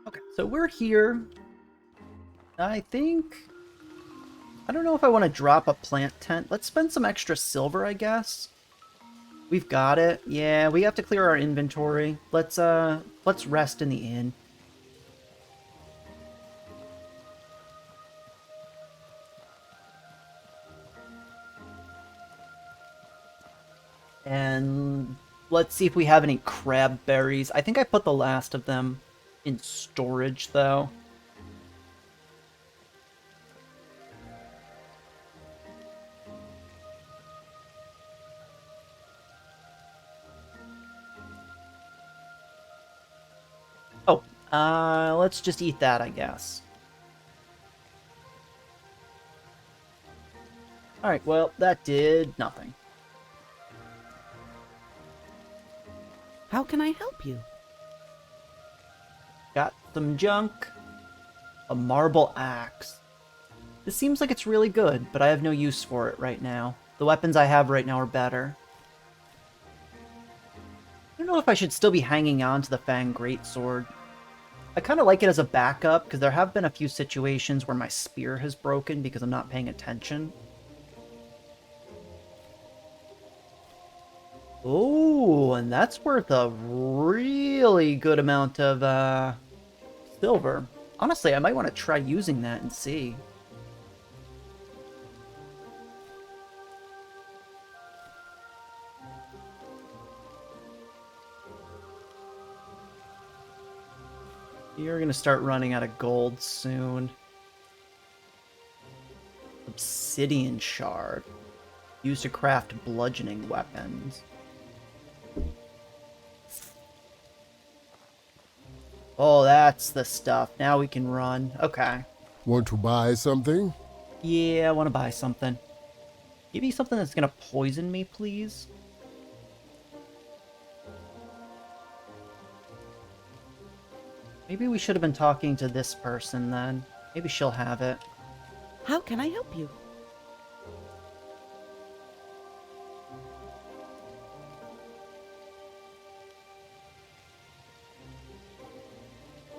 Okay, so we're here. I think... I don't know if I want to drop a plant tent. Let's spend some extra silver, I guess. We've got it. Yeah, we have to clear our inventory. Let's rest in the inn. And let's see if we have any crab berries. I think I put the last of them in storage, though. Oh, let's just eat that, I guess. Alright, well, that did nothing. How can I help you? Got some junk. A marble axe. This seems like it's really good, but I have no use for it right now. The weapons I have right now are better. I don't know if I should still be hanging on to the Fang Greatsword. I kind of like it as a backup, because there have been a few situations where my spear has broken because I'm not paying attention. Oh, and that's worth a really good amount of silver. Honestly, I might want to try using that and see. You're going to start running out of gold soon. Obsidian shard. Used to craft bludgeoning weapons. Oh, that's the stuff. Now we can run. Okay. Want to buy something? Yeah, I want to buy something. Give me something that's going to poison me, please. Maybe we should have been talking to this person then. Maybe she'll have it. How can I help you?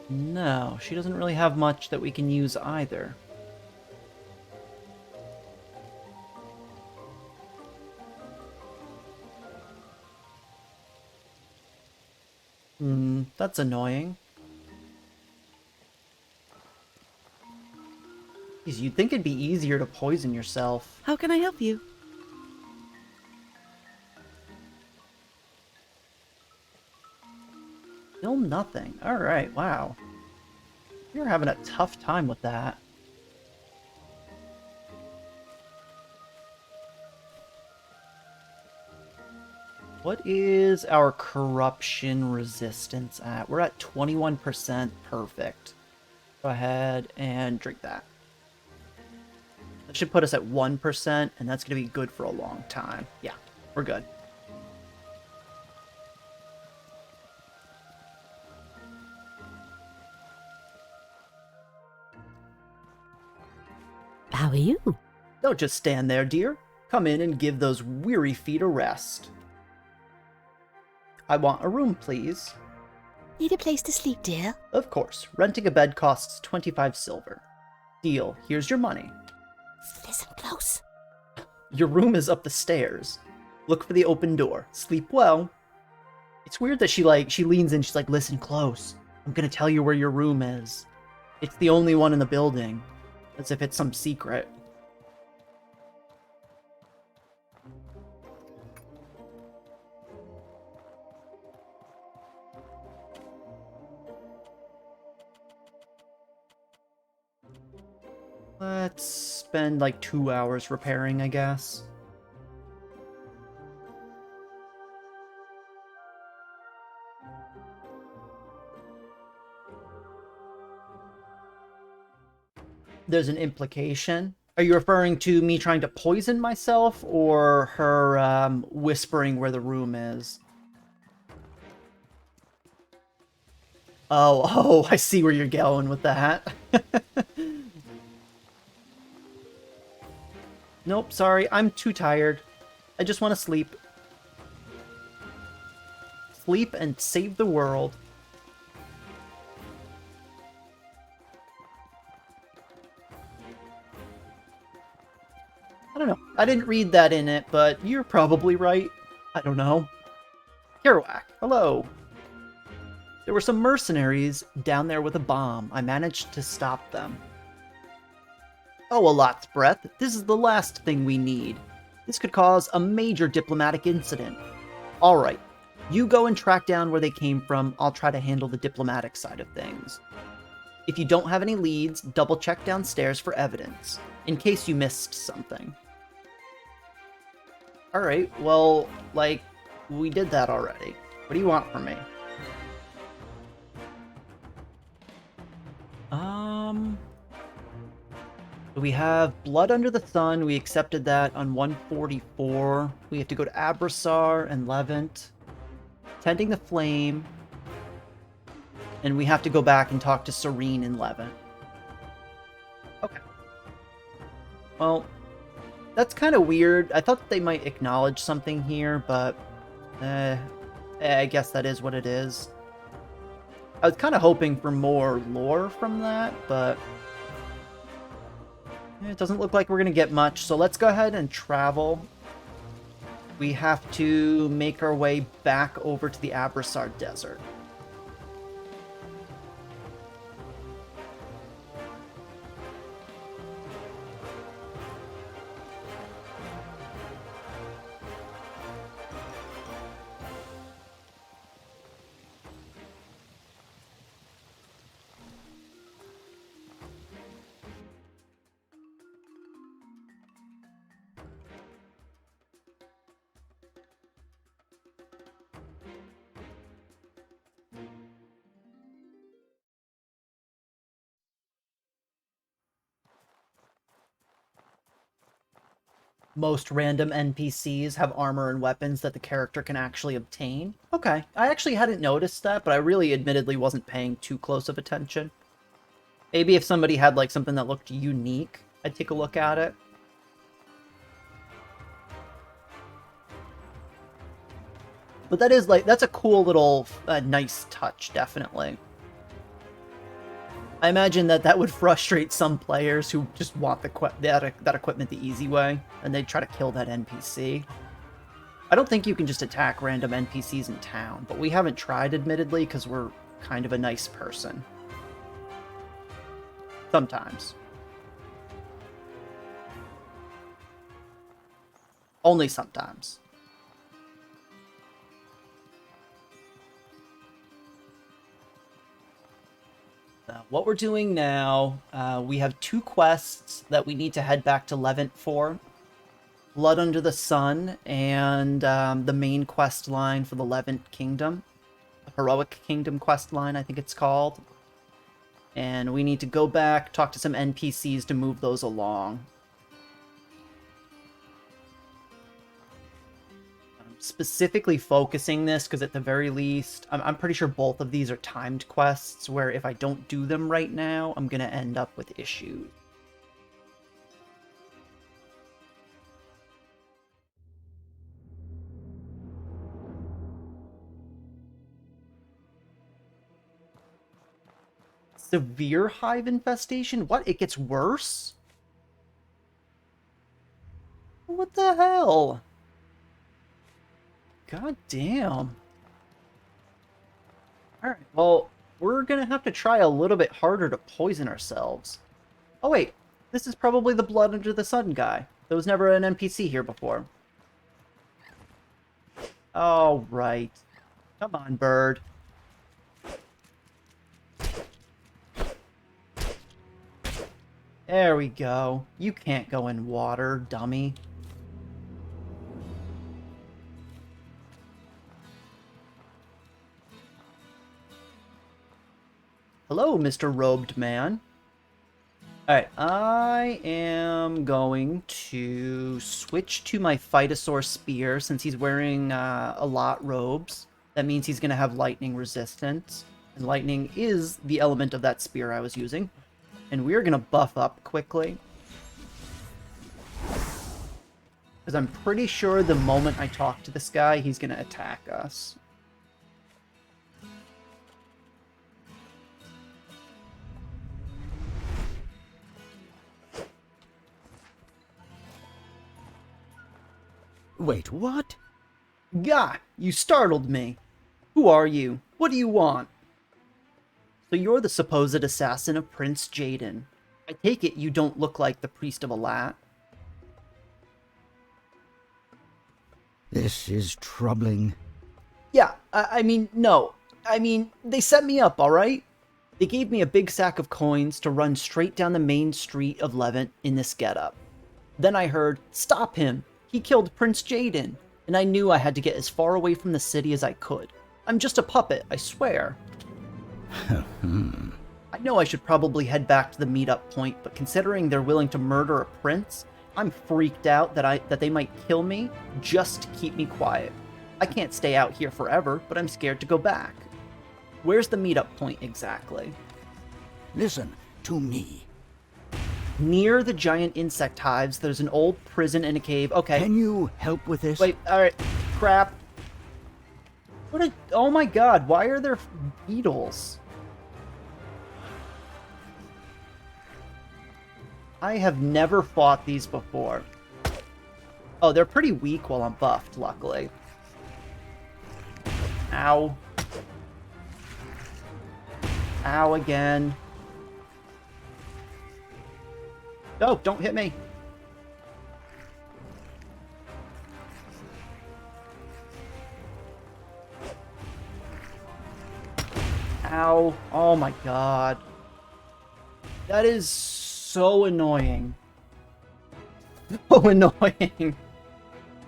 No, she doesn't really have much that we can use either. That's annoying. Jeez, you'd think it'd be easier to poison yourself. How can I help you? Still nothing. Alright, wow. You're having a tough time with that. What is our corruption resistance at? We're at 21%. Perfect. Go ahead and drink that. That should put us at 1%, and that's going to be good for a long time. Yeah, we're good. How are you? Don't just stand there, dear. Come in and give those weary feet a rest. I want a room, please. Need a place to sleep, dear? Of course. Renting a bed costs 25 silver. Deal. Here's your money. Listen close. Your room is up the stairs. Look for the open door. Sleep well. It's weird that she leans in, she's like, listen close. I'm gonna tell you where your room is. It's the only one in the building. As if it's some secret. Let's spend like 2 hours repairing, I guess. There's an implication. Are you referring to me trying to poison myself, or her whispering where the room is? Oh, I see where you're going with that. Nope, sorry, I'm too tired. I just want to sleep. Sleep and save the world. I don't know. I didn't read that in it, but you're probably right. I don't know. Kerouac, hello. There were some mercenaries down there with a bomb. I managed to stop them. Oh, a lot's breath. This is the last thing we need. This could cause a major diplomatic incident. Alright, you go and track down where they came from. I'll try to handle the diplomatic side of things. If you don't have any leads, double check downstairs for evidence, in case you missed something. Alright, well, like, we did that already. What do you want from me? We have Blood Under the Sun. We accepted that on 144. We have to go to Abrassar and Levant. Tending the Flame. And we have to go back and talk to Serene in Levant. Okay. Well, that's kind of weird. I thought they might acknowledge something here, but I guess that is what it is. I was kind of hoping for more lore from that, but it doesn't look like we're going to get much. So let's go ahead and travel. We have to make our way back over to the Abrassar Desert. Most random NPCs have armor and weapons that the character can actually obtain. Okay, I actually hadn't noticed that, but I really admittedly wasn't paying too close of attention. Maybe if somebody had like something that looked unique, I'd take a look at it. But that is like, that's a cool little nice touch, definitely. I imagine that would frustrate some players who just want that equipment the easy way, and they try to kill that NPC. I don't think you can just attack random NPCs in town, but we haven't tried, admittedly, because we're kind of a nice person. Sometimes. Only sometimes. What we're doing now, we have 2 quests that we need to head back to Levant for. Blood Under the Sun and the main quest line for the Levant Kingdom. The Heroic Kingdom quest line, I think it's called. And we need to go back, talk to some NPCs to move those along. Specifically focusing this because at the very least, I'm pretty sure both of these are timed quests where if I don't do them right now, I'm going to end up with issues. Severe hive infestation? What? It gets worse? What the hell? God damn. Alright, well, we're gonna have to try a little bit harder to poison ourselves. Oh wait, this is probably the Blood Under the Sun guy. There was never an NPC here before. Oh, right. Come on, bird. There we go. You can't go in water, dummy. Hello, Mr. Robed Man. Alright, I am going to switch to my Phytosaur Spear since he's wearing a lot robes. That means he's going to have lightning resistance. And lightning is the element of that spear I was using. And we're going to buff up quickly. Because I'm pretty sure the moment I talk to this guy, he's going to attack us. Wait, what? Gah! You startled me. Who are you? What do you want? So you're the supposed assassin of Prince Jaden. I take it you don't look like the priest of Alat. This is troubling. Yeah, I mean, no. I mean, they set me up, alright? They gave me a big sack of coins to run straight down the main street of Levant in this getup. Then I heard, stop him! He killed Prince Jaden! And I knew I had to get as far away from the city as I could. I'm just a puppet, I swear. I know I should probably head back to the meetup point, but considering they're willing to murder a prince, I'm freaked out that they might kill me just to keep me quiet. I can't stay out here forever, but I'm scared to go back. Where's the meetup point exactly? Listen to me. Near the giant insect hives, there's an old prison and a cave. Okay. Can you help with this? Wait, alright. Crap. Oh my god, why are there beetles? I have never fought these before. Oh, they're pretty weak while I'm buffed, luckily. Ow. Ow again. No, don't hit me. Ow. Oh my god. That is so annoying. So annoying.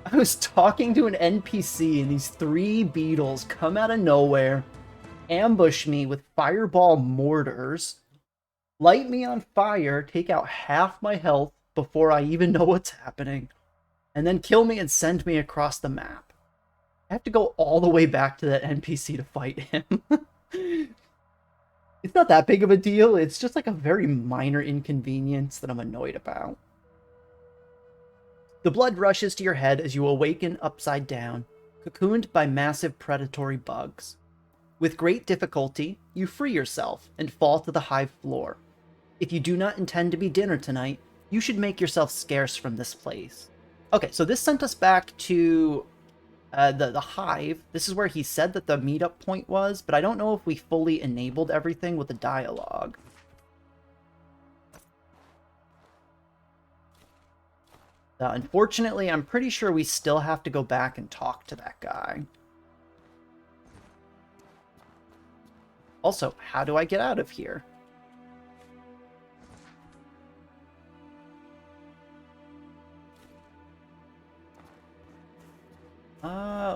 I was talking to an NPC and these 3 beetles come out of nowhere, ambush me with fireball mortars, light me on fire, take out half my health before I even know what's happening, and then kill me and send me across the map. I have to go all the way back to that NPC to fight him. It's not that big of a deal, it's just like a very minor inconvenience that I'm annoyed about. The blood rushes to your head as you awaken upside down, cocooned by massive predatory bugs. With great difficulty, you free yourself and fall to the hive floor. If you do not intend to be dinner tonight, you should make yourself scarce from this place. Okay, so this sent us back to the hive. This is where he said that the meetup point was, but I don't know if we fully enabled everything with the dialogue. Unfortunately, I'm pretty sure we still have to go back and talk to that guy. Also, how do I get out of here?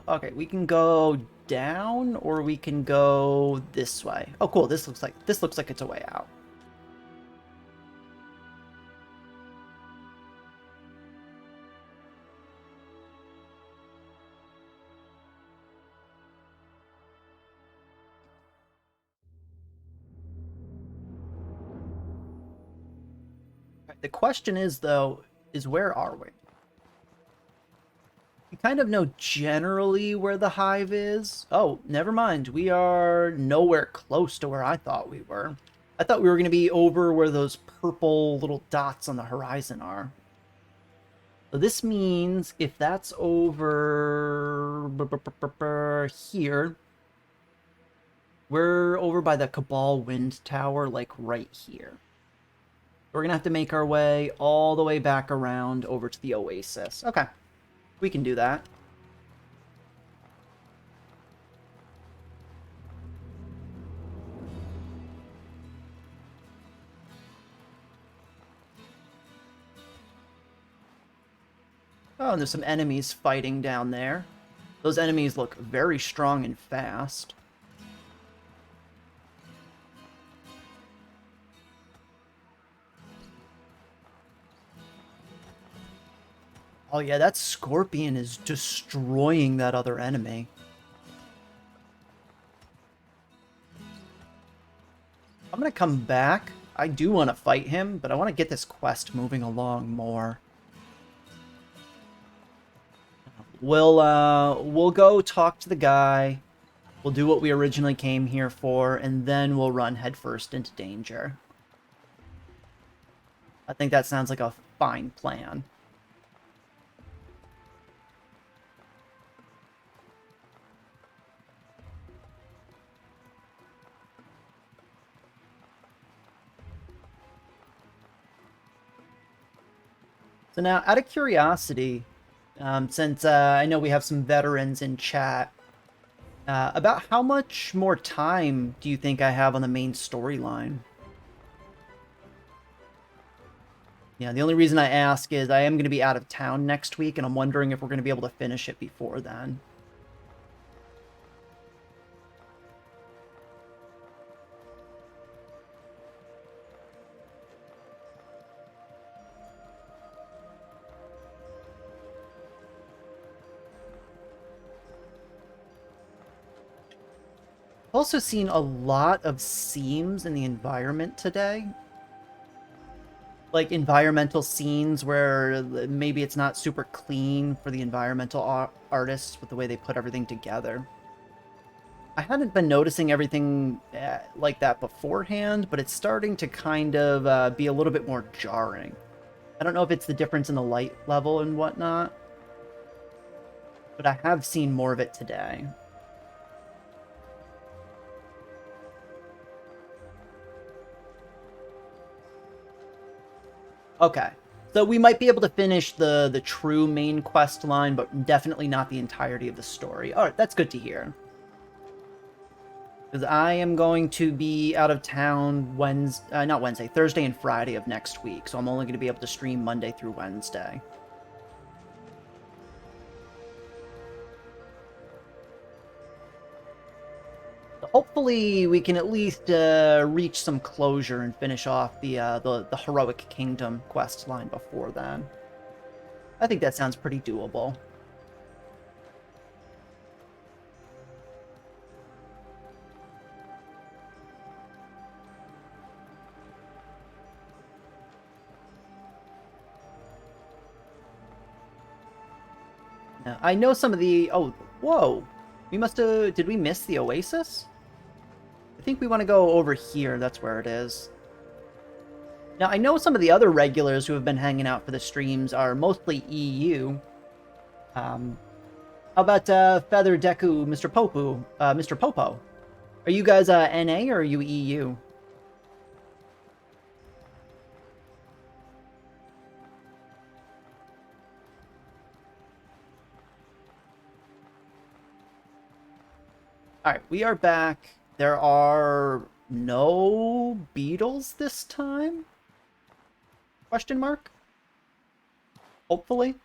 Okay, we can go down or we can go this way. Oh, cool. This looks like it's a way out. The question is, though, where are we? We kind of know generally where the hive is. Oh, never mind. We are nowhere close to where I thought we were. I thought we were going to be over where those purple little dots on the horizon are. So this means if that's over here, we're over by the Cabal Wind Tower, like right here. We're going to have to make our way all the way back around over to the Oasis. Okay, we can do that. Oh, and there's some enemies fighting down there. Those enemies look very strong and fast. Oh yeah, that scorpion is destroying that other enemy. I'm gonna come back. I do want to fight him, but I want to get this quest moving along more. We'll go talk to the guy. We'll do what we originally came here for, and then we'll run headfirst into danger. I think that sounds like a fine plan. So now, out of curiosity, since I know we have some veterans in chat, about how much more time do you think I have on the main storyline? Yeah, the only reason I ask is I am going to be out of town next week, and I'm wondering if we're going to be able to finish it before then. also seen a lot of seams in the environment today. Like environmental scenes where maybe it's not super clean for the environmental artists with the way they put everything together. I hadn't been noticing everything like that beforehand, but it's starting to kind of be a little bit more jarring. I don't know if it's the difference in the light level and whatnot, but I have seen more of it today. Okay, so we might be able to finish the true main quest line, but definitely not the entirety of the story. All right, that's good to hear. Because I am going to be out of town Thursday and Friday of next week, so I'm only going to be able to stream Monday through Wednesday. Hopefully, we can at least reach some closure and finish off the Heroic Kingdom quest line before then. I think that sounds pretty doable. Now, I know some of the... Oh, whoa! We must have... Did we miss the Oasis? I think we want to go over here. That's where it is. Now, I know some of the other regulars who have been hanging out for the streams are mostly EU. How about Feather Deku, Mr. Popu, Mr. Popo? Are you guys NA or are you EU? Alright, we are back. There are no beetles this time? Question mark? Hopefully.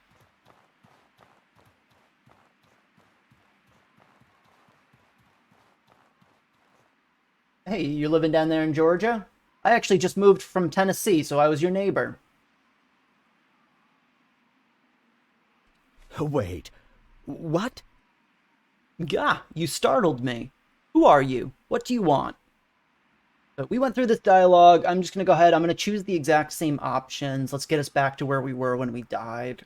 Hey, you living down there in Georgia? I actually just moved from Tennessee, so I was your neighbor. Wait, what? Gah, you startled me. Who are you? What do you want? So we went through this dialogue. I'm just going to go ahead. I'm going to choose the exact same options. Let's get us back to where we were when we died.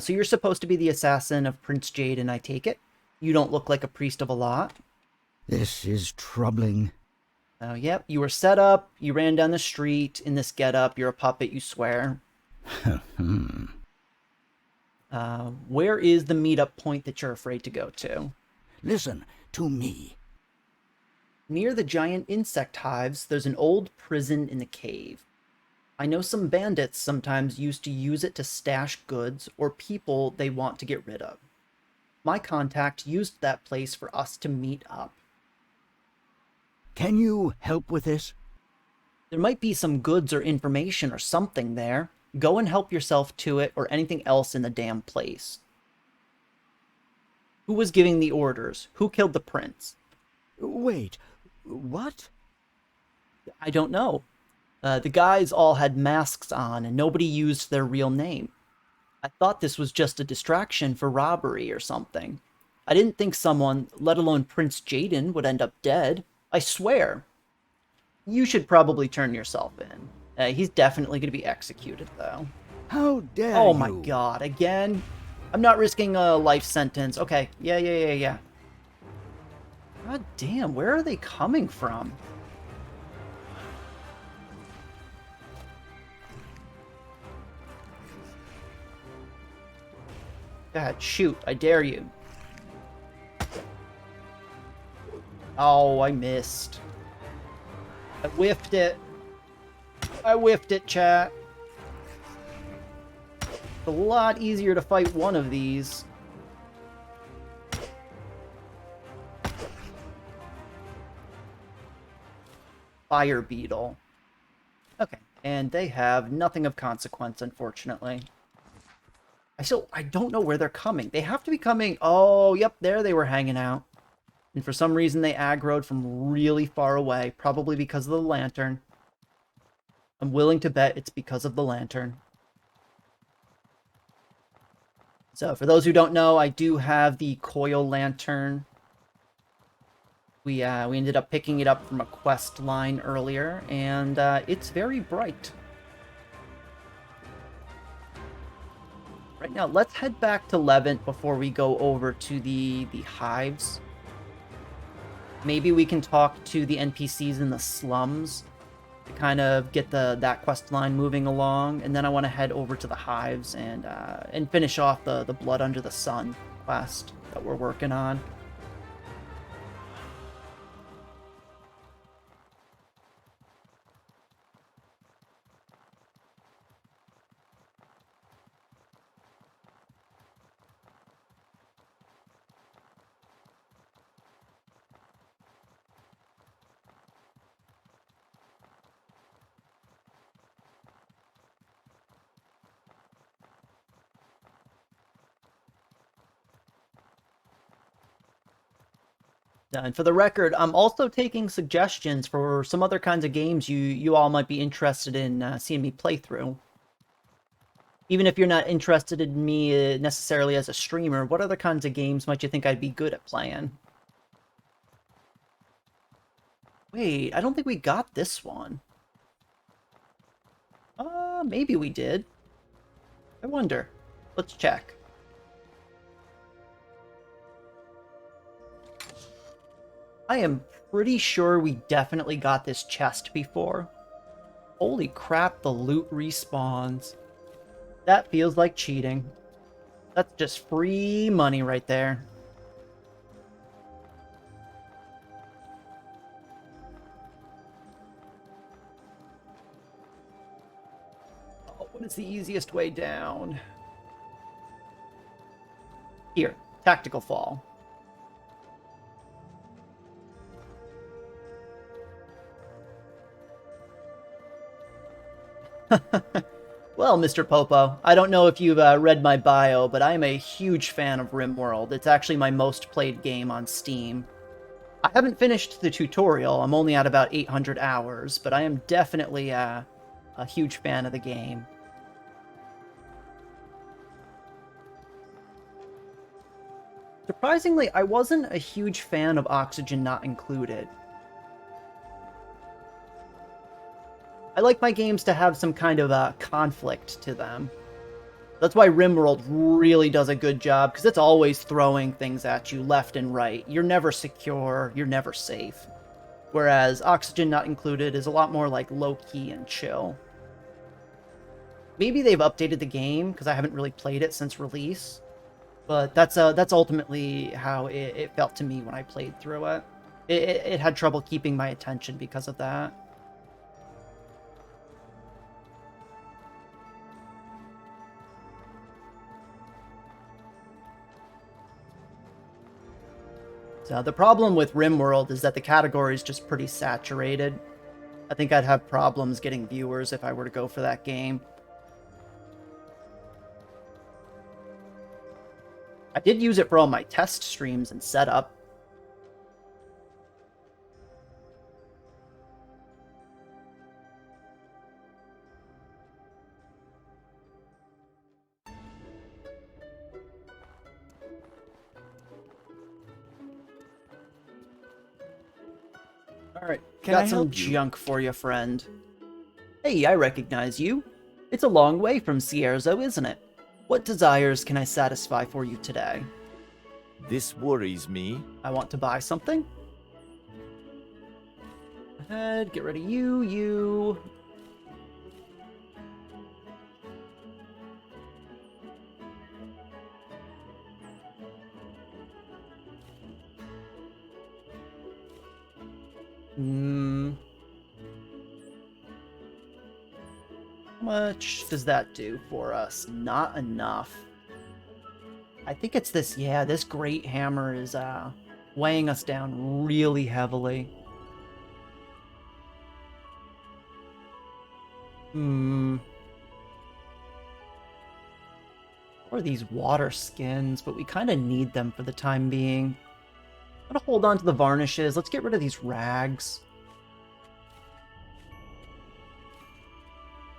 So you're supposed to be the assassin of Prince Jaden, I take it. You don't look like a priest of a lot. This is troubling. Oh, yep. You were set up. You ran down the street in this getup. You're a puppet, you swear. Where is the meetup point that you're afraid to go to? Listen to me. Near the giant insect hives, there's an old prison in the cave. I know some bandits sometimes used to use it to stash goods or people they want to get rid of. My contact used that place for us to meet up. Can you help with this? There might be some goods or information or something there. Go and help yourself to it or anything else in the damn place. Who was giving the orders? Who killed the prince? Wait, what? I don't know. The guys all had masks on and nobody used their real name. I thought this was just a distraction for robbery or something. I didn't think someone, let alone Prince Jaden, would end up dead. I swear. You should probably turn yourself in. He's definitely going to be executed, though. How dare you? Oh my god, again? I'm not risking a life sentence. Okay, yeah. God damn, where are they coming from? God, shoot, I dare you. Oh, I missed. I whiffed it. I whiffed it, chat. It's a lot easier to fight one of these. Fire beetle. Okay, and they have nothing of consequence, unfortunately. I don't know where they're coming. They have to be coming... Oh, yep, there they were hanging out. And for some reason they aggroed from really far away, probably because of the lantern. I'm willing to bet it's because of the lantern. So, for those who don't know, I do have the coil lantern. We ended up picking it up from a quest line earlier, and it's very bright. Right now, let's head back to Levant before we go over to the hives. Maybe we can talk to the NPCs in the slums to kind of get that quest line moving along, and then I want to head over to the hives and finish off the Blood Under the Sun quest that we're working on. And for the record, I'm also taking suggestions for some other kinds of games you all might be interested in seeing me play through. Even if you're not interested in me necessarily as a streamer, what other kinds of games might you think I'd be good at playing? Wait, I don't think we got this one. Maybe we did. I wonder. Let's check. I am pretty sure we definitely got this chest before. Holy crap, the loot respawns. That feels like cheating. That's just free money right there. Oh, what is the easiest way down? Here, tactical fall. Well, Mr. Popo, I don't know if you've read my bio, but I am a huge fan of RimWorld. It's actually my most played game on Steam. I haven't finished the tutorial, I'm only at about 800 hours, but I am definitely a huge fan of the game. Surprisingly, I wasn't a huge fan of Oxygen Not Included. I like my games to have some kind of conflict to them. That's why RimWorld really does a good job, because it's always throwing things at you left and right. You're never secure, you're never safe. Whereas Oxygen Not Included is a lot more like low-key and chill. Maybe they've updated the game, because I haven't really played it since release. But that's ultimately how it felt to me when I played through it. It had trouble keeping my attention because of that. So the problem with RimWorld is that the category is just pretty saturated. I think I'd have problems getting viewers if I were to go for that game. I did use it for all my test streams and setup. Alright, got some junk for you, friend. Hey, I recognize you. It's a long way from Cierzo, isn't it? What desires can I satisfy for you today? This worries me. I want to buy something. Go ahead, get rid of you. How much does that do for us? Not enough. I think it's this, yeah, this great hammer is weighing us down really heavily. Or these water skins, but we kind of need them for the time being. I'm gonna hold on to the varnishes. Let's get rid of these rags.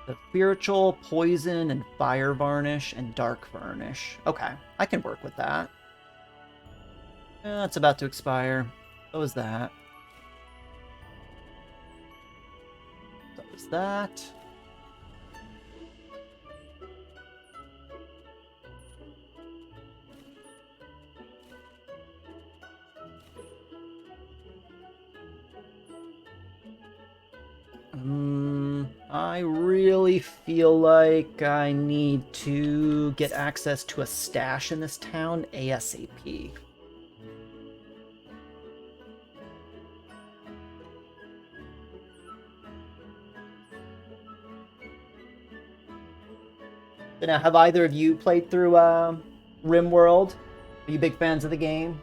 The spiritual, poison, and fire varnish, and dark varnish. Okay, I can work with that. That's about to expire. So is that. that. I really feel like I need to get access to a stash in this town ASAP. So now, have either of you played through RimWorld? Are you big fans of the game?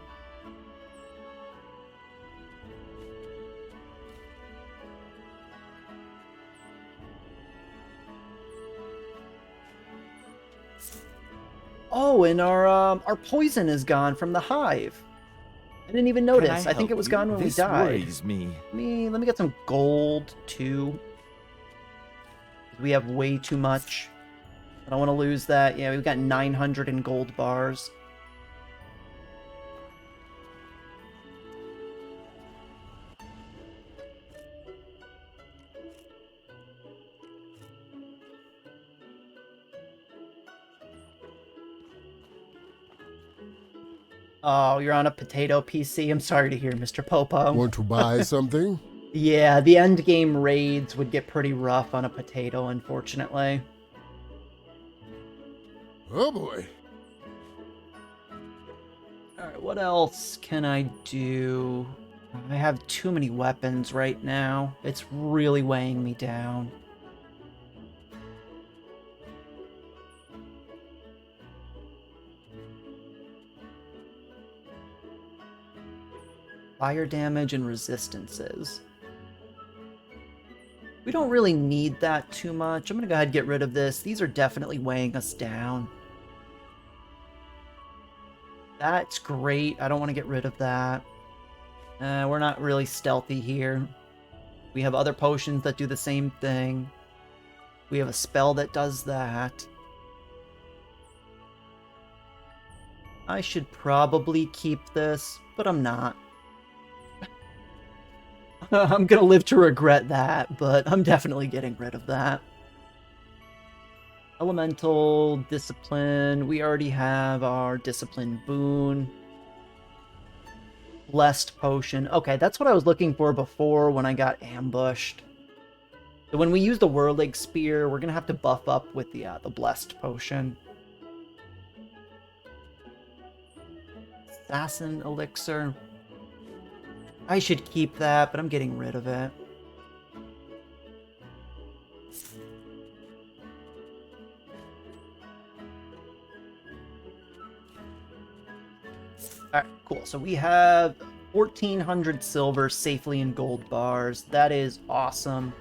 Oh, and our poison is gone from the hive. I didn't even notice. I think it was gone when we died. This worries me. Let me get some gold too. We have way too much. I don't want to lose that. Yeah, we've got 900 in gold bars. Oh, you're on a potato PC? I'm sorry to hear, Mr. Popo. Want to buy something? Yeah, the end game raids would get pretty rough on a potato, unfortunately. Oh boy. Alright, what else can I do? I have too many weapons right now. It's really weighing me down. Fire damage and resistances. We don't really need that too much. I'm gonna go ahead and get rid of this. These are definitely weighing us down. That's great. I don't want to get rid of that. We're not really stealthy here. We have other potions that do the same thing. We have a spell that does that. I should probably keep this, but I'm not. I'm gonna live to regret that, but I'm definitely getting rid of that. Elemental, Discipline. We already have our Discipline boon. Blessed Potion. Okay, that's what I was looking for before when I got ambushed. So when we use the Whirling Spear, we're gonna have to buff up with the Blessed Potion. Assassin Elixir. I should keep that, but I'm getting rid of it. Alright, cool. So we have 1,400 silver safely in gold bars. That is awesome.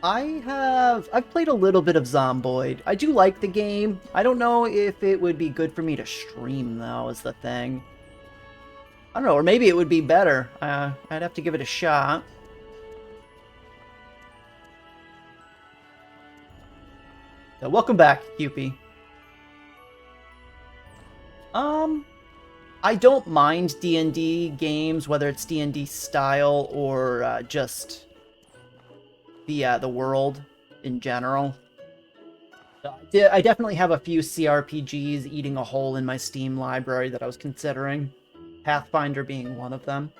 I've played a little bit of Zomboid. I do like the game. I don't know if it would be good for me to stream, though, is the thing. I don't know, or maybe it would be better. I'd have to give it a shot. So, welcome back, Cupie. I don't mind D&D games, whether it's D&D style or just the world in general. I definitely have a few CRPGs eating a hole in my Steam library that I was considering, Pathfinder being one of them.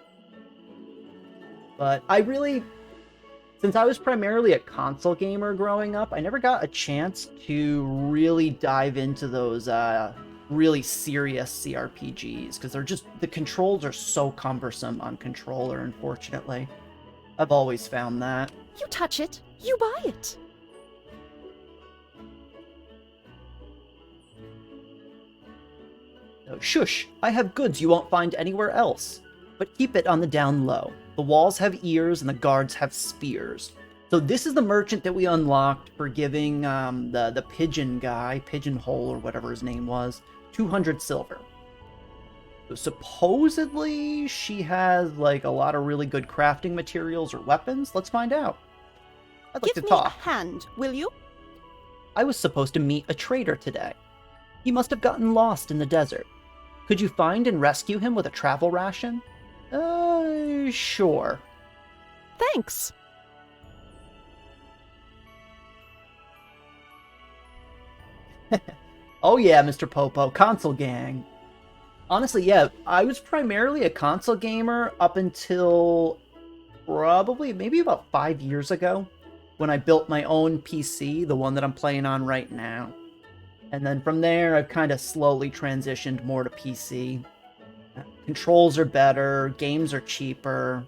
But I really, since I was primarily a console gamer growing up, I never got a chance to really dive into those really serious CRPGs, because the controls are so cumbersome on controller, unfortunately. I've always found that. You touch it, you buy it. Oh, shush! I have goods you won't find anywhere else. But keep it on the down low. The walls have ears and the guards have spears. So this is the merchant that we unlocked for giving the pigeon guy, Pigeonhole or whatever his name was, 200 silver. So supposedly she has like a lot of really good crafting materials or weapons. Let's find out. I'd like Give to me talk. a hand, will you? I was supposed to meet a trader today. He must have gotten lost in the desert. Could you find and rescue him with a travel ration? Sure. Thanks. Oh yeah, Mr. Popo, console gang. Honestly, yeah, I was primarily a console gamer up until probably maybe about 5 years ago when I built my own PC, the one that I'm playing on right now. And then from there, I've kind of slowly transitioned more to PC. Controls are better, games are cheaper.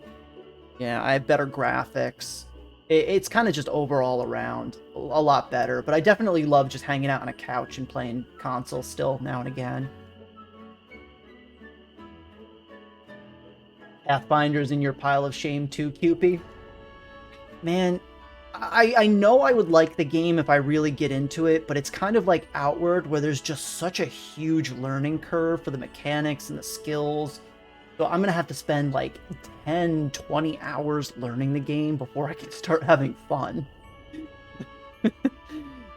Yeah, I have better graphics. It's kind of just overall around a lot better, but I definitely love just hanging out on a couch and playing console still now and again. Pathfinder's in your pile of shame too, Cupie. Man, I know I would like the game if I really get into it, but it's kind of like Outward, where there's just such a huge learning curve for the mechanics and the skills. So I'm going to have to spend like 10, 20 hours learning the game before I can start having fun.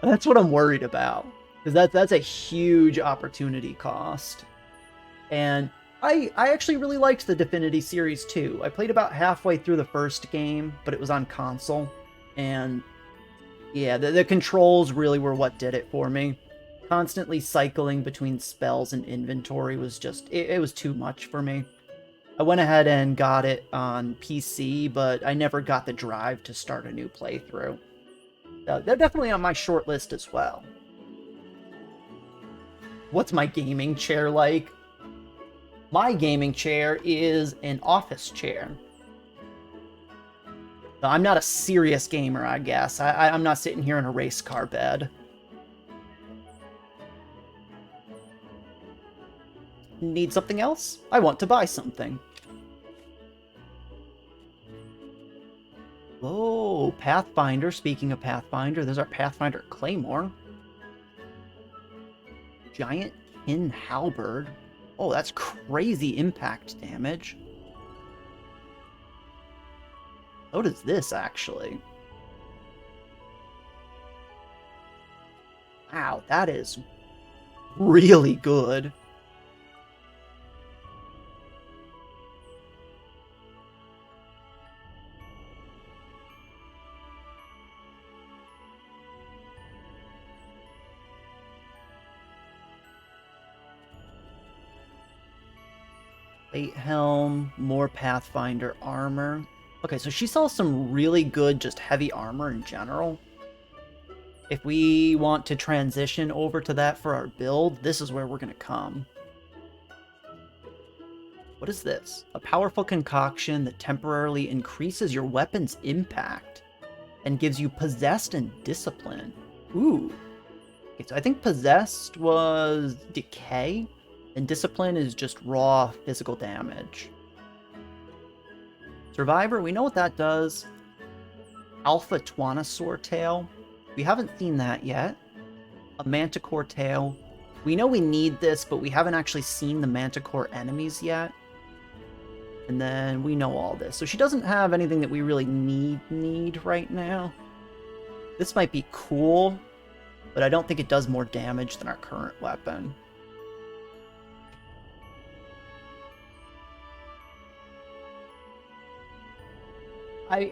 That's what I'm worried about, because that's a huge opportunity cost. And I actually really liked the Divinity series too. I played about halfway through the first game, but it was on console. And yeah, the controls really were what did it for me. Constantly cycling between spells and inventory was just, it was too much for me. I went ahead and got it on PC, but I never got the drive to start a new playthrough. They're definitely on my short list as well. What's my gaming chair like? My gaming chair is an office chair. I'm not a serious gamer, I guess. I'm not sitting here in a race car bed. Need something else? I want to buy something. Oh, Pathfinder. Speaking of Pathfinder, there's our Pathfinder Claymore. Giant Kin Halberd. Oh, that's crazy impact damage. So does this, actually. Wow, that is really good. Plate helm, more Pathfinder armor. Okay, so she sells some really good just heavy armor in general. If we want to transition over to that for our build, this is where we're going to come. What is this? A powerful concoction that temporarily increases your weapon's impact and gives you Possessed and Discipline. Ooh. Okay, so I think Possessed was Decay, and Discipline is just raw physical damage. Survivor, we know what that does. Alpha Tuanosaur Tail. We haven't seen that yet. A Manticore Tail. We know we need this, but we haven't actually seen the Manticore enemies yet. And then we know all this. So she doesn't have anything that we really need right now. This might be cool, but I don't think it does more damage than our current weapon.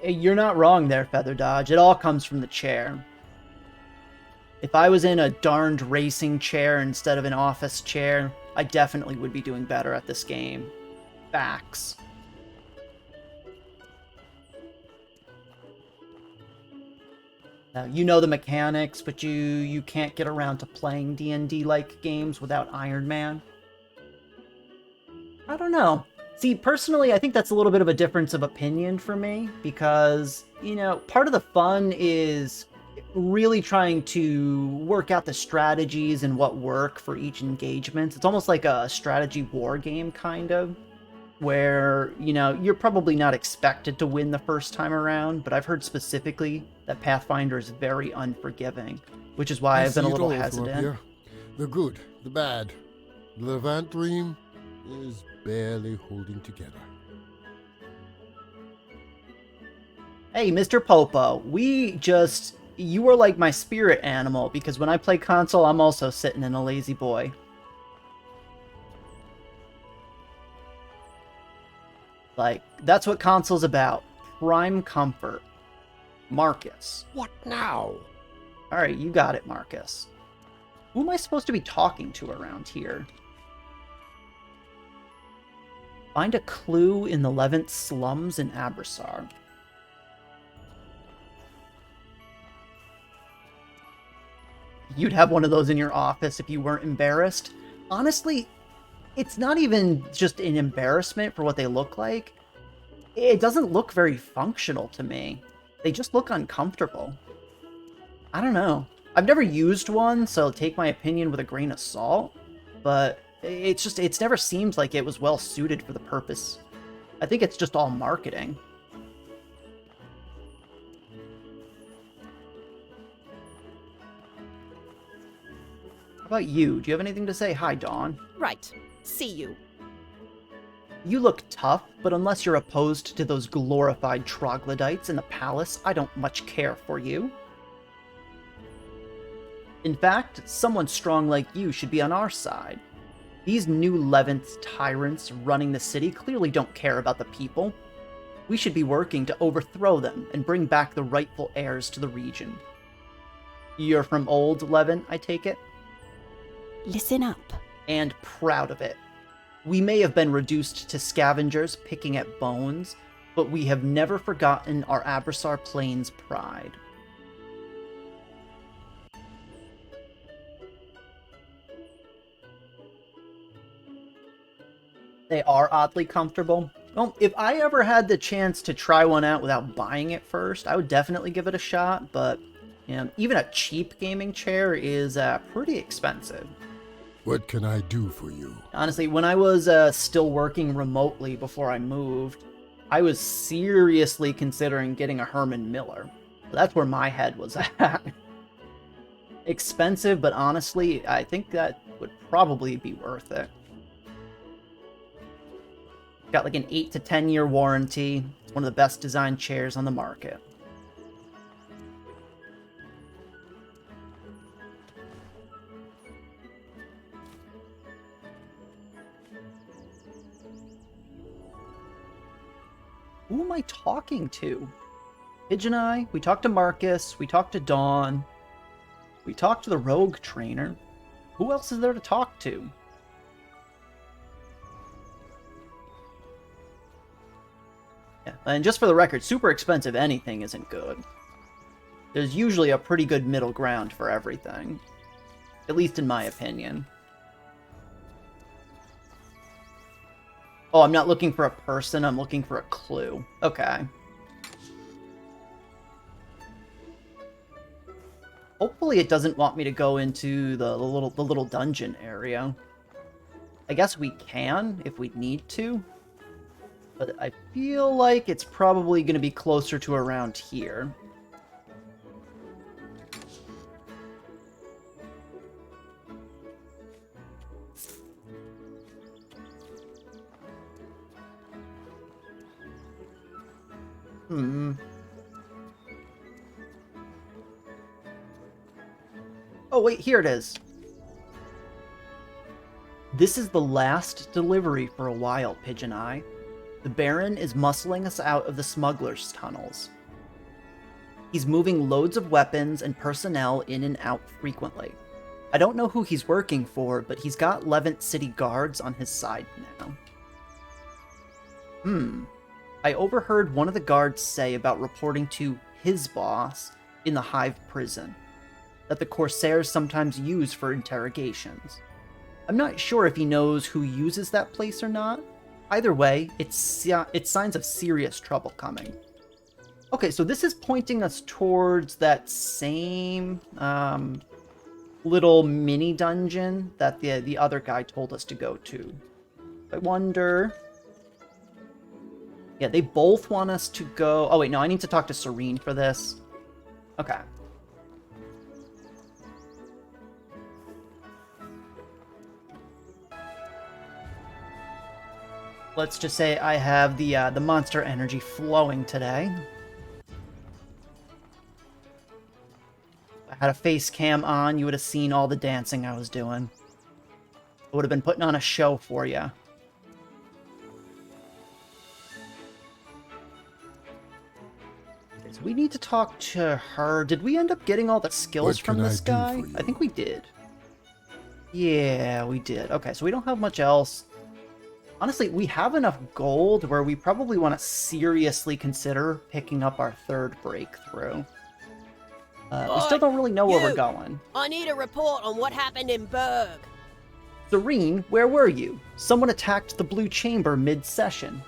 You're not wrong there, Feather Dodge. It all comes from the chair. If I was in a darned racing chair instead of an office chair, I definitely would be doing better at this game. Facts. Now, you know the mechanics, but you can't get around to playing D&D-like games without Iron Man. I don't know. See, personally, I think that's a little bit of a difference of opinion for me, because, you know, part of the fun is really trying to work out the strategies and what work for each engagement. It's almost like a strategy war game, kind of, where, you know, you're probably not expected to win the first time around, but I've heard specifically that Pathfinder is very unforgiving, which is why I've been a little hesitant. The good, the bad. The Levant Dream is barely holding together. Hey, Mr. Popo, we just, you are like my spirit animal, because when I play console, I'm also sitting in a lazy boy. Like, that's what console's about. Prime comfort. Marcus. What now? Alright, you got it, Marcus. Who am I supposed to be talking to around here? Find a clue in the Levant slums in Abrassar. You'd have one of those in your office if you weren't embarrassed. Honestly, it's not even just an embarrassment for what they look like. It doesn't look very functional to me. They just look uncomfortable. I don't know. I've never used one, so take my opinion with a grain of salt, but it's never seemed like it was well suited for the purpose. I think it's just all marketing. How about you? Do you have anything to say? Hi, Dawn. Right. See you. You look tough, but unless you're opposed to those glorified troglodytes in the palace, I don't much care for you. In fact, someone strong like you should be on our side. These new Levant tyrants running the city clearly don't care about the people. We should be working to overthrow them and bring back the rightful heirs to the region. You're from old Levant, I take it? Listen up. And proud of it. We may have been reduced to scavengers picking at bones, but we have never forgotten our Abrassar Plains pride. They are oddly comfortable. Well, if I ever had the chance to try one out without buying it first, I would definitely give it a shot, but you know, even a cheap gaming chair is pretty expensive. What can I do for you? Honestly, when I was still working remotely before I moved, I was seriously considering getting a Herman Miller. That's where my head was at. Expensive, but honestly, I think that would probably be worth it. Got like an 8 to 10 year warranty. It's one of the best designed chairs on the market. Who am I talking to? Pigeon Eye? We talked to Marcus. We talked to Dawn. We talked to the rogue trainer. Who else is there to talk to? Yeah, and just for the record, super expensive anything isn't good. There's usually a pretty good middle ground for everything. At least in my opinion. Oh, I'm not looking for a person, I'm looking for a clue. Okay. Hopefully it doesn't want me to go into the little dungeon area. I guess we can, if we need to. But I feel like it's probably going to be closer to around here. Oh, wait, here it is. This is the last delivery for a while, Pigeon Eye. The Baron is muscling us out of the smuggler's tunnels. He's moving loads of weapons and personnel in and out frequently. I don't know who he's working for, but he's got Levant City guards on his side now. I overheard one of the guards say about reporting to his boss in the Hive prison, that the Corsairs sometimes use for interrogations. I'm not sure if he knows who uses that place or not. Either way, it's signs of serious trouble coming. Okay, so this is pointing us towards that same little mini dungeon that the other guy told us to go to. I wonder... Yeah, they both want us to go... Oh, wait, no, I need to talk to Serene for this. Okay. Let's just say I have the monster energy flowing today. I had a face cam on, you would have seen all the dancing I was doing. I would have been putting on a show for you. We need to talk to her. Did we end up getting all the skills What from can I this do guy? for you? I think we did. Yeah, we did. Okay, so we don't have much else. Honestly, we have enough gold where we probably want to seriously consider picking up our third breakthrough. We still don't really know where we're going. I need a report on what happened in Berg. Serene, where were you? Someone attacked the Blue Chamber mid-session.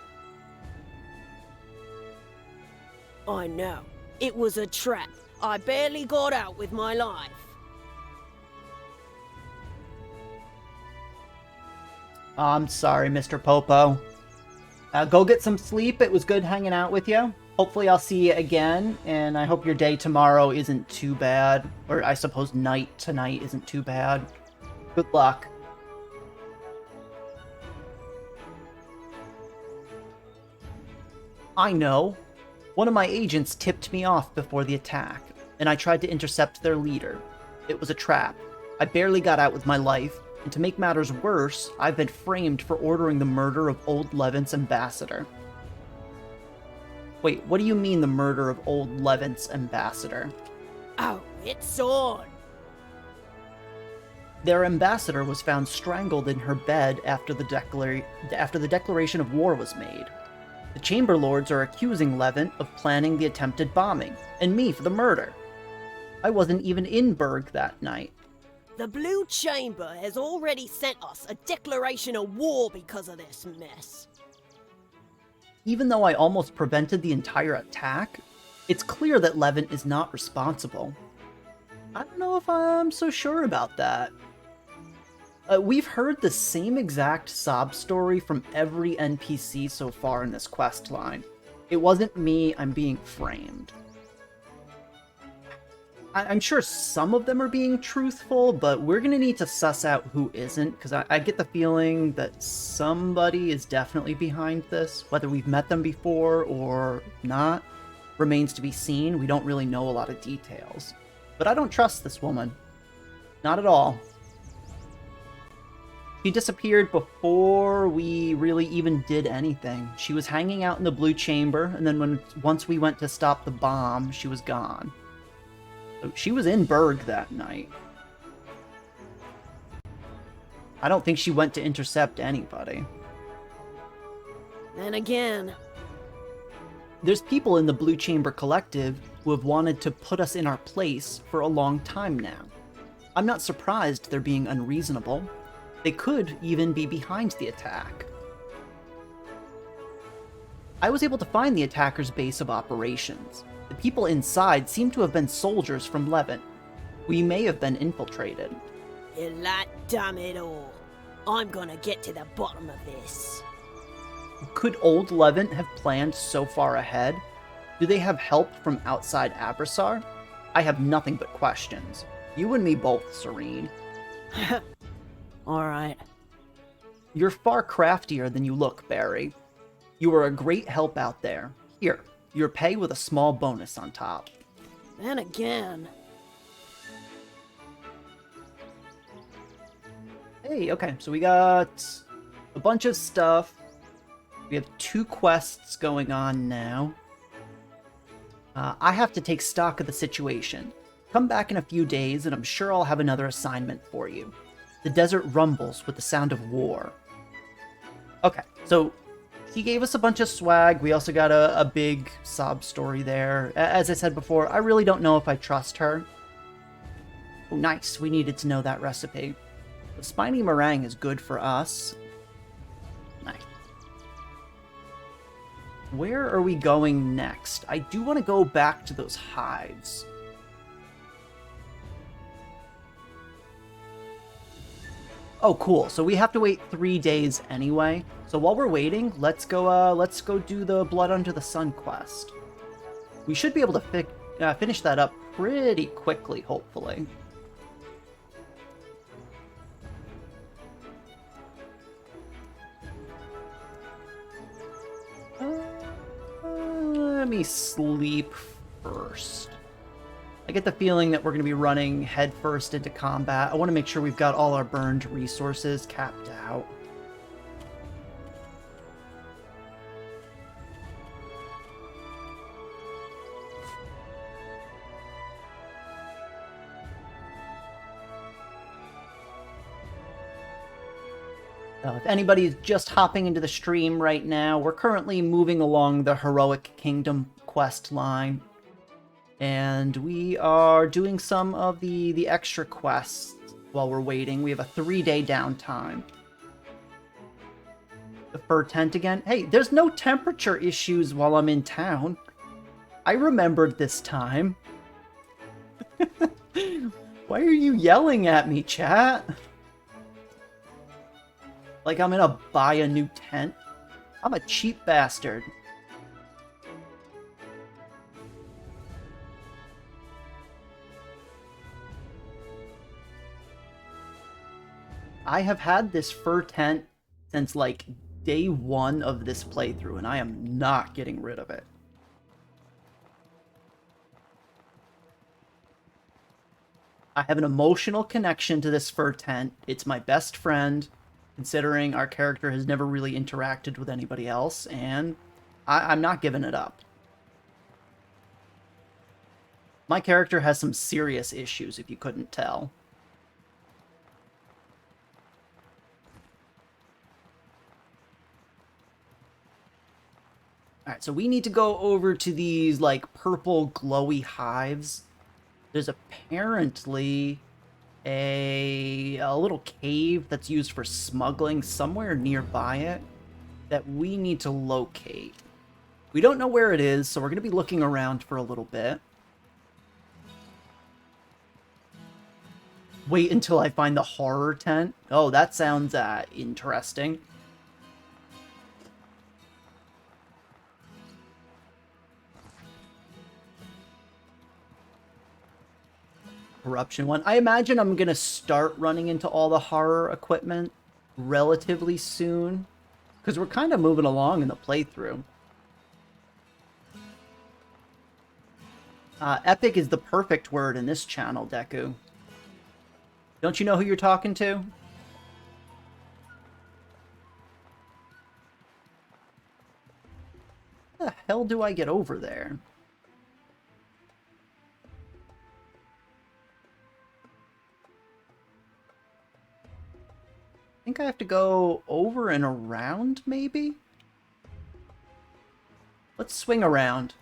I know. It was a trap. I barely got out with my life. I'm sorry, Mr. Popo. Go get some sleep. It was good hanging out with you. Hopefully I'll see you again, and I hope your day tomorrow isn't too bad. Or I suppose night tonight isn't too bad. Good luck. I know. One of my agents tipped me off before the attack, and I tried to intercept their leader. It was a trap. I barely got out with my life, and to make matters worse, I've been framed for ordering the murder of Old Levant's ambassador. Wait, what do you mean the murder of Old Levant's ambassador? Oh, it's on. Their ambassador was found strangled in her bed after the declaration of war was made. The Chamber Lords are accusing Levant of planning the attempted bombing, and me for the murder. I wasn't even in Berg that night. The Blue Chamber has already sent us a declaration of war because of this mess. Even though I almost prevented the entire attack, it's clear that Levant is not responsible. I don't know if I'm so sure about that. We've heard the same exact sob story from every NPC so far in this questline. It wasn't me, I'm being framed. I'm sure some of them are being truthful, but we're gonna need to suss out who isn't, because I get the feeling that somebody is definitely behind this. Whether we've met them before or not remains to be seen. We don't really know a lot of details. But I don't trust this woman. Not at all. She disappeared before we really even did anything. She was hanging out in the Blue Chamber, and then once we went to stop the bomb, she was gone. So she was in Berg that night. I don't think she went to intercept anybody. Then again, There's people in the Blue Chamber Collective who have wanted to put us in our place for a long time now. I'm not surprised they're being unreasonable. They could even be behind the attack. I was able to find the attacker's base of operations. The people inside seem to have been soldiers from Levant. We may have been infiltrated. damn it all. I'm gonna get to the bottom of this. Could Old Levant have planned so far ahead? Do they have help from outside Abrassar? I have nothing but questions. You and me both, Serene. Alright. You're far craftier than you look, Bary. You are a great help out there. Here, your pay with a small bonus on top. Then again. Hey, okay, so we got a bunch of stuff. We have 2 quests going on now. I have to take stock of the situation. Come back in a few days and I'm sure I'll have another assignment for you. The desert rumbles with the sound of war. Okay, so he gave us a bunch of swag. We also got a big sob story there. As I said before, I really don't know if I trust her. Oh, nice. We needed to know that recipe. The spiny meringue is good for us. Nice. Where are we going next? I do want to go back to those hives. Oh, cool. So we have to wait 3 days anyway. So while we're waiting, let's go do the Blood Under the Sun quest. We should be able to finish that up pretty quickly, hopefully. Let me sleep first. I get the feeling that we're going to be running headfirst into combat. I want to make sure we've got all our burned resources capped out. If anybody's just hopping into the stream right now, we're currently moving along the Heroic Kingdom quest line. And we are doing some of the extra quests while we're waiting. We have a 3-day downtime. The fur tent again. Hey, there's no temperature issues while I'm in town. I remembered this time. Why are you yelling at me, chat? Like I'm gonna buy a new tent? I'm a cheap bastard. I have had this fur tent since like day 1 of this playthrough, and I am not getting rid of it. I have an emotional connection to this fur tent. It's my best friend, considering our character has never really interacted with anybody else, and I'm not giving it up. My character has some serious issues, if you couldn't tell. Alright, so we need to go over to these, like, purple glowy hives. There's apparently a little cave that's used for smuggling somewhere nearby it that we need to locate. We don't know where it is, so we're going to be looking around for a little bit. Wait until I find the horror tent. Oh, that sounds interesting. Corruption one. I imagine I'm going to start running into all the horror equipment relatively soon, because we're kind of moving along in the playthrough. Epic is the perfect word in this channel, Deku. Don't you know who you're talking to? How the hell do I get over there? I think I have to go over and around, maybe? Let's swing around.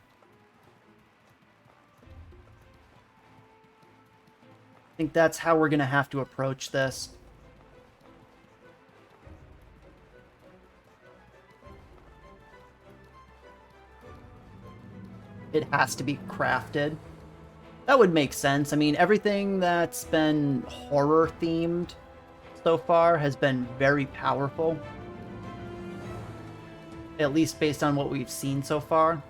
I think that's how we're going to have to approach this. It has to be crafted. That would make sense. I mean, everything that's been horror-themed so far has been very powerful. At least based on what we've seen so far.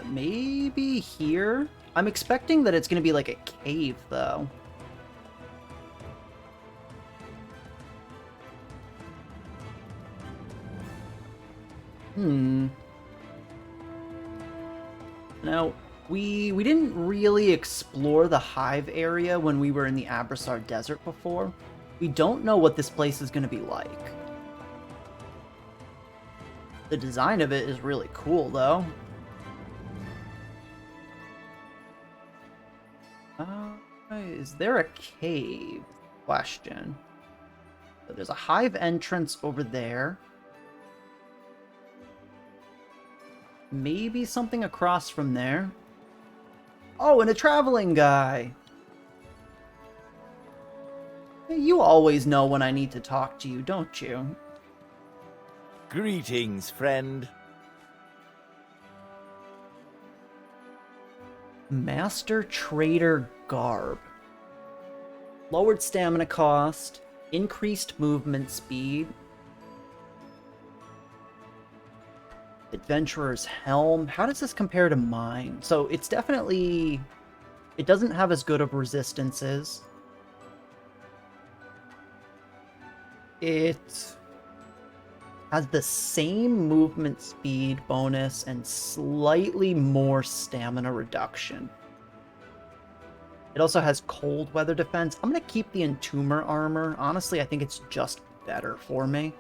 Maybe here? I'm expecting that it's going to be like a cave, though. Now, we didn't really explore the hive area when we were in the Abrassar desert before. We don't know what this place is going to be like. The design of it is really cool, though. Is there a cave? Question. So there's a hive entrance over there. Maybe something across from there. Oh, and a traveling guy! You always know when I need to talk to you, don't you? Greetings, friend. Master Trader Garb. Lowered stamina cost, increased movement speed. Adventurer's Helm. How does this compare to mine? So it's definitely... It doesn't have as good of resistances. has the same movement speed bonus and slightly more stamina reduction. It also has cold weather defense. I'm going to keep the Entomber armor. Honestly, I think it's just better for me.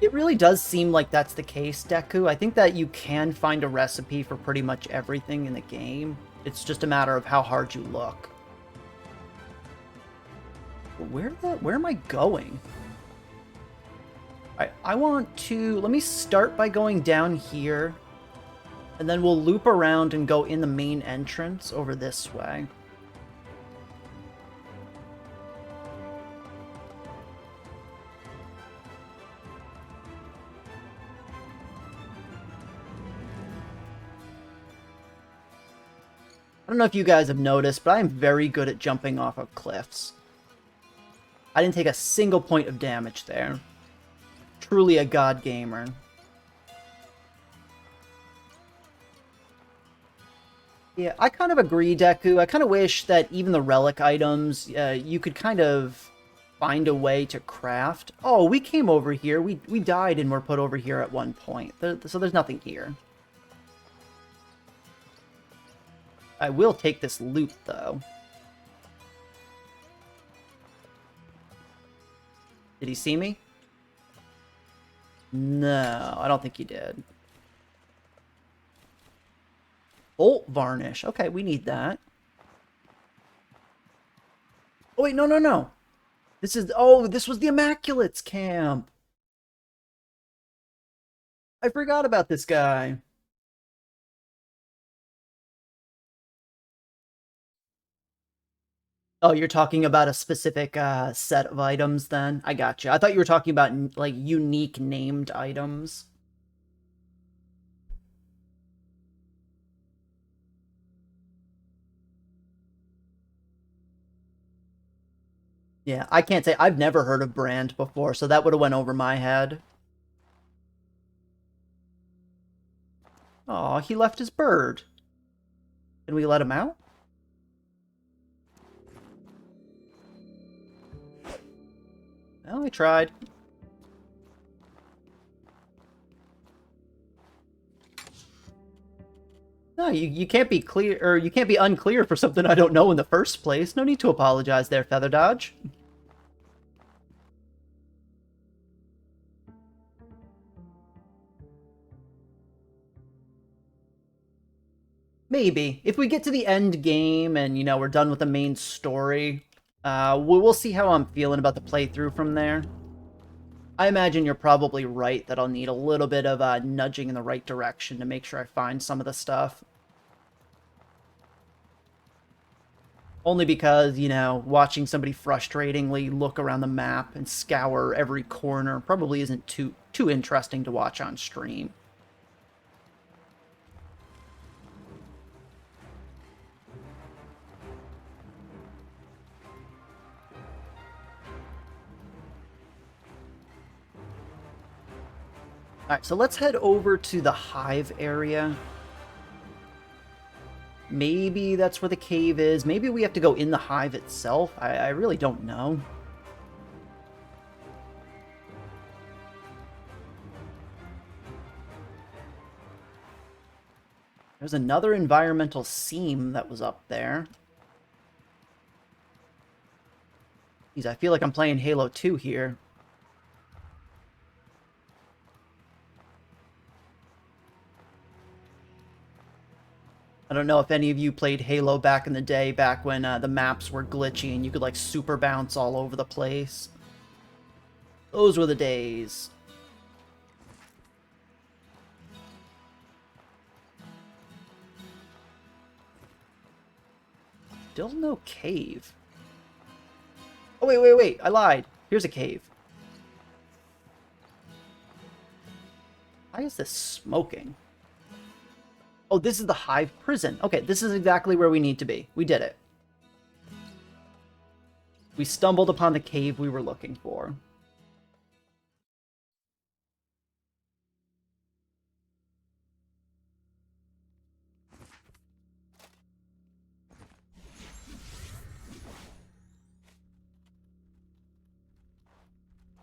It really does seem like that's the case, Deku. I think that you can find a recipe for pretty much everything in the game. It's just a matter of how hard you look. Where am I going? I want to... Let me start by going down here. And then we'll loop around and go in the main entrance over this way. I don't know if you guys have noticed, but I'm very good at jumping off of cliffs. I didn't take a single point of damage there. Truly a god gamer. Yeah, I kind of agree, Deku. I kind of wish that even the relic items, you could kind of find a way to craft. Oh, we came over here. We died and were put over here at one point. So there's nothing here. I will take this loot, though. Did he see me? No, I don't think he did. Bolt varnish. Okay, we need that. Oh, wait, no. This is... Oh, this was the Immaculate's camp. I forgot about this guy. Oh, you're talking about a specific set of items then? I got you. I thought you were talking about, like, unique named items. Yeah, I can't say. I've never heard of Brand before, so that would have went over my head. Aw, he left his bird. Can we let him out? Well, I tried. No, you can't be clear, or you can't be unclear for something I don't know in the first place. No need to apologize there, Feather Dodge. Maybe. If we get to the end game and, you know, we're done with the main story, we'll see how I'm feeling about the playthrough from there. I imagine you're probably right that I'll need a little bit of nudging in the right direction to make sure I find some of the stuff. Only because, you know, watching somebody frustratingly look around the map and scour every corner probably isn't too interesting to watch on stream. Alright, so let's head over to the hive area. Maybe that's where the cave is. Maybe we have to go in the hive itself. I really don't know. There's another environmental seam that was up there. Jeez, I feel like I'm playing Halo 2 here. I don't know if any of you played Halo back in the day, back when the maps were glitchy and you could, like, super bounce all over the place. Those were the days. Still no cave. Oh, wait. I lied. Here's a cave. Why is this smoking? Oh, this is the hive prison. Okay, this is exactly where we need to be. We did it. We stumbled upon the cave we were looking for.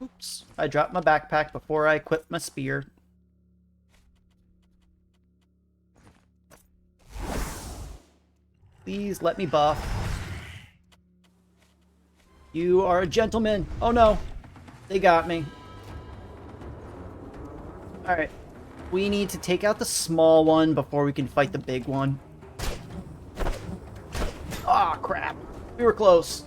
Oops, I dropped my backpack before I equipped my spear. Please let me buff. You are a gentleman. Oh no, they got me. Alright, we need to take out the small one before we can fight the big one. Ah, crap. We were close.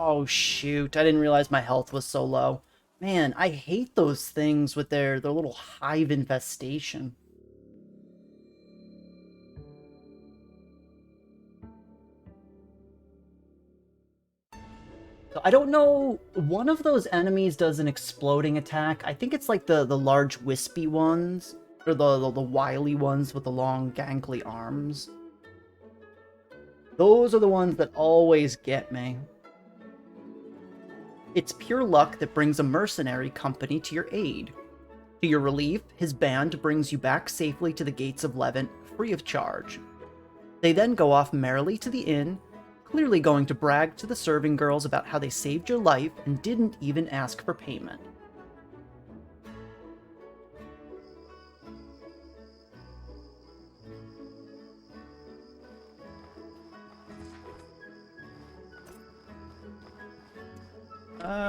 Oh, shoot. I didn't realize my health was so low. Man, I hate those things with their little hive infestation. So I don't know, one of those enemies does an exploding attack. I think it's like the large wispy ones, or the wily ones with the long gangly arms. Those are the ones that always get me. It's pure luck that brings a mercenary company to your aid. To your relief, his band brings you back safely to the gates of Levant, free of charge. They then go off merrily to the inn, clearly going to brag to the serving girls about how they saved your life and didn't even ask for payment.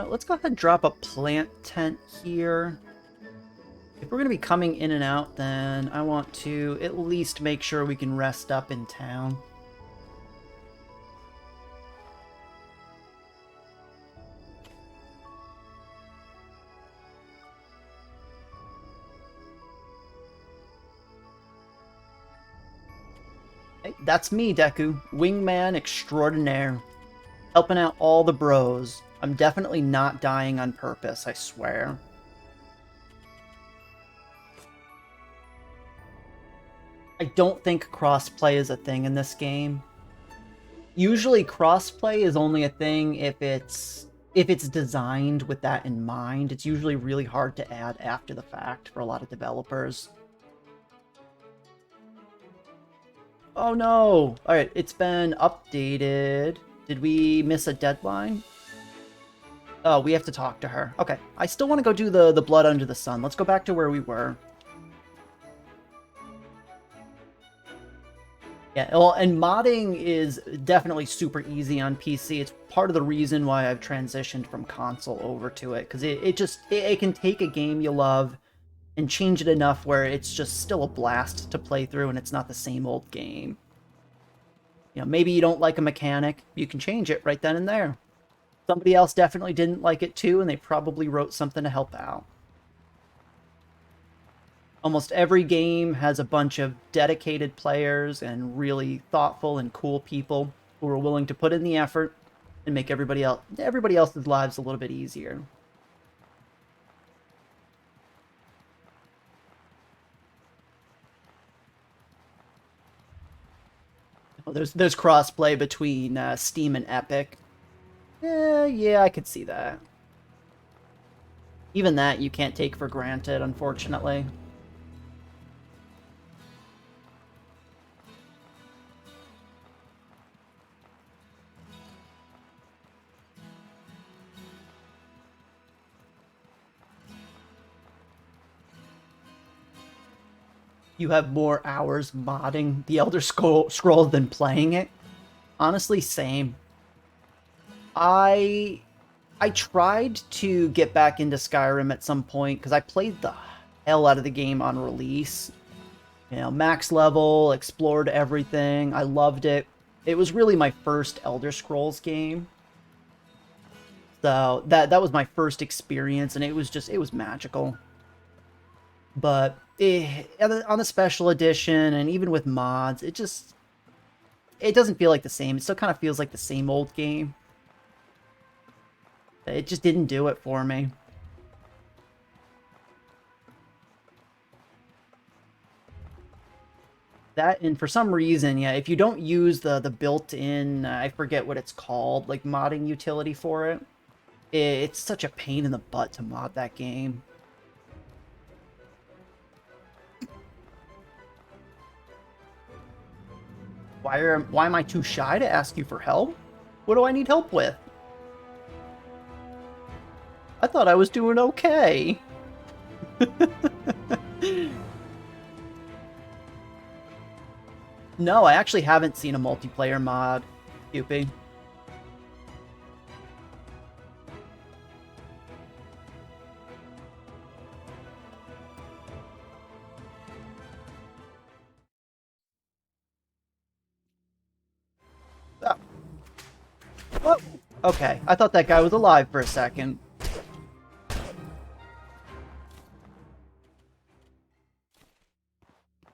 Let's go ahead and drop a plant tent here. If we're going to be coming in and out, then I want to at least make sure we can rest up in town. Hey, that's me, Deku. Wingman extraordinaire. Helping out all the bros. I'm definitely not dying on purpose, I swear. I don't think crossplay is a thing in this game. Usually crossplay is only a thing if it's designed with that in mind. It's usually really hard to add after the fact for a lot of developers. Oh no! Alright, it's been updated. Did we miss a deadline? Oh, we have to talk to her. Okay, I still want to go do the Blood Under the Sun. Let's go back to where we were. Yeah, well, and modding is definitely super easy on PC. It's part of the reason why I've transitioned from console over to it, because it can take a game you love and change it enough where it's just still a blast to play through and it's not the same old game. You know, maybe you don't like a mechanic, you can change it right then and there. Somebody else definitely didn't like it too, and they probably wrote something to help out. Almost every game has a bunch of dedicated players and really thoughtful and cool people who are willing to put in the effort and make everybody else's lives a little bit easier. Oh, there's crossplay between Steam and Epic. Yeah, I could see that. Even that you can't take for granted, unfortunately. You have more hours modding the Elder Scrolls than playing it? Honestly, same. I tried to get back into Skyrim at some point, because I played the hell out of the game on release. You know, max level, explored everything, I loved it. It was really my first Elder Scrolls game. So, that was my first experience, and it was magical. But on the special edition, and even with mods, it doesn't feel like the same. It still kind of feels like the same old game. It just didn't do it for me. That, and for some reason, yeah, if you don't use the built-in, I forget what it's called, like modding utility for it, it's such a pain in the butt to mod that game. Why am I too shy to ask you for help? What do I need help with? I thought I was doing okay. No, I actually haven't seen a multiplayer mod, Yuppie. Oh. Whoa. Okay, I thought that guy was alive for a second.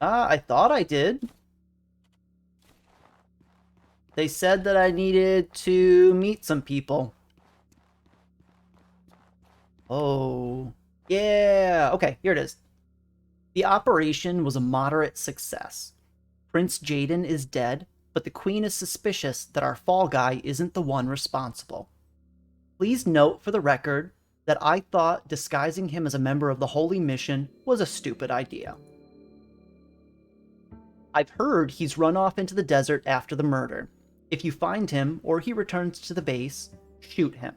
I thought I did. They said that I needed to meet some people. Oh. Yeah. Okay, here it is. The operation was a moderate success. Prince Jaden is dead, but the Queen is suspicious that our fall guy isn't the one responsible. Please note for the record that I thought disguising him as a member of the Holy Mission was a stupid idea. I've heard he's run off into the desert after the murder. If you find him or he returns to the base, shoot him.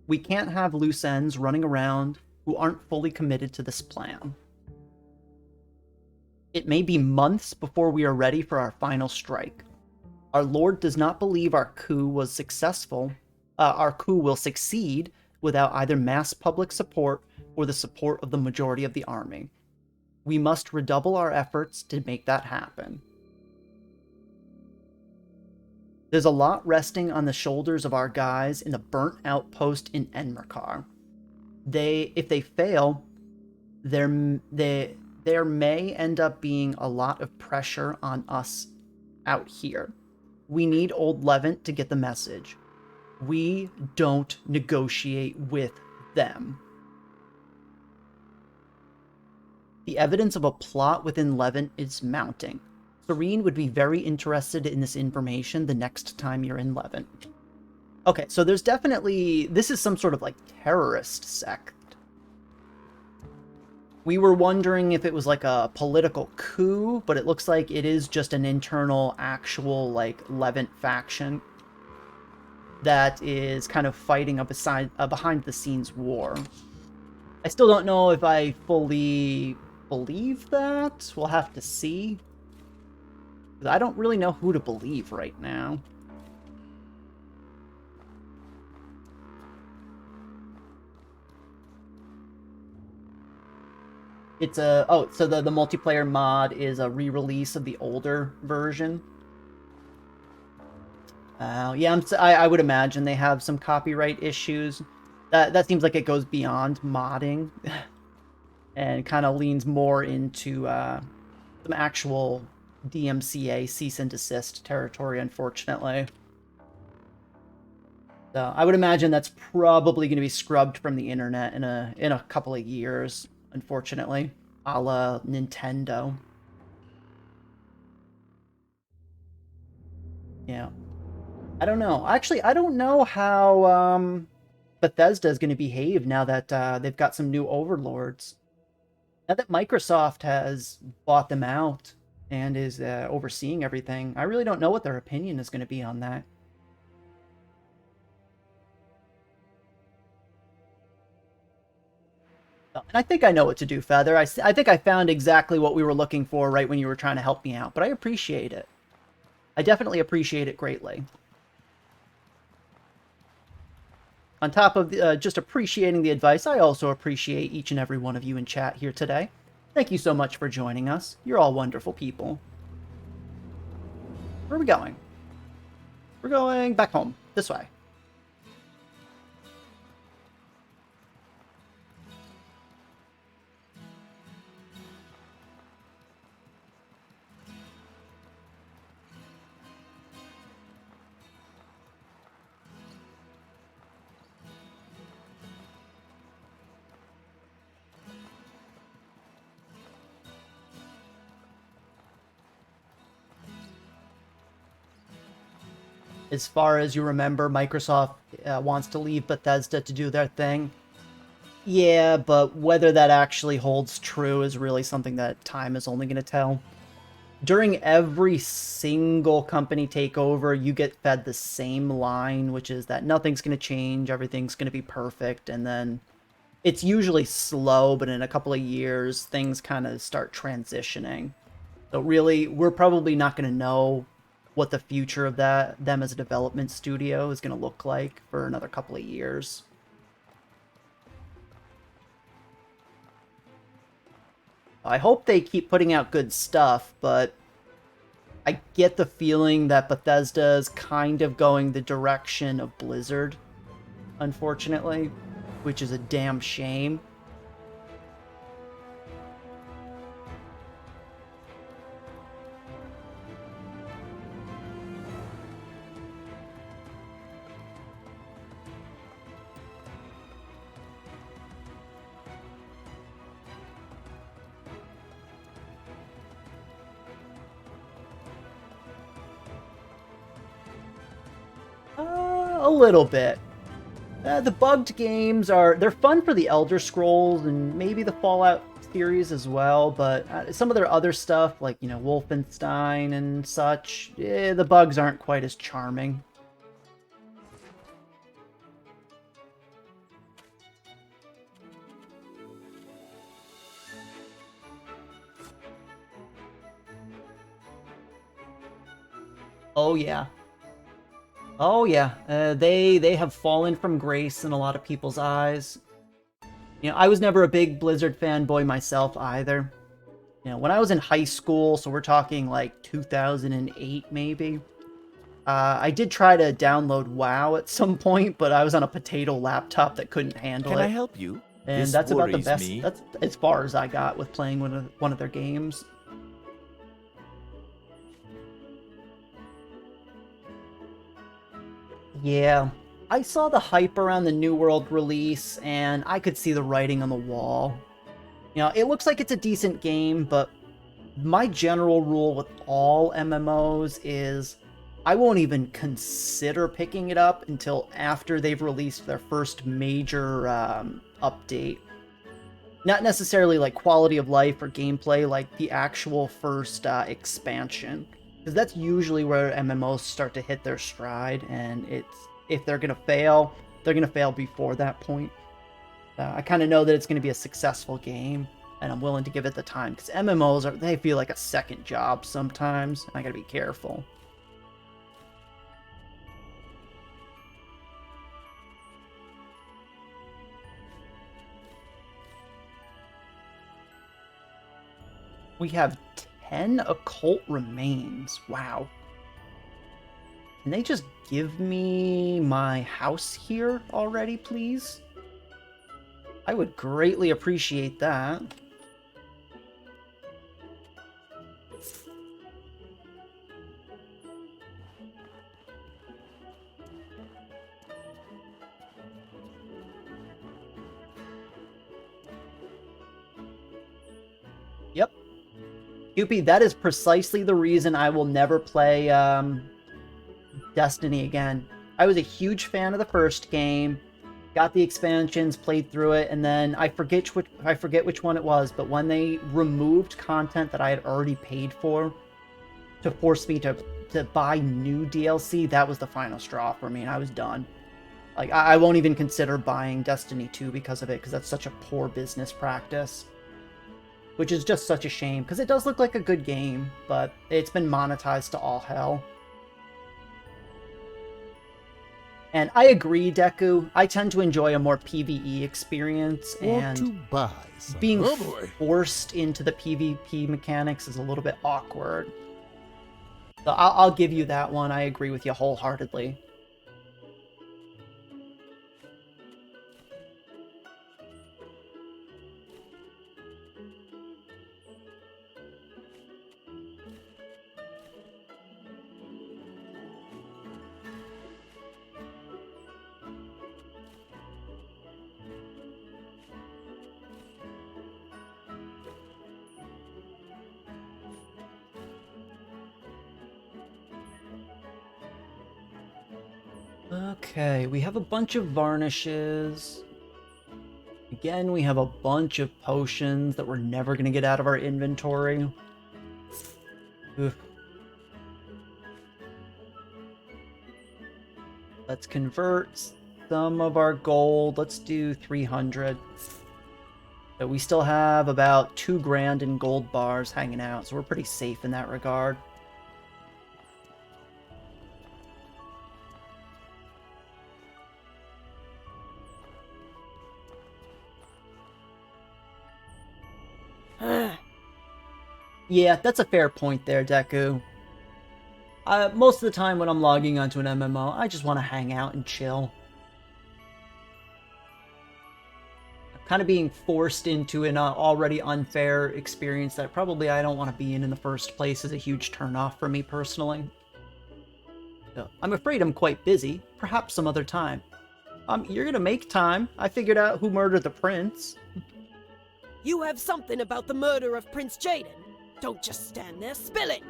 We can't have loose ends running around who aren't fully committed to this plan. It may be months before we are ready for our final strike. Our Lord does not believe our coup was successful. Our coup will succeed without either mass public support or the support of the majority of the army. We must redouble our efforts to make that happen. There's a lot resting on the shoulders of our guys in the burnt outpost in Enmerkar. If they fail, there may end up being a lot of pressure on us out here. We need Old Levant to get the message. We don't negotiate with them. The evidence of a plot within Levant is mounting. Serene would be very interested in this information the next time you're in Levant. Okay, so there's definitely... This is some sort of, like, terrorist sect. We were wondering if it was, like, a political coup, but it looks like it is just an internal, actual, like, Levant faction that is kind of fighting a behind-the-scenes war. I still don't know if I fully believe that. We'll have to see. I don't really know who to believe right now. It's a... Oh, so the multiplayer mod is a re-release of the older version. Yeah, I would imagine they have some copyright issues. That seems like it goes beyond modding. And kind of leans more into some actual DMCA cease and desist territory, unfortunately. So I would imagine that's probably going to be scrubbed from the internet in a couple of years, unfortunately, a la Nintendo. Yeah. I don't know. Actually, I don't know how Bethesda is going to behave now that they've got some new overlords. Now that Microsoft has bought them out and is overseeing everything, I really don't know what their opinion is going to be on that. And I think I know what to do, Feather. I think I found exactly what we were looking for right when you were trying to help me out, but I appreciate it. I definitely appreciate it greatly. On top of just appreciating the advice, I also appreciate each and every one of you in chat here today. Thank you so much for joining us. You're all wonderful people. Where are we going? We're going back home. This way. As far as you remember, Microsoft wants to leave Bethesda to do their thing. Yeah, but whether that actually holds true is really something that time is only going to tell. During every single company takeover, you get fed the same line, which is that nothing's going to change, everything's going to be perfect, and then it's usually slow, but in a couple of years, things kind of start transitioning. So really, we're probably not going to know what the future of them as a development studio is going to look like for another couple of years. I hope they keep putting out good stuff, but I get the feeling that Bethesda is kind of going the direction of Blizzard, unfortunately, which is a damn shame. A little bit. The bugged games they're fun for the Elder Scrolls and maybe the Fallout series as well, but some of their other stuff, like, you know, Wolfenstein and such, the bugs aren't quite as charming. Oh yeah. Oh yeah, they have fallen from grace in a lot of people's eyes. You know, I was never a big Blizzard fanboy myself either. You know, when I was in high school, so we're talking like 2008 maybe, I did try to download WoW at some point, but I was on a potato laptop that couldn't handle Can it. I help you? And This that's about the worries best. me. That's as far as I got with playing one of their games. Yeah, I saw the hype around the New World release, and I could see the writing on the wall. You know, it looks like it's a decent game, but my general rule with all MMOs is I won't even consider picking it up until after they've released their first major update. Not necessarily like quality of life or gameplay, like the actual first expansion. Because that's usually where MMOs start to hit their stride, and if they're going to fail, they're going to fail before that point. I kind of know that it's going to be a successful game, and I'm willing to give it the time, because MMOs, they feel like a second job sometimes, and I got to be careful. We have 10 occult remains. Wow. Can they just give me my house here already, please? I would greatly appreciate that. Yep. Youpie, that is precisely the reason I will never play Destiny again. I was a huge fan of the first game, got the expansions, played through it, and then I forget which one it was, but when they removed content that I had already paid for to force me to buy new DLC, that was the final straw for me, and I was done. Like, I won't even consider buying Destiny 2 because of it, because that's such a poor business practice. Which is just such a shame, because it does look like a good game, but it's been monetized to all hell. And I agree, Deku. I tend to enjoy a more PvE experience, Want to and buy some? being Oh boy. forced into the PvP mechanics is a little bit awkward. So I'll give you that one. I agree with you wholeheartedly. Okay, we have a bunch of varnishes. Again, we have a bunch of potions that we're never going to get out of our inventory. Ugh. Let's convert some of our gold. Let's do 300. So we still have about 2 grand in gold bars hanging out, so we're pretty safe in that regard. Yeah, that's a fair point there, Deku. Most of the time when I'm logging onto an MMO, I just want to hang out and chill. Kind of being forced into an already unfair experience that probably I don't want to be in the first place is a huge turnoff for me personally. So, I'm afraid I'm quite busy. Perhaps some other time. You're gonna make time. I figured out who murdered the prince. You have something about the murder of Prince Jaden. Don't just stand there, spill it!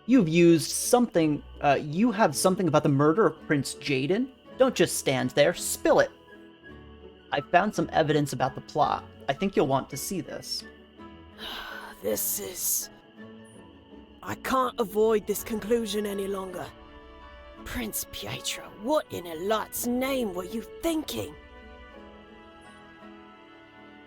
You've used something, you have something about the murder of Prince Jaden? Don't just stand there, spill it! I found some evidence about the plot. I think you'll want to see this. This is... I can't avoid this conclusion any longer. Prince Pietro, what in a lot's name were you thinking?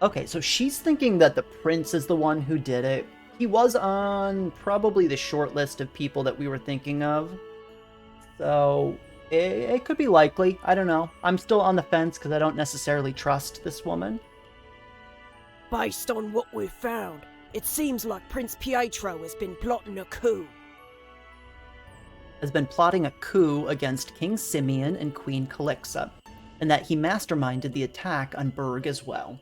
Okay, so she's thinking that the prince is the one who did it. He was on probably the short list of people that we were thinking of. So, it could be likely. I don't know. I'm still on the fence because I don't necessarily trust this woman. Based on what we've found, it seems like Prince Pietro has been plotting a coup. Has been plotting a coup against King Simeon and Queen Calixa, and that he masterminded the attack on Berg as well.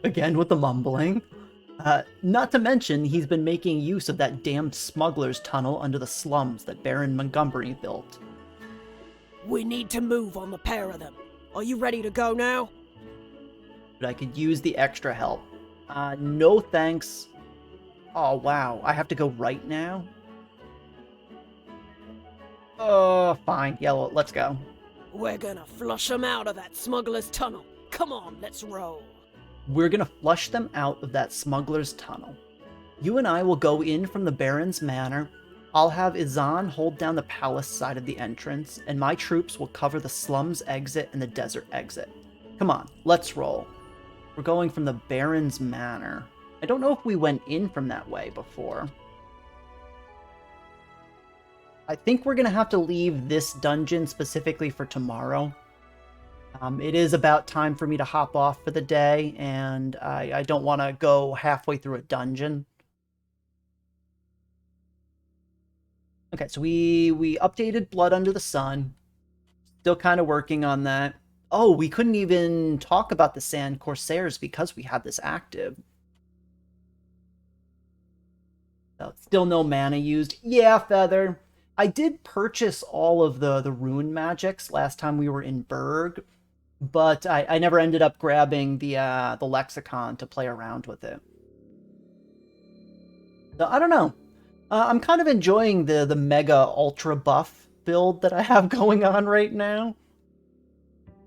Again with the mumbling. Not to mention, he's been making use of that damned smuggler's tunnel under the slums that Baron Montgomery built. We need to move on the pair of them. Are you ready to go now? But I could use the extra help. No thanks. Oh, wow. I have to go right now? Oh, fine. Yeah, well, let's go. We're gonna flush them out of that smuggler's tunnel. Come on, let's roll. We're gonna flush them out of that smuggler's tunnel. You and I will go in from the Baron's manor. I'll have Izan hold down the palace side of the entrance, and my troops will cover the slums exit and the desert exit. Come on, let's roll. We're going from the Baron's manor. I don't know if we went in from that way before. I think we're gonna have to leave this dungeon specifically for tomorrow. It is about time for me to hop off for the day, and I don't want to go halfway through a dungeon. Okay, so we updated Blood Under the Sun. Still kind of working on that. Oh, we couldn't even talk about the Sand Corsairs because we had this active. So, still no mana used. Yeah, Feather. I did purchase all of the rune magics last time we were in Berg, but I never ended up grabbing the lexicon to play around with it. So, I don't know. I'm kind of enjoying the mega ultra buff build that I have going on right now.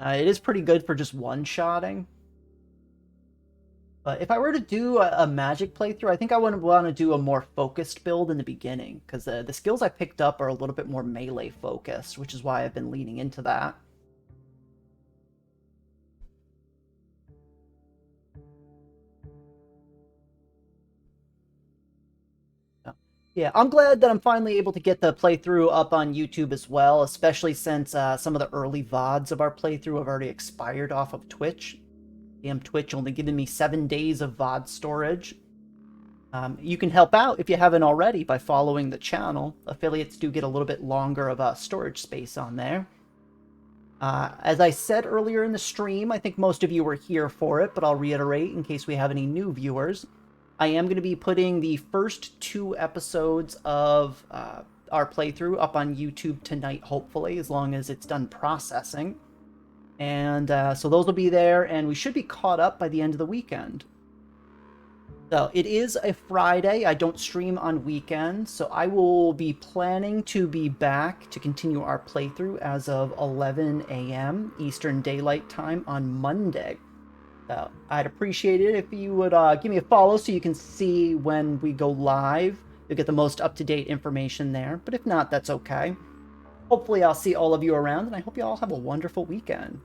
It is pretty good for just one-shotting. But if I were to do a magic playthrough, I think I would want to do a more focused build in the beginning, because the skills I picked up are a little bit more melee focused, which is why I've been leaning into that. Yeah, I'm glad that I'm finally able to get the playthrough up on YouTube as well, especially since some of the early VODs of our playthrough have already expired off of Twitch. Damn Twitch only giving me 7 days of VOD storage. You can help out if you haven't already by following the channel. Affiliates do get a little bit longer of storage space on there. As I said earlier in the stream, I think most of you were here for it, but I'll reiterate in case we have any new viewers. I am going to be putting the first 2 episodes of our playthrough up on YouTube tonight, hopefully, as long as it's done processing. And so those will be there, and we should be caught up by the end of the weekend. So it is a Friday. I don't stream on weekends, so I will be planning to be back to continue our playthrough as of 11 a.m. Eastern Daylight Time on Monday. So I'd appreciate it if you would give me a follow so you can see when we go live. You'll get the most up-to-date information there, but if not, that's okay. Hopefully I'll see all of you around, and I hope you all have a wonderful weekend.